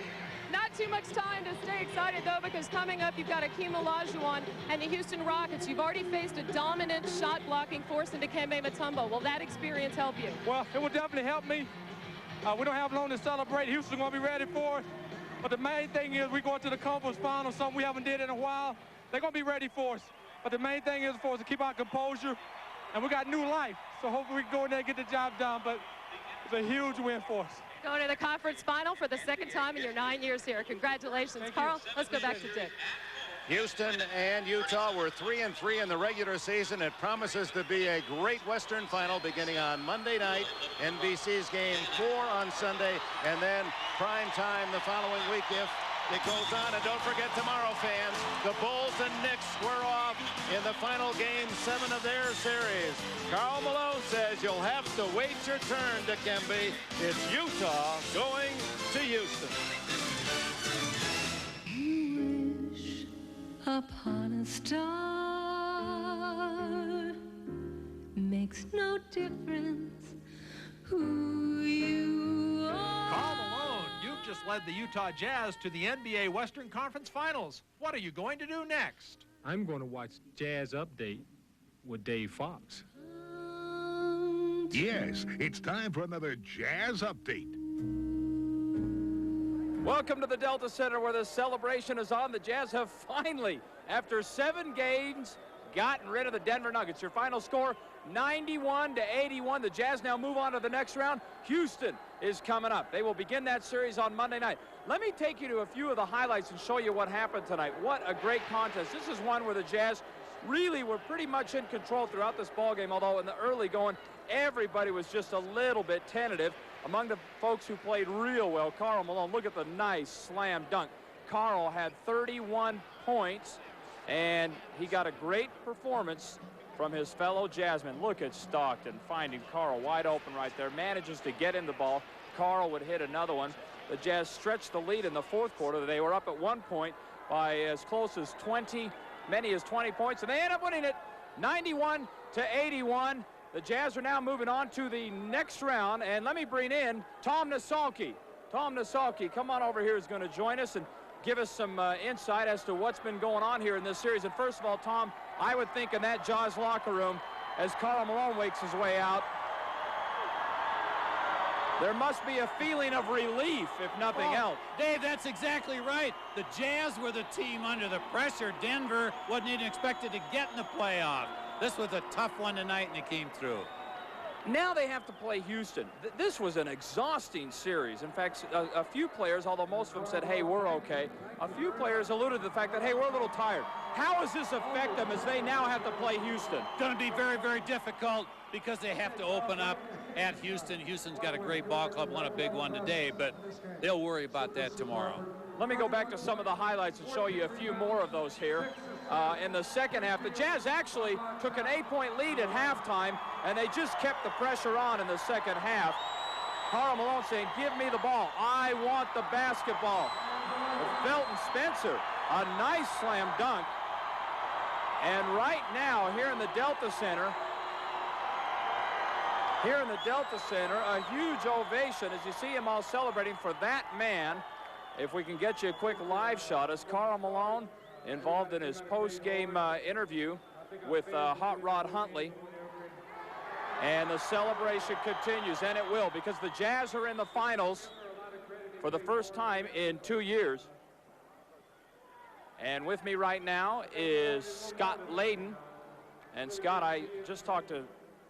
Not too much time to stay excited, though, because coming up, you've got Akeem Olajuwon and the Houston Rockets. You've already faced a dominant shot-blocking force in Dikembe Mutombo. Will that experience help you? Well, it will definitely help me. We don't have long to celebrate. Houston's going to be ready for it. But the main thing is we're going to the conference final, something we haven't did in a while. They're going to be ready for us. But the main thing is for us to keep our composure. And we got new life. So hopefully we can go in there and get the job done. But it's a huge win for us. Going to the conference final for the second time in your 9 years here. Congratulations. Karl, let's go back to Dick. Houston and Utah were 3-3 in the regular season. It promises to be a great Western final beginning on Monday night. NBC's Game 4 on Sunday, and then prime time the following week if it goes on. And don't forget tomorrow, fans, the Bulls and Knicks square off in the final Game 7 of their series. Karl Malone says you'll have to wait your turn, Dikembe. It's Utah going to Houston. Upon a star, makes no difference who you are. Karl Malone, you've just led the Utah Jazz to the NBA Western Conference Finals. What are you going to do next? I'm going to watch Jazz Update with Dave Fox. Yes, it's time for another Jazz Update. Welcome to the Delta Center where the celebration is on. The Jazz have finally, after 7 games, gotten rid of the Denver Nuggets. Your final score, 91-81. The Jazz now move on to the next round. Houston is coming up. They will begin that series on Monday night. Let me take you to a few of the highlights and show you what happened tonight. What a great contest. This is one where the Jazz really were pretty much in control throughout this ballgame, although in the early going, everybody was just a little bit tentative. Among the folks who played real well, Karl Malone, look at the nice slam dunk. Karl had 31 points, and he got a great performance from his fellow Jazzmen. Look at Stockton finding Karl wide open right there, manages to get in the ball. Karl would hit another one. The Jazz stretched the lead in the fourth quarter. They were up at one point by as close as 20, many as 20 points, and they end up winning it 91-81. The Jazz are now moving on to the next round, and let me bring in Tom Nasalki. Tom Nasalki, come on over here, is going to join us and give us some insight as to what's been going on here in this series. And first of all, Tom, I would think in that Jazz locker room, as Karl Malone wakes his way out, there must be a feeling of relief, if nothing else. Dave, that's exactly right. The Jazz were the team under the pressure. Denver wasn't even expected to get in the playoff. This was a tough one tonight, and it came through. Now they have to play Houston. This was an exhausting series. In fact, a few players, although most of them said, hey, we're okay, a few players alluded to the fact that, hey, we're a little tired. How does this affect them as they now have to play Houston? Going to be very, very difficult because they have to open up at Houston. Houston's got a great ball club, won a big one today, but they'll worry about that tomorrow. Let me go back to some of the highlights and show you a few more of those here. In the second half, the Jazz actually took an 8-point lead at halftime, and they just kept the pressure on in the second half. Karl Malone saying, give me the ball. I want the basketball. Felton Spencer, a nice slam dunk. And right now, here in the Delta Center, a huge ovation as you see him all celebrating for that man. If we can get you a quick live shot, as Karl Malone involved in his post-game interview with Hot Rod Huntley. And the celebration continues, and it will, because the Jazz are in the finals for the first time in 2 years. And with me right now is Scott Layden. And Scott, I just talked to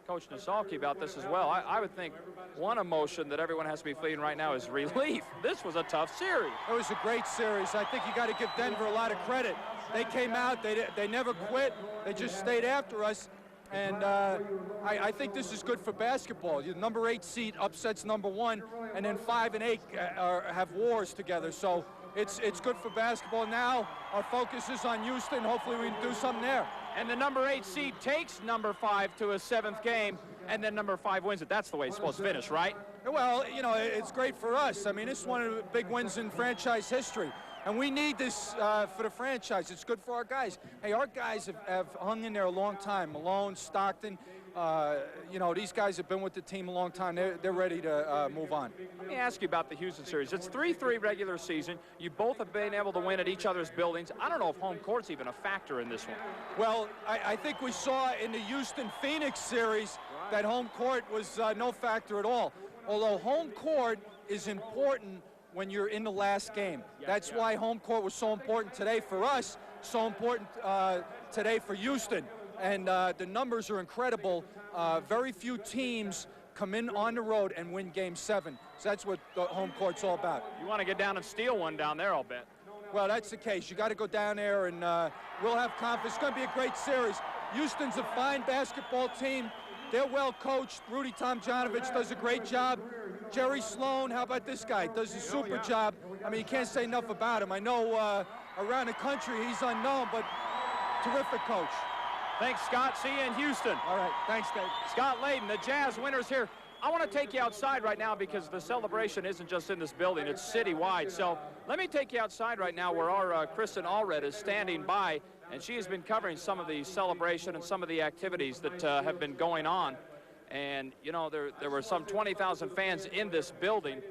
Coach Nasalki about this as well. I would think one emotion that everyone has to be feeling right now is relief. This was a tough series. It was a great series. I think you got to give Denver a lot of credit. They came out, they never quit. They just stayed after us. And I think this is good for basketball. The number 8 seed upsets number 1, and then 5 and 8 have wars together. So it's good for basketball. Now our focus is on Houston. Hopefully we can do something there. And the number 8 seed takes number 5 to a 7th game, and then number 5 wins it. That's the way it's supposed to finish, right? Well, you know, it's great for us. I mean, it's one of the big wins in franchise history. And we need this for the franchise. It's good for our guys. Hey, our guys have hung in there a long time. Malone, Stockton, you know, these guys have been with the team a long time. They're ready to move on. Let me ask you about the Houston series. It's 3-3 regular season. You both have been able to win at each other's buildings. I don't know if home court's even a factor in this one. Well, I think we saw in the Houston-Phoenix series that home court was no factor at all. Although home court is important when you're in the last game. That's why home court was so important today for us, so important today for Houston. And the numbers are incredible. Very few teams come in on the road and win Game 7. So that's what the home court's all about. You want to get down and steal one down there, I'll bet. Well, that's the case. You got to go down there, and we'll have confidence. It's going to be a great series. Houston's a fine basketball team. They're well coached. Rudy Tomjanovich does a great job. Jerry Sloan, how about this guy? Does a super job. I mean, you can't say enough about him. I know around the country he's unknown, but terrific coach. Thanks, Scott. See you in Houston. All right. Thanks, Dave. Scott Layden, the Jazz winners here. I want to take you outside right now because the celebration isn't just in this building. It's citywide. So let me take you outside right now where our Kristen Allred is standing by, and she has been covering some of the celebration and some of the activities that have been going on. And, you know, there were some 20,000 fans in this building,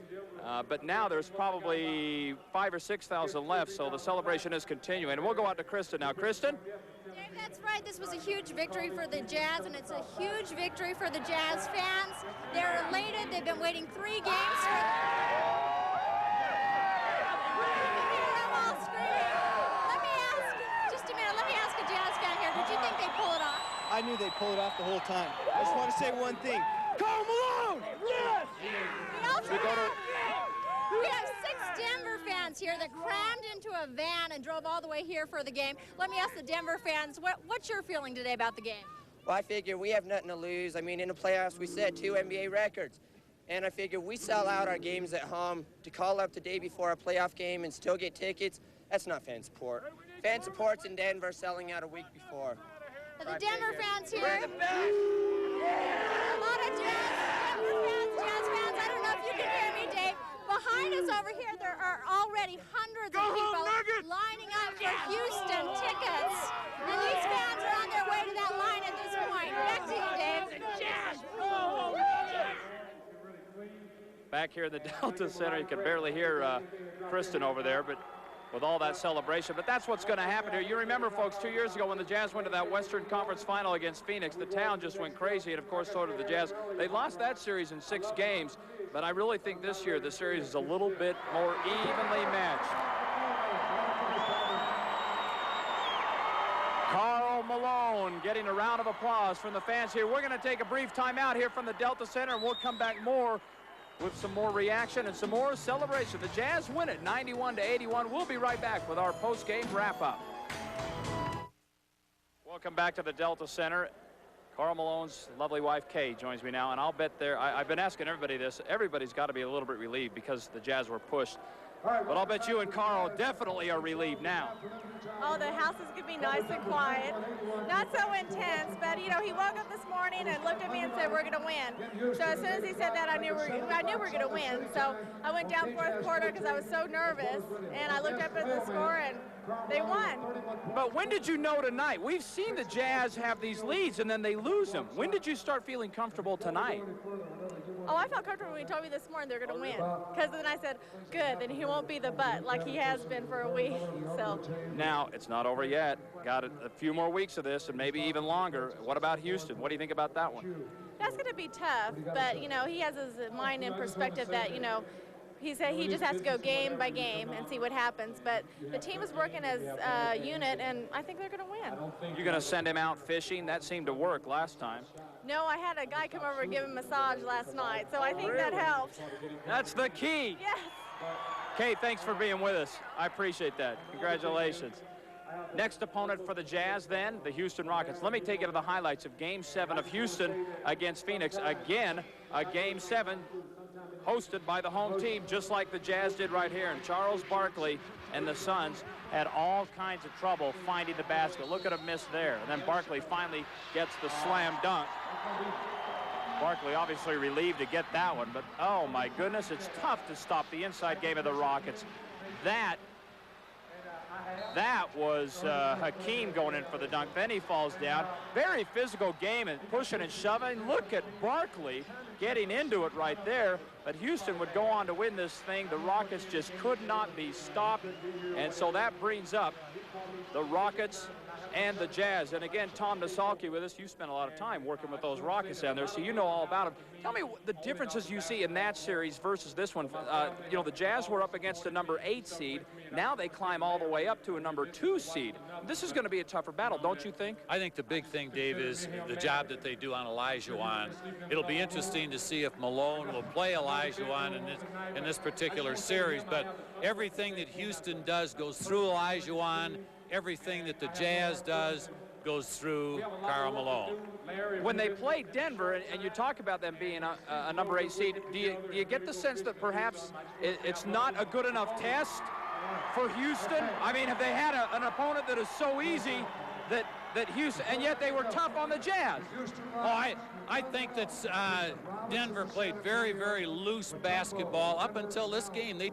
but now there's probably 5,000 or 6,000 left, so the celebration is continuing. And we'll go out to Kristen now. Kristen? Dave, that's right. This was a huge victory for the Jazz, and it's a huge victory for the Jazz fans. They're elated. They've been waiting 3 games for... I knew they'd pull it off the whole time. I just want to say one thing. Karl Malone! Yes! We have 6 Denver fans here that crammed into a van and drove all the way here for the game. Let me ask the Denver fans, what's your feeling today about the game? Well, I figure we have nothing to lose. I mean, in the playoffs, we set 2 NBA records. And I figure we sell out our games at home to call up the day before a playoff game and still get tickets. That's not fan support. Fan support's in Denver selling out a week before. The Denver fans here. We're the best. A lot of Denver fans, Jazz fans. I don't know if you can hear me, Dave. Behind us over here, there are already hundreds of people lining up for Houston tickets. And these fans are on their way to that line at this point. Back to you, Dave. Back here in the Delta Center, you can barely hear Kristen over there, but with all that celebration. But that's what's going to happen here. You remember, folks, 2 years ago when the Jazz went to that Western Conference Final against Phoenix, the town just went crazy, and of course so did the Jazz. They lost that series in 6 games, but I really think this year the series is a little bit more evenly matched. Karl Malone getting a round of applause from the fans here. We're going to take a brief timeout here from the Delta Center, and we'll come back more with some more reaction and some more celebration. The Jazz win it 91-81. We'll be right back with our post-game wrap-up. Welcome back to the Delta Center. Karl Malone's lovely wife, Kay, joins me now, and I'll bet I've been asking everybody this. Everybody's got to be a little bit relieved because the Jazz were pushed. But I'll bet you and Karl definitely are relieved now. Oh, the house is going to be nice and quiet. Not so intense, but, you know, he woke up this morning and looked at me and said, we're going to win. So as soon as he said that, I knew we were going to win. So I went down fourth quarter because I was so nervous, and I looked up at the score, and they won. But when did you know tonight? We've seen the Jazz have these leads, and then they lose them. When did you start feeling comfortable tonight? Oh, I felt comfortable when he told me this morning they're going to win. Because then I said, good, then he won't be the butt like he has been for a week. So now, it's not over yet. Got a few more weeks of this and maybe even longer. What about Houston? What do you think about that one? That's going to be tough, but, you know, he has his mind in perspective that, you know, he said he just has to go game by game and see what happens. But the team is working as a unit, and I think they're going to win. You're going to send him out fishing? That seemed to work last time. No, I had a guy come over and give him a massage last night, so I think that helped. That's the key. Yes. Kay, thanks for being with us. I appreciate that. Congratulations. Next opponent for the Jazz, then, the Houston Rockets. Let me take you to the highlights of Game 7 of Houston against Phoenix. Again, a Game 7 hosted by the home team, just like the Jazz did right here. And Charles Barkley and the Suns had all kinds of trouble finding the basket. Look at a miss there. And then Barkley finally gets the slam dunk. Barkley obviously relieved to get that one, but oh my goodness, it's tough to stop the inside game of the Rockets. That was Hakeem going in for the dunk. Then he falls down. Very physical game and pushing and shoving. Look at Barkley getting into it right there. But Houston would go on to win this thing. The Rockets just could not be stopped. And so that brings up the Rockets and the Jazz. And again, Tom Nasalki with us. You spent a lot of time working with those Rockets down there, so you know all about them. Tell me the differences you see in that series versus this one. You know, the Jazz were up against a number 8 seed. Now they climb all the way up to a number 2 seed. This is going to be a tougher battle, don't you think? I think the big thing, Dave, is the job that they do on Olajuwon. It'll be interesting to see if Malone will play Olajuwon in this particular series, but everything that Houston does goes through Olajuwon. Everything that the Jazz does goes through Karl Malone. When they play Denver, and you talk about them being a number 8 seed, do you get the sense that perhaps it's not a good enough test for Houston? I mean, have they had an opponent that is so easy that Houston, and yet they were tough on the Jazz? Oh, I think that Denver played very, very loose basketball up until this game. They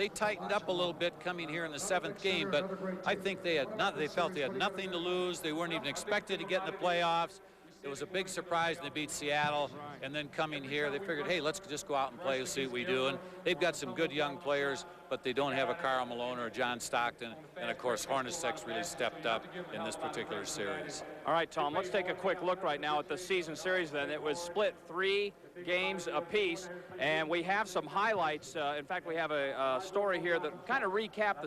tightened up a little bit coming here in the 7th game, but I think they felt they had nothing to lose. They weren't even expected to get in the playoffs. It was a big surprise they beat Seattle, and then coming here, they figured, hey, let's just go out and play and see what we do. And they've got some good young players, but they don't have a Karl Malone or a John Stockton. And, of course, Hornacek's really stepped up in this particular series. All right, Tom, let's take a quick look right now at the season series then. It was split 3 games apiece, and we have some highlights. In fact, we have a story here that kind of recapped the